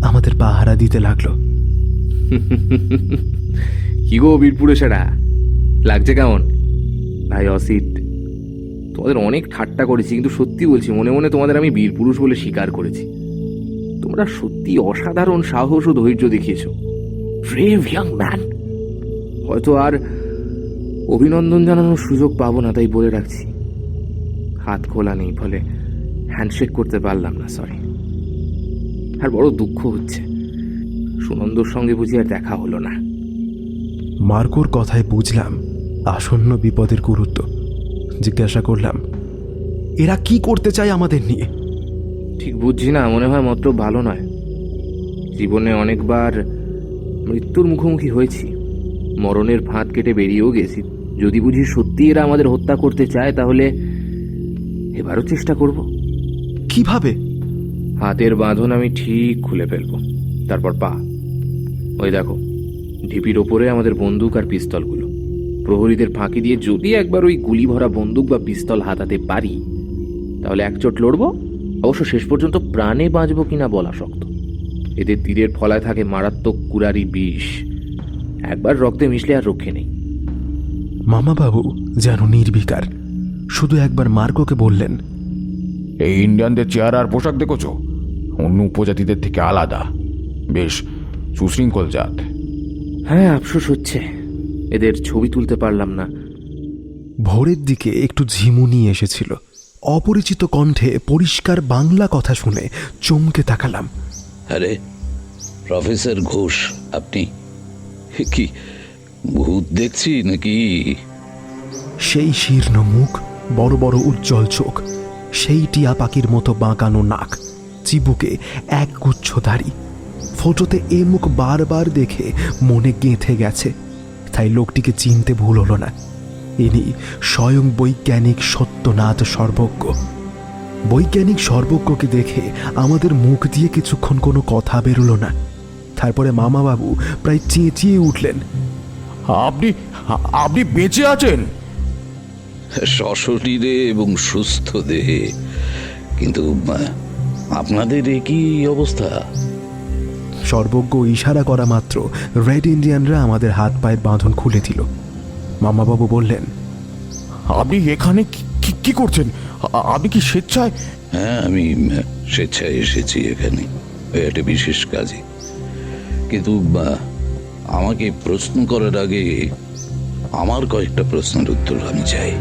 আমাদের পাহারা দিতে লাগলো। কি গো বীরপুরে সেরা, লাগছে কেমন? ভাই অসিত, তোমাদের অনেক ঠাট্টা করেছি, কিন্তু সত্যি বলছি, মনে মনে তোমাদের আমি বীরপুরুষ বলে স্বীকার করেছি। তোমরা সত্যি অসাধারণ সাহস ও ধৈর্য দেখিয়েছো। Brave young man. হয়তো আর অভিনন্দন জানানোর সুযোগ পাবো না, তাই বলে রাখছি। হাত খোলা নেই, ফলে হ্যান্ডশেক করতে পারলাম না, সরি। আর বড় দুঃখ হচ্ছে, সুনন্দর সঙ্গে বুঝি আর দেখা হলো না। মার্কোর কথায় বুঝলাম আসন্ন বিপদের গুরুত্ব। জিজ্ঞাসা করলাম, এরা কি করতে চায় আমাদের নিয়ে? ঠিক বুঝছি না, মনে হয় মাত্র ভালো নয়। জীবনে অনেকবার মৃত্যুর মুখোমুখি হয়েছি, মরণের ফাঁদ কেটে বেরিয়েও গেছি। যদি বুঝি সত্যি এরা আমাদের হত্যা করতে চায়, তাহলে এবারও চেষ্টা করব। কিভাবে? হাতের বাঁধন আমি ঠিক খুলে ফেলবো, তারপর পা। ওই দেখো, ঢিপির ওপরে আমাদের বন্দুক আর পিস্তলগুলো। প্রহরীদের ফাঁকি দিয়ে যদি একবার ওই গুলি ভরা বন্দুক বা পিস্তল হাতাতে পারি, তাহলে এক চোট লড়বো। অবশ্য শেষ পর্যন্ত প্রাণে বাঁচবো কিনা বলা শক্ত। এদের তীরের ফলায় থাকে মারাত্মক কুরারি বিষ, একবার রক্তে মিশলে আর রক্ষে নেই। মামাবাবু যেন নির্বিকার, শুধু একবার মার্কোকে বললেন, এই ইন্ডিয়ানদের চেহারা আর পোশাক দেখেছো? অন্য উপজাতিদের থেকে আলাদা, বেশ সুশৃঙ্খল জাত। হ্যাঁ, আফসোস হচ্ছে এদের ছবি তুলতে পারলাম না। ভোরের দিকে একটু ঝিমুনি এসেছিল। অপরিচিত কণ্ঠে পরিষ্কার বাংলা কথা শুনে চমকে তাকালাম। আরে প্রফেসর ঘোষ, আপনি কি ভূত দেখছি নাকি? সেই শীর্ণ মুখ, বড় বড় উজ্জ্বল চোখ, সেই টিয়া পাখির মতো বাঁকানো নাক, চিবুকে এক গুচ্ছ দাড়ি। ফটোতে এ মুখ বারবার দেখে মনে গেঁথে গেছে, তাই লোকটিকে চিনতে ভুল হলো না। ইনি স্বয়ং বৈজ্ঞানিক সত্যনাথ সর্বজ্ঞ। বৈজ্ঞানিক সর্বজ্ঞকে দেখে আমাদের মুখ দিয়ে কিছুক্ষণ কোনো কথা বেরোলো না। তারপরে মামাবাবু প্রায় চেঁচিয়ে উঠলেন, আপনি আপনি বেঁচে আছেন? সশরীরে এবং সুস্থ দেহে, কিন্তু আপনাদের একই অবস্থা। সর্বজ্ঞ ইশারা করা মাত্র রেড ইন্ডিয়ানরা আমাদের হাত পায়ের বাঁধন খুলে দিল। মামাবাবু বললেন, আপনি এখানে কি করছেন? আপনি কি স্বেচ্ছায়? হ্যাঁ, আমি স্বেচ্ছায় এসেছি এখানে একটা বিশেষ কাজে। কিন্তু আমাকে প্রশ্ন করার আগে আমার কয়েকটা প্রশ্নের উত্তর আমি চাই।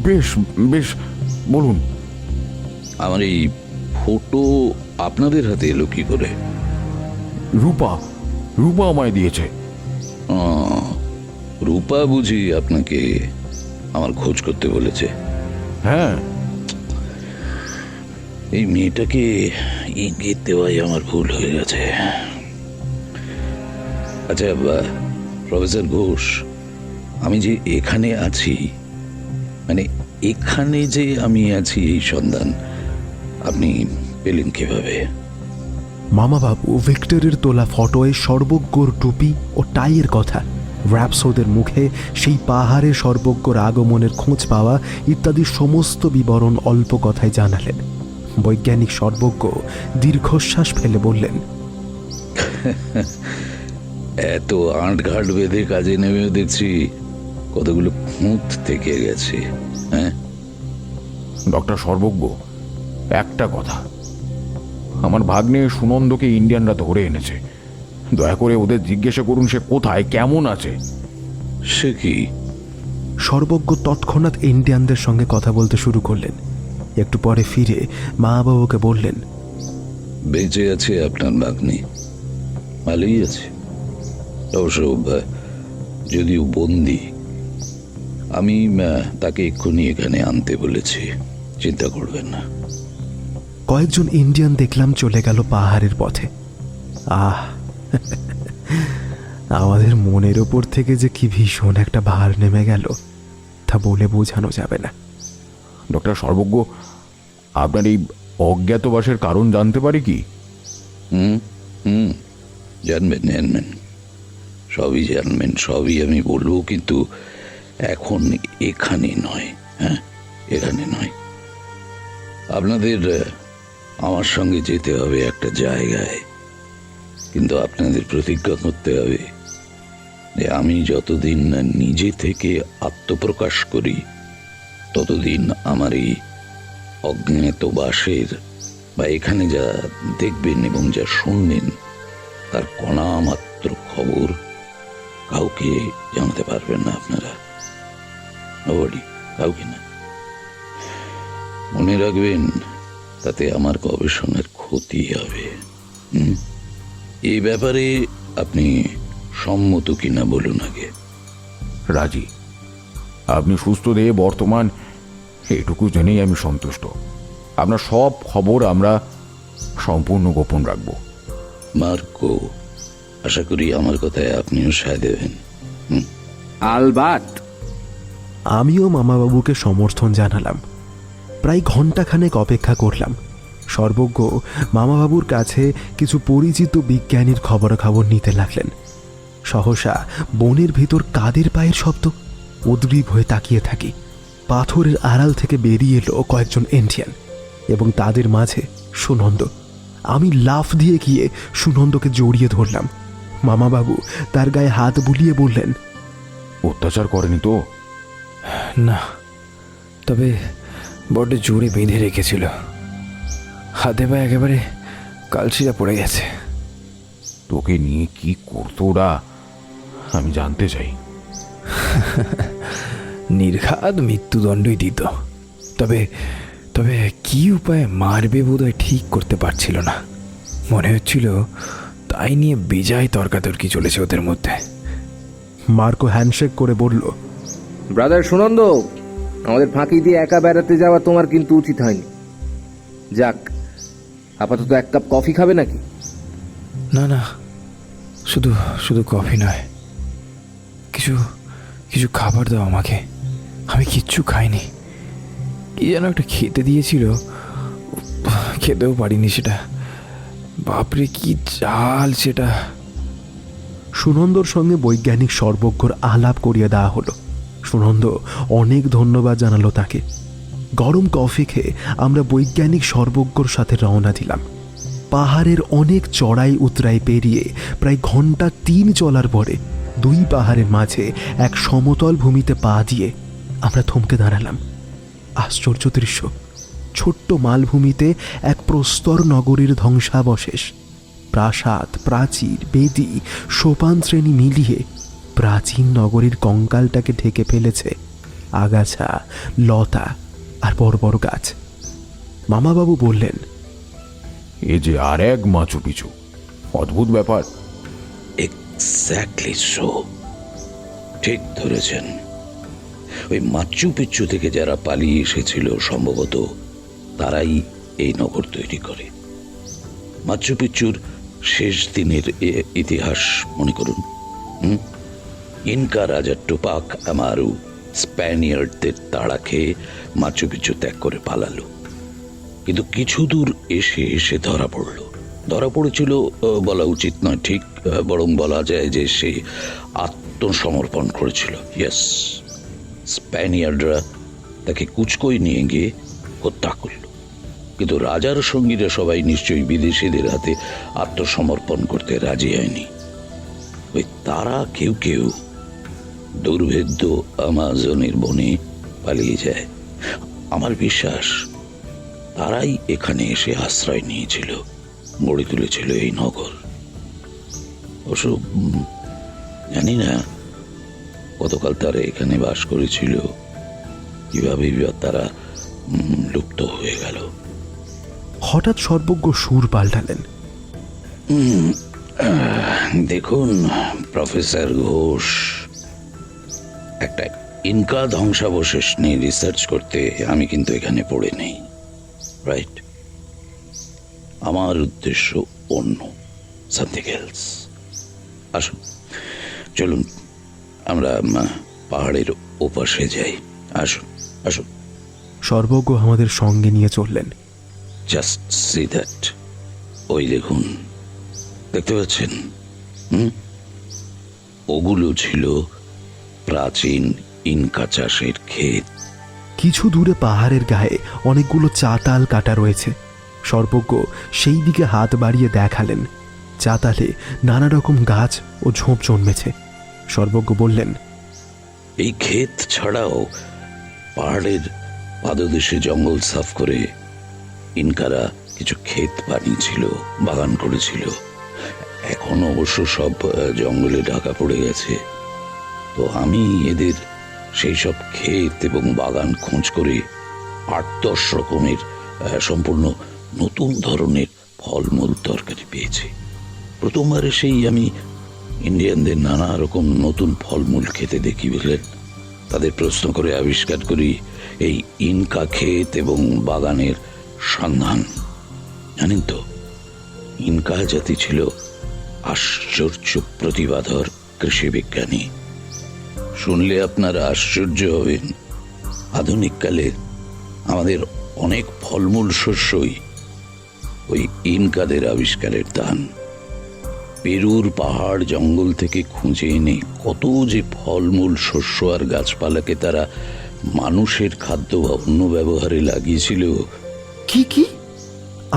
বেশ বেশ, বলুন। আমার এই ফটো আপনাদের হাতে এলো কি করে? রূপা আমায় দিয়েছে। রূপা বুঝি আপনাকে আমার খোঁজ করতে বলেছে? হ্যাঁ। এই মেয়েটাকে ইঙ্গিত দেওয়াই আমার ভুল হয়ে গেছে। আচ্ছা প্রফেসর ঘোষ, আমি যে এখানে আছি, মানে এখানে যে আমি আছি, এই সন্ধান আপনি পেলেন কিভাবে? মামাবাবু ভিক্টরের তোলা ফটোয় সর্বজ্ঞর টুপি ও টাইয়ের কথা, র্যাপসোদের মুখে সেই পাহাড়ে সর্বজ্ঞর আগমনের খোঁজ পাওয়া ইত্যাদি সমস্ত বিবরণ অল্প কথায় জানালেন। বৈজ্ঞানিক সর্বজ্ঞ দীর্ঘশ্বাস ফেলে বললেন, এত আঁটঘাট বেঁধে কাজে নেমেও দেখছি কতগুলো খুঁত থেকে গেছে। হ্যাঁ, ডক্টর সর্বজ্ঞ, একটা কথা, আমার ভাগ্নে সুনন্দকে ইন্ডিয়ানরা ধরে এনেছে। দয়া করে ওদের জিজ্ঞাসা করুন সে কোথায়, কেমন আছে। সে কি? সর্বজ্ঞ তৎক্ষণাৎ ইন্ডিয়ানদের সঙ্গে কথা বলতে শুরু করলেন। একটু পরে ফিরে মা বাবুকে বললেন, বেঁচে আছে আপনার ভাগ্নে, ভালোই আছে। অবশ্য যদিও বন্দি, আমি তাকে এক্ষুনি এখানে আনতে বলেছি, চিন্তা করবেন না। কয়েকজন ইন্ডিয়ান দেখলাম চলে গেল পাহাড়ের পথে। আহ, আমাদের মনের ওপর থেকে যে কি ভীষণ একটা ভার নেমে গেল তা বলে বোঝানো যাবে না। ডক্টর সর্বজ্ঞ, আপনার এই অজ্ঞাতবাসের কারণ জানতে পারি কি? জানবেন, সবই জানবেন, সবই আমি বলবো, কিন্তু এখন এখানে নয়। হ্যাঁ, এখানে নয়। আপনাদের আমার সঙ্গে যেতে হবে একটা জায়গায়, কিন্তু আপনাদের প্রতিজ্ঞা করতে হবে যে আমি যতদিন না নিজে থেকে আত্মপ্রকাশ করি ততদিন আমার এই অজ্ঞাতবাসের বা এখানে যা দেখবেন এবং যা শুনবেন তার কণা মাত্র খবর কাউকে জানাতে পারবেন না আপনারা। কাউকে না। মনে রাখবেন, তাতে আমার গবেষণার ক্ষতি হবে। এই ব্যাপারে আপনি সম্মত কিনা বলুন আগে। রাজি। আপনি সুস্থ দেহে বর্তমান, এটুকু জেনেই আমি সন্তুষ্ট। আপনার সব খবর আমরা সম্পূর্ণ গোপন রাখব। মার্কো, আশা করি আমার কথায় আপনিও সায় দেবেন। আলবাত। আমিও মামাবাবুকে সমর্থন জানালাম। প্রায় ঘণ্টাখানেক অপেক্ষা করলাম। সর্বজ্ঞ মামাবাবুর কাছে কিছু পরিচিত বিজ্ঞানীর খবরাখবর নিতে লাগলেন। সহসা বনের ভিতর কাদের পায়ের শব্দ। উদ্গ্রীব হয়ে তাকিয়ে থাকি। পাথরের আড়াল থেকে বেরিয়ে এলো কয়েকজন ইন্ডিয়ান এবং তাদের মাঝে সুনন্দ। আমি লাফ দিয়ে গিয়ে সুনন্দকে জড়িয়ে ধরলাম। মামাবাবু তার গায়ে হাত বুলিয়ে বললেন, অত্যাচার করেনি তো? না, তবে বড্ড জোরে বেঁধে রেখেছিল। হাতে পায়ে একেবারে কালশিরা পড়ে গেছে। তোকে নিয়ে কি করতো ওরা, আমি জানতে চাই। নির্ঘাত মৃত্যুদণ্ডই দিত। তবে তবে কি উপায়ে মারবে বোধহয় ঠিক করতে পারছিল না। মনে হচ্ছিল তাই নিয়ে বেজায় তর্কাতর্কি চলেছে ওদের মধ্যে। মার্কো হ্যান্ডশেক করে বলল, ব্রাদার সুনন্দ, আমাদের ফাঁকি দিয়ে একা বেড়াতে যাওয়া তোমার কিন্তু উচিত হয়নি। যাক, আপাতত এক কাপ কফি খাবে নাকি? না না, শুধু শুধু কফি নয়, কিছু কিছু খাবার দাও আমাকে। আমি কিচ্ছু খাইনি। কি যেন একটা খেতে দিয়েছিল, খেতেও পারিনি সেটা। বাপরে কি চাল সেটা। সুনন্দর সঙ্গে বৈজ্ঞানিক সর্বজ্ঞর আলাপ করিয়ে দেওয়া হলো। সুনন্দ অনেক ধন্যবাদ জানালো তাকে। গরম কফি খেয়ে আমরা বৈজ্ঞানিক সর্বজ্ঞর সাথে রওনা দিলাম। পাহাড়ের অনেক চড়াই উতরাই পেরিয়ে প্রায় ঘন্টা 3 চলার পরে দুই পাহাড়ের মাঝে এক সমতল ভূমিতে পা দিয়ে আমরা থমকে দাঁড়ালাম। আশ্চর্য দৃশ্য। ছোট্ট মালভূমিতে এক প্রস্তর নগরীর ধ্বংসাবশেষ। প্রাসাদ, প্রাচীর, বেদি, সোপান শ্রেণী মিলিয়ে প্রাচীন নগরীর কঙ্কালটাকে ঢেকে ফেলেছে আগাছা, লতা আর বড় বড় গাছ। মামাবাবু বললেন, এ যে আর এক মাচু পিছু, অদ্ভুত ব্যাপার। এক্স্যাক্টলি সো, ঠিক ধরেছেন। ওই মাচু পিচ্চু থেকে যারা পালিয়ে এসেছিল সম্ভবত তারাই এই নগর তৈরি করে। মাচু পিচ্চুর শেষ দিনের ইতিহাস মনে করুন। ইনকা রাজা টুপাক আমারু স্প্যানিয়ার্ডদের তাড়া খেয়ে মাচু পিচ্চু ত্যাগ করে পালালো, কিন্তু কিছু দূর এসে সে ধরা পড়েছিল বলা উচিত নয়, ঠিক বরং বলা যায় যে সে আত্মসমর্পণ করেছিল। ইয়েস, স্প্যানিয়ার্ডরা তাকে কুচকোই নিয়ে গিয়ে হত্যা করল, কিন্তু রাজার সঙ্গীরা সবাই নিশ্চয়ই বিদেশিদের হাতে আত্মসমর্পণ করতে রাজি হয়নি। ওই তারা কেউ কেউ দুর্ভেদ্য আমাজনের বনে পালিয়ে যায়, আমার বিশ্বাস তারাই এখানে এসে আশ্রয় নিয়েছিল, গড়ে তুলেছিল এই নগর। অবশ্য জানি না গতকাল তারা এখানে বাস করেছিল, কিভাবে তারা লুপ্ত হয়ে গেল। হঠাৎ সর্বজ্ঞ সুর পাল্টালেন। দেখুন প্রফেসর ঘোষ, একটা ইনকা ধ্বংসাবশেষ নিয়ে রিসার্চ করতে আমি কিন্তু এখানে পড়ে নেই, রাইট? আমার উদ্দেশ্য অন্য, সামথিং এলস। আসুন, চলুন আমরা পাহাড়ের ওপাশে যাই। আসুন আসুন। সর্বজ্ঞ আমাদের সঙ্গে নিয়ে চললেন। Just see that. ওই দেখুন, দেখতে পাচ্ছেন? ওগুলো ছিল প্রাচীন ইনকা চাষের ক্ষেত। কিছু দূরে পাহাড়ের গায়ে অনেকগুলো চাতাল কাটা রয়েছে। সর্বজ্ঞ সেই দিকে হাত বাড়িয়ে দেখালেন। চাতালে নানা রকম গাছ ও ঝোপ জন্মেছে। সর্বজ্ঞ বললেন, এই ক্ষেত ছাড়াও পাহাড়ের পাদদেশে জঙ্গল সাফ করে ইনকারা কিছু ক্ষেত বানিয়েছিল, বাগান করেছিল। এখন অবশ্য সব জঙ্গলে ঢাকা পড়ে গেছে। তো আমি এদের সেই সব ক্ষেত এবং বাগান খোঁজ করে 8-10 রকমের সম্পূর্ণ নতুন ধরনের ফলমূল তরকারি পেয়েছি। প্রথমবারে সেই আমি ইন্ডিয়ানদের নানা রকম নতুন ফলমূল খেতে দেখি, বুঝলেন? তাদের প্রশ্ন করে আবিষ্কার করি এই ইনকা ক্ষেত এবং বাগানের সন্ধান। জানেন তো, ইনকা জাতি ছিল আশ্চর্য প্রতিভাধর কৃষি বিজ্ঞানী। শুনলে আপনারা আশ্চর্য হবেন, আধুনিককালে আমাদের অনেক ফলমূল শস্যই ওই ইনকাদের আবিষ্কারের দান। পেরুর পাহাড় জঙ্গল থেকে খুঁজে এনে কত যে ফলমূল শস্য আর গাছপালাকে তারা মানুষের খাদ্য বা অন্য ব্যবহারে লাগিয়েছিল। কি কি?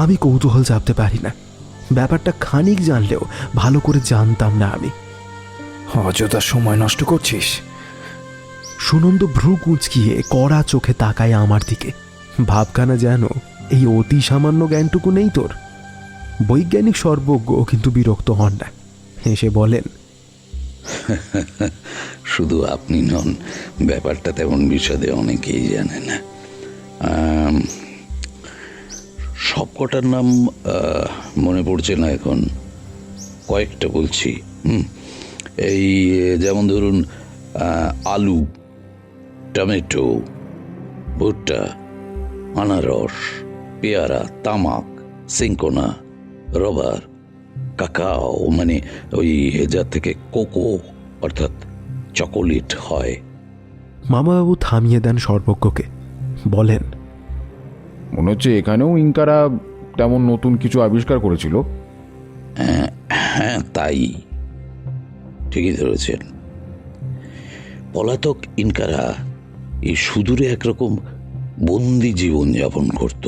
আমি কৌতূহল চাপতে পারি না। ব্যাপারটা খানিক জানলেও ভালো করে জানতাম না আমি। অযথা সময় নষ্ট করছিস। সুনন্দ ভ্রু কুঁচকিয়ে কড়া চোখে তাকায় আমার দিকে। ভাবখানা যেন এই অতি সামান্য জ্ঞানটুকু নেই তোর। বৈজ্ঞানিক সর্বজ্ঞ কিন্তু বিরক্ত হন না, হেসে বলেন, শুধু আপনি নন, ব্যাপারটা তেমন বিশদে অনেকেই জানে না। সব কটার নাম মনে পড়ছে না এখন, কয়েকটা বলছি। এই যেমন ধরুন আলু, টমেটো, ভুট্টা, আনারস, পেয়ারা, তামাক, সিঙ্কোনা, রবার, কাকাও মানে ওই যার থেকে কোকো অর্থাৎ চকোলেট হয়। মামাবাবু থামিয়ে দেন সর্বজ্ঞকে, বলেন, মনে হচ্ছে এখানেও ইনকারা তেমন নতুন কিছু আবিষ্কার করেছিল। হ্যাঁ, তাই ঠিকই ধরেছেন। পলাতক ইনকারা এই সুদূরে একরকম বন্দি জীবন যাপন করত।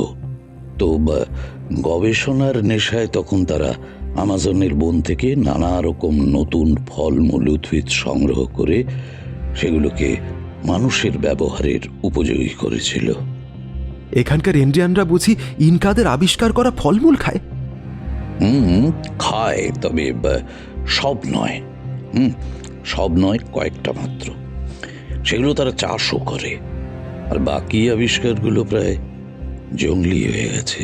তো গবেষণার নেশায় তখন তারা আমাজনের বন থেকে নানা রকম নতুন ফলমূল উদ্ভিদ সংগ্রহ করে সেগুলোকে মানুষের ব্যবহারের উপযোগী করেছিল। এখানকার ইন্ডিয়ানরা বুঝি ইনকাদের আবিষ্কার করা ফলমূল খায়? খায়, তবে সব নয়। সব নয়, কয়েকটা মাত্র। সেগুলো তারা চাষও করে। আর বাকি আবিষ্কারগুলো প্রায় জঙ্গলি হয়ে গেছে।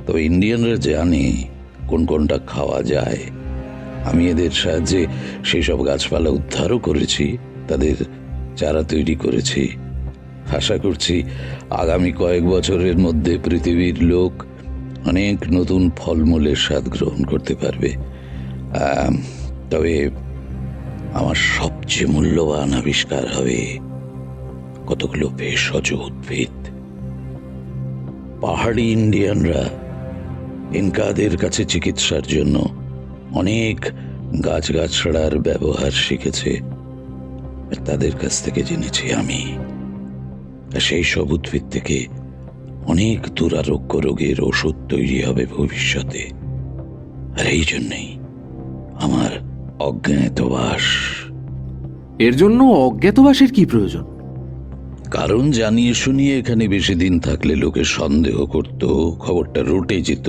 তবে ইন্ডিয়ানরা জানে কোন কোনটা খাওয়া যায়। আমি এদের সাহায্যে সেই সব গাছপালা উদ্ধারও করেছি, তাদের চারা তৈরি করেছি। আশা করছি আগামী কয়েক বছরের মধ্যে পৃথিবীর লোক অনেক নতুন ফলমূলের স্বাদ গ্রহণ করতে পারবে। তবে আমার সবচেয়ে মূল্যবান আবিষ্কার হবে কতগুলো ভেষজ উদ্ভিদ। পাহাড়ি ইন্ডিয়ানরা ইনকাদের কাছে চিকিৎসার জন্য অনেক গাছগাছড়ার ব্যবহার শিখেছে, তাদের কাছ থেকে জেনেছি আমি। সেই সব উদ্ভিদ থেকে অনেক দুরারোগ্য রোগের ওষুধ তৈরি হবে ভবিষ্যতে। আর এই জন্যই আমার অজ্ঞাতবাস। এর জন্য অজ্ঞাতবাসের কি প্রয়োজন? কারণ জানিয়ে শুনিয়ে এখানে বেশি দিন থাকলে লোকে সন্দেহ করত, খবরটা রটে যেত,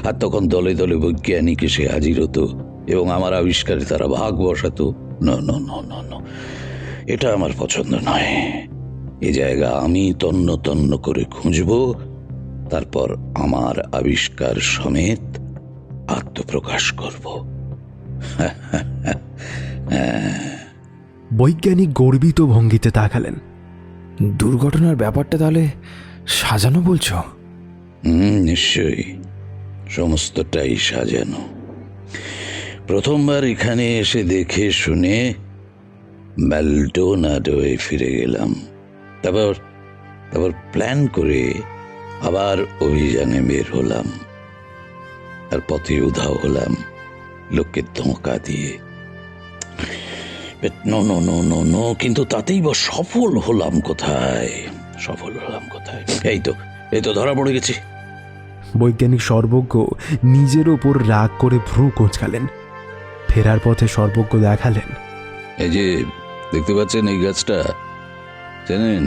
আর তখন দলে দলে বৈজ্ঞানিক এসে হাজির হতো এবং আমার আবিষ্কারে তারা ভাগ বসাতো। না না না না না, এটা আমার পছন্দ নয়। এ জায়গা আমি তন্ন তন্ন করে খুঁজব, তারপর আমার আবিষ্কার সমেত আত্মপ্রকাশ করব। বৈজ্ঞানিক গর্বিত ভঙ্গিতে তাকালেন। দুর্ঘটনার ব্যাপারটা তাহলে সাজানো বলছো? নিশ্চয়ই, সমস্তটাই সাজানো। প্রথমবার এখানে এসে দেখে শুনে ম্যালডোনাডোয় ফিরে গেলাম। তারপর প্ল্যান করে আবার অভিযানে বের হলাম, আর পথে উধাও হলাম লোককে ধোঁকা দিয়ে। No no no no no, কিন্তু তাতেই বা সফল হলাম কোথায়? এই তো ধরা পড়ে গেছি। বৈজ্ঞানিক সর্বজ্ঞ নিজের ওপর রাগ করে ভ্রু কোঁচকালেন। ফেরার পথে সর্বজ্ঞ দেখালেন, এই যে দেখতে পাচ্ছেন এই গাছটা, জানেন?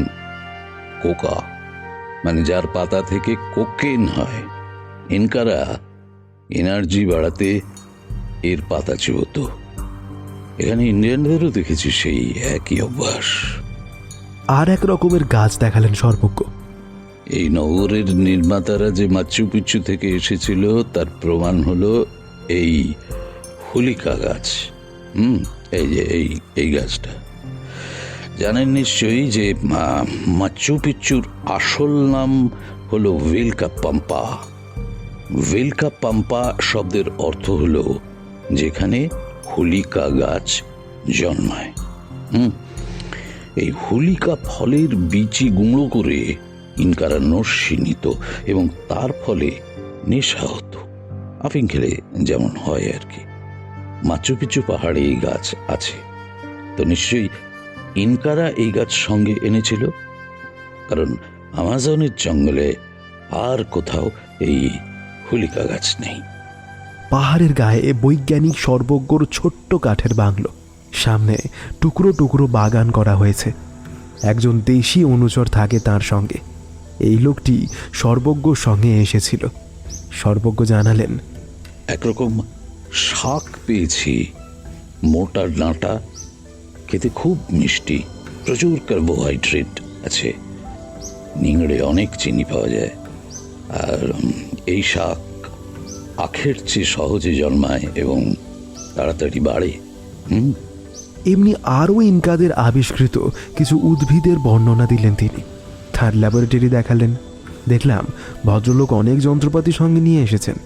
কোকা, মানে যার পাতা থেকে কোকেন হয়। ইনকারা এনার্জি বাড়াতে এর পাতা চিবোতো। এখানে ইন্ডিয়ানদেরও দেখেছি সেই একই অভ্যাস। আর এক রকমের গাছ দেখালেন সর্বজ্ঞ। এই নগরের নির্মাতারা যে মাচু পিচ্চু থেকে এসেছিল তার প্রমাণ হলো এই হুলিকা গাছ। এই যে এই গাছটা। জানেন নিশ্চয়ই যে মাচু পিচ্চুর আসল নাম হলো ভিলকা পাম্পা। ভিলকা পাম্পা শব্দের অর্থ হলো যেখানে হুলিকা গাছ জন্মায়। এই হুলিকা ফলের বীচি গুঁড়ো করে ইনকারা নস্যি নিত এবং তার ফলে নেশা হতো, আফিং খেলে যেমন হয় আর কি। মাচু পিচ্চু পাহাড়ে এই গাছ আছে, তো নিশ্চয়ই ইনকারা এই গাছ সঙ্গে এনেছিল, কারণ আমাজনের জঙ্গলে আর কোথাও এই হুলিকা গাছ নেই। পাহাড়ের গায়ে বৈজ্ঞানিক সর্বজ্ঞর ছোট্ট কাঠের বাংলো, সামনে টুকরো টুকরো বাগান করা হয়েছে। একজন দেশি অনুচর থাকে তার সঙ্গে। এই লোকটি সর্বজ্ঞর সঙ্গে এসেছিল। সর্বজ্ঞ জানালেন, একরকম শাক পেয়েছি, মোটা ডাঁটা, খেতে খুব মিষ্টি, প্রচুর কার্বোহাইড্রেট আছে, নিংড়ে অনেক চিনি পাওয়া যায়। আর এই শাক আখের চেয়ে সহজে জন্মায় এবং তাড়াতাড়ি বাড়ে। এমনি আরও ইনকাদের আবিষ্কৃত কিছু উদ্ভিদের বর্ণনা দিলেন তিনি। তার ল্যাবরেটরি দেখালেন। দেখলাম ভদ্রলোক অনেক যন্ত্রপাতি সঙ্গে নিয়ে এসেছেন।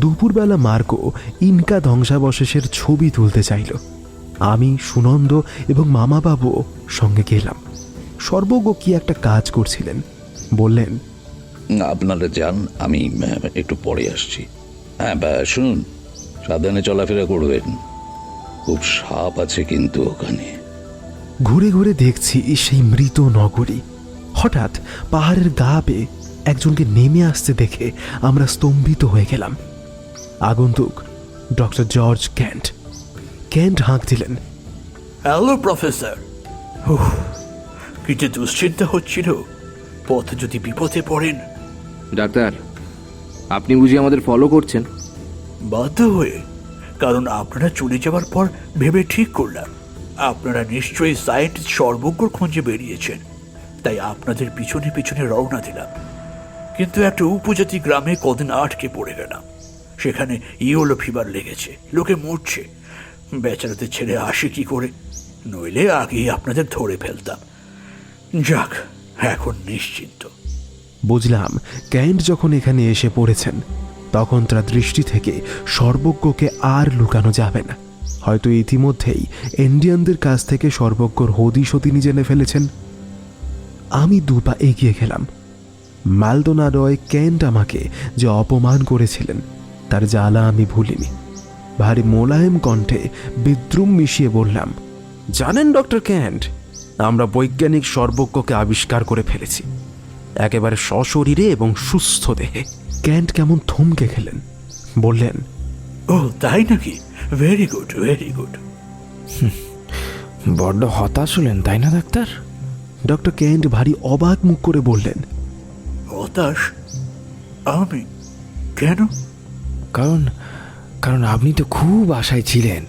দুপুরবেলা মার্কো ইনকা ধ্বংসাবশেষের ছবি তুলতে চাইল। আমি, সুনন্দ এবং মামাবাবুও সঙ্গে গেলাম। সর্বজ্ঞ কি একটা কাজ করছিলেন। বললেন, আপনারা যান, আমি একটু পরে আসছি। হ্যাঁ, শুনুন, সাবধানে চলাফেরা করবেন, খুব সাপ আছে কিন্তু ওখানে। ঘুরে ঘুরে দেখছি সেই মৃত নগরী। হঠাৎ পাহাড়ের গা বেয়ে একজনকে নেমে আসতে দেখে আমরা স্তম্ভিত হয়ে গেলাম। আগন্তুক ডক্টর জর্জ ক্যান্ট। ক্যান্ট হাঁক দিলেন, হ্যালো প্রফেসর। কি যে দুশ্চিন্তা হচ্ছিল, পথ যদি বিপদে পড়েন। ডাক্তার, আপনি বুঝি আমাদের ফলো করছেন? বাধ্য হয়ে, কারণ আপনারা চলে যাওয়ার পর ভেবে ঠিক করলাম আপনারা নিশ্চয়ই সায়েন্টিস্ট সর্বজ্ঞর খোঁজে বেরিয়েছেন, তাই আপনাদের পিছনে পিছনে রওনা দিলাম। কিন্তু একটা উপজাতি গ্রামে কদিন আটকে পড়ে গেলাম। সেখানে ইয়োলো ফিভার লেগেছে, লোকে মরছে। বেচারাদের ছেড়ে আসে কি করে? নইলে আগেই আপনাদের ধরে ফেলতাম। যাক, এখন নিশ্চিন্ত। বুঝলাম ক্যান্ট যখন এখানে এসে পড়েছেন তখন তার দৃষ্টি থেকে সর্বজ্ঞকে আর লুকানো যাবে না। হয়তো ইতিমধ্যেই ইন্ডিয়ানদের কাছ থেকে সর্বজ্ঞর হদিশ তিনি জেনে ফেলেছেন। আমি দুপা এগিয়ে গেলাম। ম্যালডোনাডোয় ক্যান্ট আমাকে যে অপমান করেছিলেন তার জ্বালা আমি ভুলিনি। ভারী মোলায়েম কণ্ঠে বিদ্রুম মিশিয়ে বললাম, জানেন ডক্টর ক্যান্ট, আমরা বৈজ্ঞানিক সর্বজ্ঞকে আবিষ্কার করে ফেলেছি, একেবারে সশরীরে এবং সুস্থ দেহে। ক্যান্ট কেমন থমকে গেলেন। বললেন, ও তাই নাকি? Very good, very good. বড্ড হতাশ হলেন তাই না ডাক্তার? ডক্টর কেন্ট ভারী অবাক মুখ করে বললেন, হতাশ? আমি কেন? কারণ কারণ আপনি তো খুব আশায় ছিলেন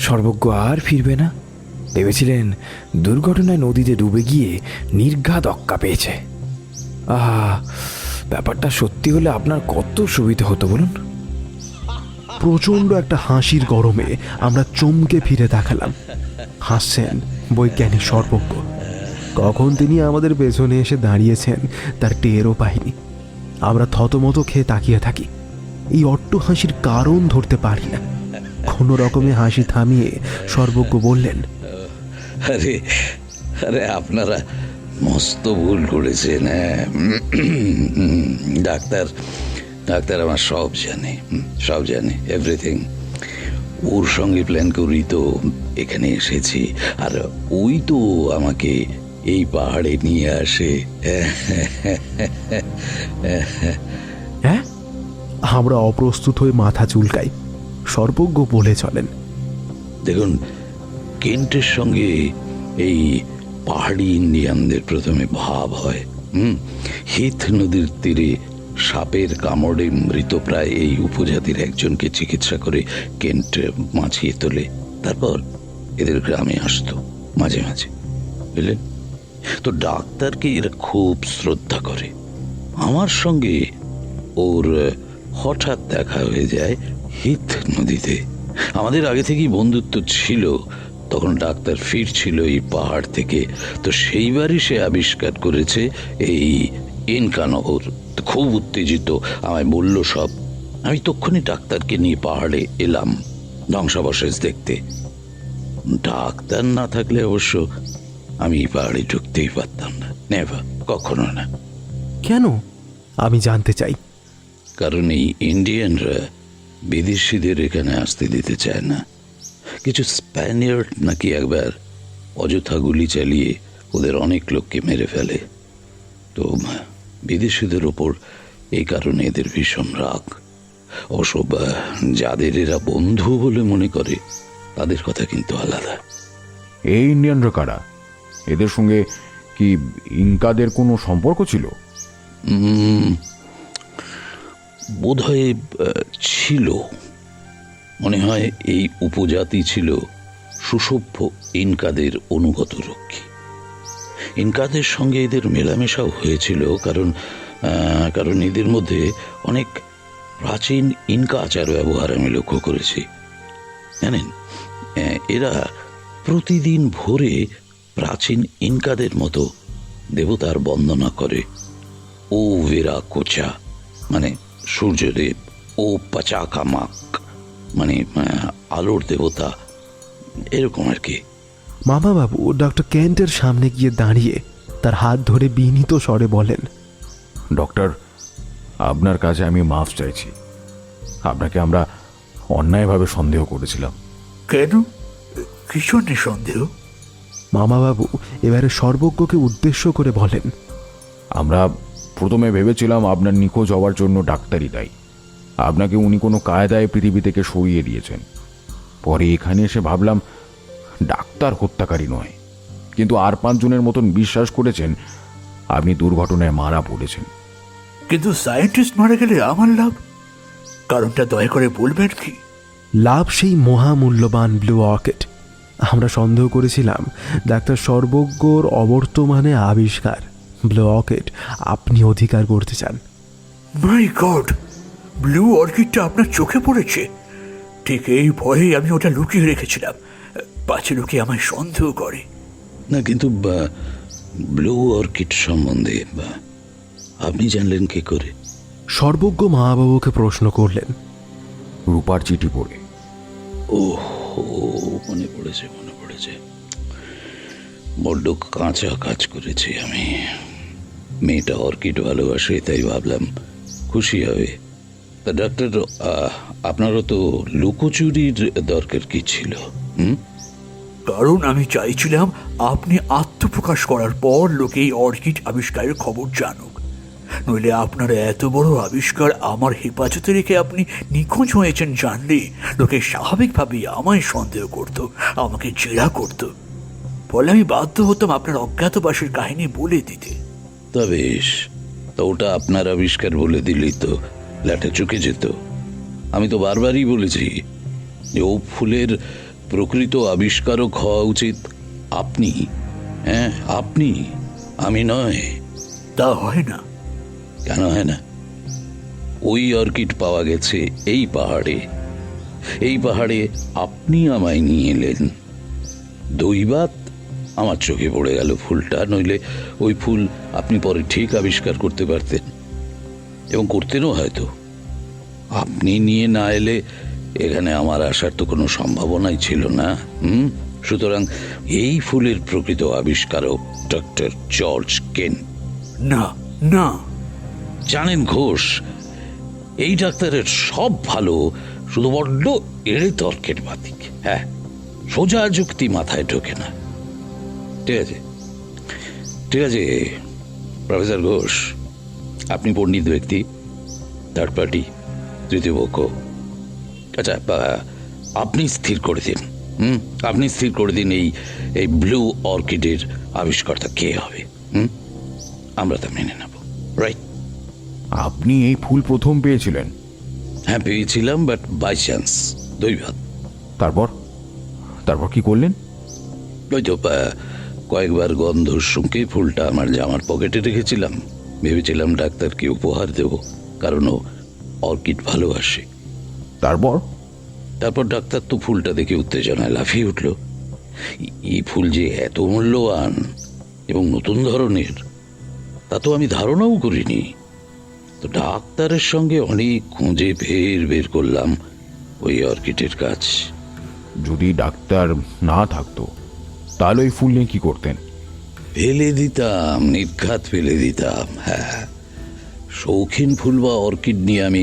সর্বজ্ঞ আর ফিরবে না। ভেবেছিলেন দুর্ঘটনায় নদীতে ডুবে গিয়ে নির্ঘাত অক্কা পেয়েছে। আহা, ব্যাপারটা সত্যি হলে আপনার কত সুবিধা হতো বলুন। প্রচণ্ড একটা হাসির গরমে আমরা চমকে ফিরে তাকালাম। হাসছেন বৈজ্ঞানিক সর্বজ্ঞ। কখন তিনি আমাদের পেছনে এসে দাঁড়িয়েছেন তার টেরও পাইনি। আমরা থতমত খেয়ে তাকিয়ে থাকি। এই অট্ট হাসির কারণ ধরতে পারি না। কোনো রকমে হাসি থামিয়ে সর্বজ্ঞ বললেন, আরে আরে আপনারা মস্ত ভুল করেছেন। ডাক্তার ডাক্তার আমার সব জানে এভরিথিং। ওর সঙ্গে প্ল্যান করি তো এখানে এসেছি, আর ওই তো আমাকে এই পাহাড়ে নিয়ে আসে। হ্যাঁ? আমরা অপ্রস্তুত হয়ে মাথা চুলকাই। সর্বজ্ঞ বলে চলেন, দেখুন, কেন্টের সঙ্গে এই পাহাড়ি ইন্ডিয়ানদের প্রথমে ভাব হয়। হিথ নদীর তীরে সাপের কামড়ে মৃতপ্রায় এই উপজাতির একজনকে চিকিৎসা করে কেন্ট বাঁচিয়ে তোলে। তারপর এদের গ্রামে আসতো মাঝে মাঝে, বুঝলেন তো। ডাক্তারকে এরা খুব শ্রদ্ধা করে। আমার সঙ্গে ওর হঠাৎ দেখা হয়ে যায় হিথ নদীতে। আমাদের আগে থেকেই বন্ধুত্ব ছিল। তখন ডাক্তার ফিরছিল এই পাহাড় থেকে, তো সেইবারই সে আবিষ্কার করেছে এই ইনকা নহর। খুব উত্তেজিত, আমায় বলল সব। আমি তখনই ডাক্তারকে নিয়ে পাহাড়ে এলাম ধ্বংসাবশেষ দেখতে। ডাক্তার না থাকলে অবশ্য আমি এই পাহাড়ে ঢুকতেই পারতাম না, নেভার, কখনো না। কেন? আমি জানতে চাই। কারণ এই ইন্ডিয়ানরা বিদেশিদের এখানে আসতে দিতে চায় না। কিছু স্প্যানিয়ার্ড নাকি একবার অযথা গুলি চালিয়ে ওদের অনেক লোককে মেরে ফেলে। তো বিদেশিদের ওপর এই কারণে এদের ভীষণ রাগ। অসব যাদের এরা বন্ধু বলে মনে করে তাদের কথা কিন্তু আলাদা। এই ইন্ডিয়ানরা কারা? এদের সঙ্গে কি ইনকাদের কোনো সম্পর্ক ছিল? বোধহয় ছিল। মনে হয় এই উপজাতি ছিল সুসভ্য ইনকাদের অনুগত রক্ষী। ইনকাদের সঙ্গে এদের মেলামেশাও হয়েছিল, কারণ এদের মধ্যে অনেক প্রাচীন ইনকা আচার ব্যবহার আমি লক্ষ্য করেছি। জানেন, এরা প্রতিদিন ভোরে প্রাচীন ইনকাদের মতো দেবতার বন্দনা করে। ও ভেরা কোচা মানে সূর্যদেব, ও পাচাকামাক মানে আলোর দেবতা, এরকম আর কি। মামাবাবু ডক্টর কেন্টের সামনে গিয়ে দাঁড়িয়ে তার হাত ধরে বিনীত স্বরে বলেন, ডক্টর, আপনার কাছে আমি মাফ চাইছি। আপনাকে আমরা অন্যায়ভাবে সন্দেহ করেছিলাম। কেন? কি জন্যে সন্দেহ? মামাবাবু এবারে সর্বজ্ঞকে উদ্দেশ্য করে বলেন, আমরা প্রথমে ভেবেছিলাম আপনার নিখোঁজ হওয়ার জন্য ডাক্তারই দায়ী। আপনাকে উনি কোনো কায়দায় পৃথিবী থেকে সরিয়ে দিয়েছেন। পরে এখানে এসে ভাবলাম ডাক্তার হত্যাকারী নয়, কিন্তু আর 5 জনের মতন বিশ্বাস করেছেন আপনি দুর্ঘটনায় মারা পড়েছেন। কিন্তু সায়েন্টিস্ট মারা গেলে আমার লাভ? কারণটা দয়া করে বলবেন কি? লাভ সেই মহামূল্যবান ব্লু অর্কিড। আমরা সন্দেহ করেছিলাম ডাক্তার সর্বজ্ঞর অবর্তমানে আবিষ্কার ব্লু অর্কিড আপনি অধিকার করতে চান। মাই গড, ব্লু অর্কিডটা আপনার চোখে পড়েছে? ঠিক এই ভয়েই আমি ওটা লুকিয়ে রেখেছিলাম, পাছে লোকে আমায় সন্দেহ করে। না, কিন্তু ব্লু অর্কিড সম্বন্ধে আপনি জানলেন কি করে? সর্বজ্ঞ মহাবাবুকে প্রশ্ন করলেন। রূপার চিঠি পড়ে। ও মনে পড়েছে। বড্ড কাঁচা কাজ করেছি আমি। মেয়েটা অর্কিড ভালোবাসে, তাই ভাবলাম খুশি হবে। তা ডাক্তার, আপনারও তো লুকোচুরির দরকার কি ছিল? কারণ আমি চাইছিলাম আপনি আত্মপ্রকাশ করার পর লোকে এই অর্কিড আবিষ্কারের খবর জানুক। নইলে আপনার এত বড় আবিষ্কার আমার হেফাজতে রেখে আপনি নিখোঁজ হয়েছেন জানলে লোকে স্বাভাবিকভাবেই আমায় সন্দেহ করত, আমাকে জেরা করত। ফলে আমি বাধ্য হতাম আপনার অজ্ঞাতবাসের কাহিনী বলে দিতে। তা বেশ, তা ওটা আপনার আবিষ্কার বলে দিলেই তো ল্যাটা চুকে যেত। আমি তো বারবারই বলেছি যে ও ফুলের প্রকৃত আবিষ্কারক হওয়া উচিত আপনি। হ্যাঁ, আপনি, আমি নয়। তা হয় না। কেন হয় না? ওই অর্কিড পাওয়া গেছে এই পাহাড়ে। এই পাহাড়ে আপনি আমায় নিয়ে এলেন। দৈবাত আমার চোখে পড়ে গেল ফুলটা, নইলে ওই ফুল আপনি পরে ঠিক আবিষ্কার করতে পারতেন, এবং করতেনও হয়তো। আপনি নিয়ে না এলে এখানে আমার আসার তো কোনো সম্ভাবনাই ছিল না। সুতরাং এই ফুলের প্রকৃত আবিষ্কারক ডক্টর জর্জ কেন। না না, জানেন ঘোষ, এই ডাক্তারের সব ভালো, শুধু বড্ড এড়ে তর্কের বাতিক। হ্যাঁ, সোজা যুক্তি মাথায় ঢোকে না। ঠিক আছে, ঠিক আছে প্রফেসর ঘোষ, আপনি পণ্ডিত ব্যক্তি, থার্ড পার্টি, তৃতীয় পক্ষ। আচ্ছা, আপনি স্থির করে দিন। আপনি স্থির করে দিন এই ব্লু অর্কিডের আবিষ্কর্তা কে হবে। আমরা তা মেনে নেব, রাইট? আপনি এই ফুল প্রথম পেয়েছিলেন? হ্যাঁ, পেয়েছিলাম, বাট বাই চান্স, দৈবাত। তারপর তারপর কি করলেন? ওই তো কয়েকবার গন্ধ শুঁকে ফুলটা আমার জামার পকেটে রেখেছিলাম। ভেবেছিলাম ডাক্তারকে উপহার দেব, কারণ ও অর্কিড ভালোবাসে। তারপর তারপর ডাক্তার তো ফুলটা দেখে উত্তেজনায় লাফিয়ে উঠল। এই ফুল যে এত মূল্যবান এবং নতুন ধরনের তা তো আমি ধারণাও করিনি। তো ডাক্তারের সঙ্গে অনেক খুঁজে বের করলাম ওই অর্কিডের গাছ। যদি ডাক্তার না থাকতো তাহলে ওই ফুল নিয়ে কি করতেন? ফেলে দিতাম, নির্ঘাত ফেলে দিতাম। হ্যাঁ, শৌখিন ফুল বা অর্কিড নিয়ে আমি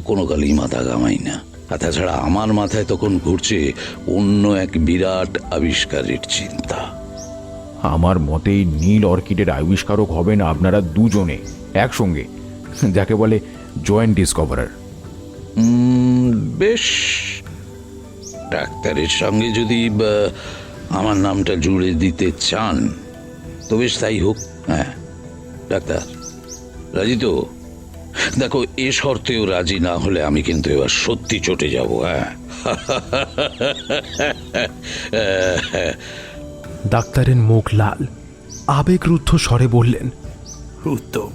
কোনো কালেই মাথা ঘামাই না। আর তাছাড়া আমার মাথায় তখন ঘুরছে অন্য এক বিরাট আবিষ্কারের চিন্তা। আমার মতেই নীল অর্কিডের আবিষ্কারক হবেন আপনারা দুজনে একসঙ্গে, যাকে বলে জয়েন্ট ডিসকভারার। বেশ, ডাক্তারের সঙ্গে যদি আমার নামটা জুড়ে দিতে চান তো বেশ, তাই হোক। হ্যাঁ ডাক্তার, রাজি তো? দেখো, এ শর্তেও রাজি না হলে আমি কিন্তু এবার সত্যি চটে যাব। হ্যাঁ। ডাক্তারের মুখ লাল, আবেগরুদ্ধ স্বরে বললেন, উত্তম,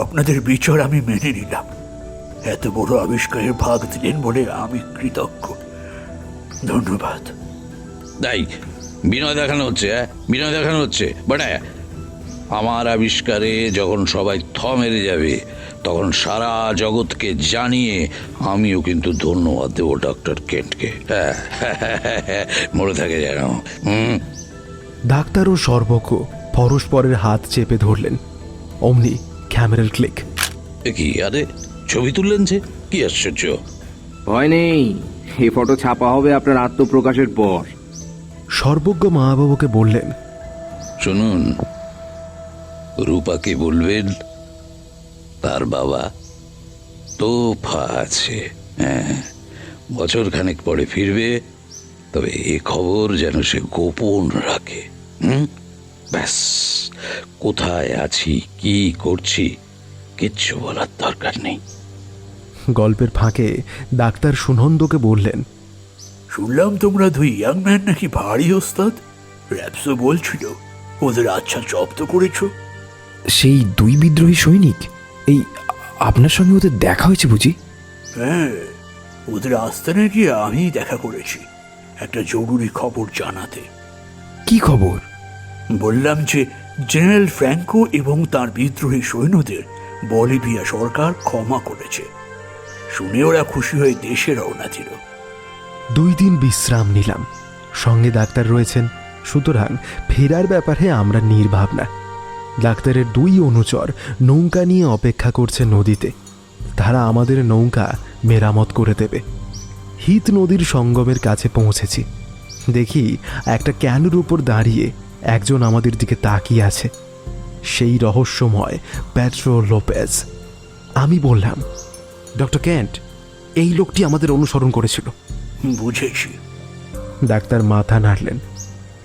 আপনাদের বিচার আমি মেনে নিলাম। এত বড় আবিষ্কারের ভাগ দিলেন বলে আমি কৃতজ্ঞ। ধন্যবাদ। তাই বিনয় দেখানো হচ্ছে? হ্যাঁ, বিনয় দেখানো হচ্ছে। বাট আমার আবিষ্কারে যখন সবাই থ মেরে যাবে তখন সারা জগৎকে জানিয়ে আমিও কিন্তু ধন্যবাদ দেব ডক্টর কেন্টকে। হ্যাঁ, মনে থাকে যেন। ডাক্তার ও সর্বজ্ঞ পরস্পরের হাত চেপে ধরলেন। অমনি ক্যামেরার ক্লিক। কি, আরে ছবি তুললেন যে? কি আশ্চর্য! ভয় নেই, এই ফটো ছাপা হবে আপনার আত্মপ্রকাশের পর। সর্বজ্ঞ মহাবাবুকে বললেন, শুনুন, রূপাকে বলবেন তার বাবা তোফা আছে। হ্যাঁ, বছর খানেক পরে ফিরবে, তবে এ খবর যেন সে গোপন রাখে। ব্যাস, কোথায় আছি, কি করছি, কিচ্ছু বলার দরকার নেই। গল্পের ফাঁকে ডাক্তার সুনন্দকে বললেন, শুনলাম তোমরা দুই ইয়াং ম্যান নাকি ভারী ওস্তাদ। র্যাপসো বলছিল ওদের আচ্ছা জব্দ করেছো। সেই দুই বিদ্রোহী সৈনিক, এই আপনার সঙ্গে ওদের দেখা হয়েছে বুঝি? হ্যাঁ, ওদের আস্তানায় গিয়ে আমি দেখা করেছি একটা জরুরি খবর জানাতে। কি খবর? বললাম যে জেনারেল ফ্র্যাঙ্কো এবং তার বিদ্রোহী সৈন্যদের বলিভিয়া সরকার ক্ষমা করেছে। শুনে ওরা খুশি হয়ে দেশে রওনা দিল। 2 দিন বিশ্রাম নিলাম, সঙ্গে ডাক্তার রয়েছেন, সুতরাং ফেরার ব্যাপারে আমরা নির্ভাব না। ডাক্তারের 2 অনুচর নৌকা নিয়ে অপেক্ষা করছে নদীতে। তারা আমাদের নৌকা মেরামত করে দেবে। হিত নদীর সঙ্গমের কাছে পৌঁছেছি। দেখি একটা ক্যানুর উপর দাঁড়িয়ে একজন আমাদের দিকে তাকিয়ে আছে। সেই রহস্যময় পেড্রো লোপেজ। আমি বললাম, ডক্টর কেন্ট, এই লোকটি আমাদের অনুসরণ করেছিল। বুঝেছি। ডাক্তার মাথা নাড়লেন।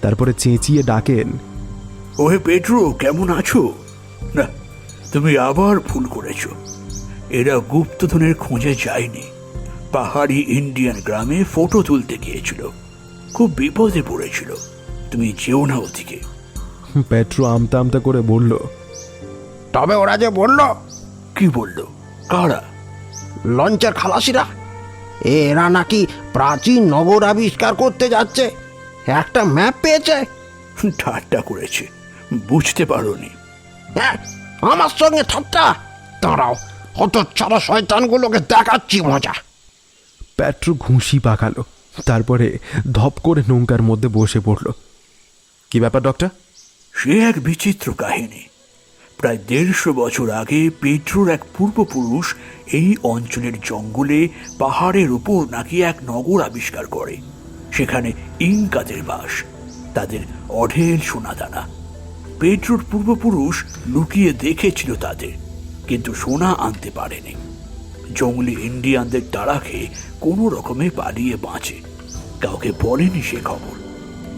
তারপরে চেঁচিয়ে ডাকেন, ওহে পেট্রো, কেমন আছো? না, তুমি আবার ভুল করেছ। এরা গুপ্তধনের খোঁজে যায়নি, পাহাড়ি ইন্ডিয়ান গ্রামে ফটো তুলতে গিয়েছিল, খুব বিপদে পড়েছিল। তুমি যেও না ওদিকে। পেট্রো আমতা আমতা করে বলল, তবে ওরা যে বলল, কি বললো? কারা? লঞ্চের খালাসিরা, এরা নাকি প্রাচীন নগর আবিষ্কার করতে যাচ্ছে, একটা ম্যাপ পেয়েছে। ঠাট্টা করেছে, বুঝতে পারোনি? হ্যাঁ, আমার সঙ্গে ঠাট্টা? দাঁড়াও, অত ছাড়া শয়তানগুলোকে দেখাচ্ছি মজা। পেট্রো ঘুষি পাকালো, তারপরে ধপ করে নৌকার মধ্যে বসে পড়ল। কি ব্যাপার ডক্টর? সে এক বিচিত্র কাহিনী। প্রায় 150 বছর আগে পেট্রোর এক পূর্বপুরুষ এই অঞ্চলের জঙ্গলে পাহাড়ের উপর নাকি এক নগর আবিষ্কার করে। সেখানে ইনকাদের বাস, তাদের অঢেল সোনাদানা। পেট্রোর পূর্বপুরুষ লুকিয়ে দেখেছিল তাদের, কিন্তু সোনা আনতে পারেনি। জঙ্গলি ইন্ডিয়ানদের তাড়া খেয়ে কোনো রকমে পালিয়ে বাঁচে। কাউকে বলেনি সে খবর,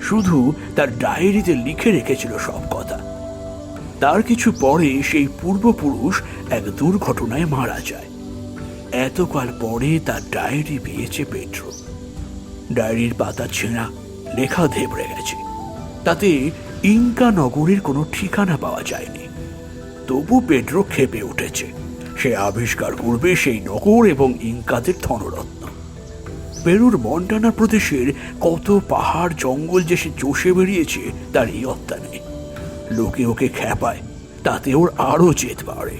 শুধু তার ডায়েরিতে লিখে রেখেছিল সব কথা। তার কিছু পরে সেই পূর্বপুরুষ এক দুর্ঘটনায় মারা যায়। এতকাল পরে তার ডায়েরি পেয়েছে পেট্রো। ডায়েরির পাতা ছেঁড়া, লেখা ধেবড়ে গেছে। তাতে ইনকা নগরের কোনো ঠিকানা পাওয়া যায়নি। তবু পেট্রো ক্ষেপে উঠেছে। সে আবিষ্কার করবে সেই নগর এবং ইনকাদের ধনরত্ন। পেরুর মন্টানা প্রদেশের কত পাহাড় জঙ্গল যে সে চষে বেরিয়েছে তার ইয়ত্তা নেই। লোকে ওকে খেপায়, তাতে ওর আরো জেদ বাড়ে।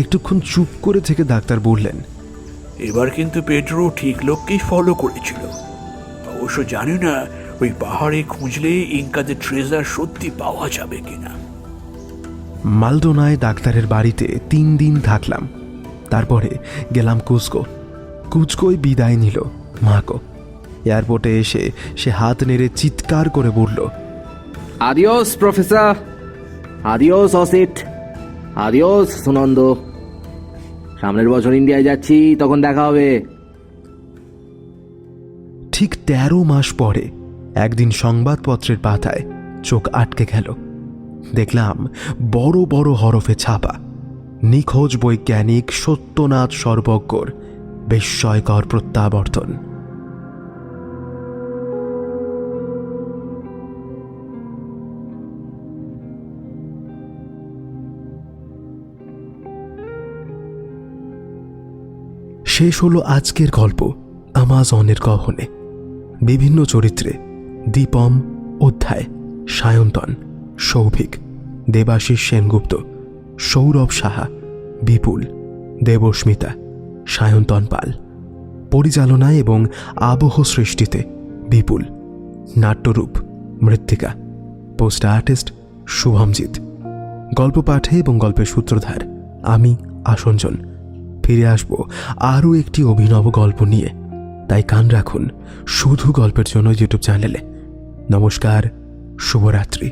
একটুক্ষণ চুপ করে থেকে ডাক্তার বললেন, এবার কিন্তু পেট্রো ঠিক লোককেই ফলো করেছিল। অবশ্য জানি না ওই পাহাড়ে খুঁজলে ইনকাদের ট্রেজার সত্যি পাওয়া যাবে কিনা। মালদোনায় ডাক্তারের বাড়িতে 3 দিন থাকলাম। তারপরে গেলাম কুসকো। কুচকোয় বিদায় নিল মাকো। এয়ারপোর্টে এসে সে হাত নেড়ে চিৎকার করে বলল, আদিওস প্রফেসর, আদিওস অসিট, আদিওস সুনন্দ। সামনের বছর ইন্ডিয়ায় যাচ্ছি, তখন দেখা হবে। ঠিক 13 মাস পরে একদিন সংবাদপত্রের পাতায় চোখ আটকে গেল। দেখলাম বড় বড় হরফে ছাপা, নিখোঁজ বৈজ্ঞানিক সত্যনাথ সর্বজ্ঞর বিস্ময়কর প্রত্যাবর্তন। শেষ হলো আজকের গল্প আমাজনের গহনে। বিভিন্ন চরিত্রে দীপম, অধ্যায়, সায়ন্তন, সৌভিক, দেবাশিস সেনগুপ্ত, সৌরভ সাহা, বিপুল, দেবস্মিতা, সায়ন্তন পাল। পরিচালনায় এবং আবহ সৃষ্টিতে বিপুল। নাট্যরূপ মৃত্তিকা। Post artist Shubhamjit. গল্প পাঠে এবং গল্পের সূত্রধার আমি আসঞ্জন। ফিরে আসব আরও একটি অভিনব গল্প নিয়ে, তাই কান রাখুন শুধু গল্পের জন্য ইউটিউব চ্যানেলে। নমস্কার, শুভরাত্রি।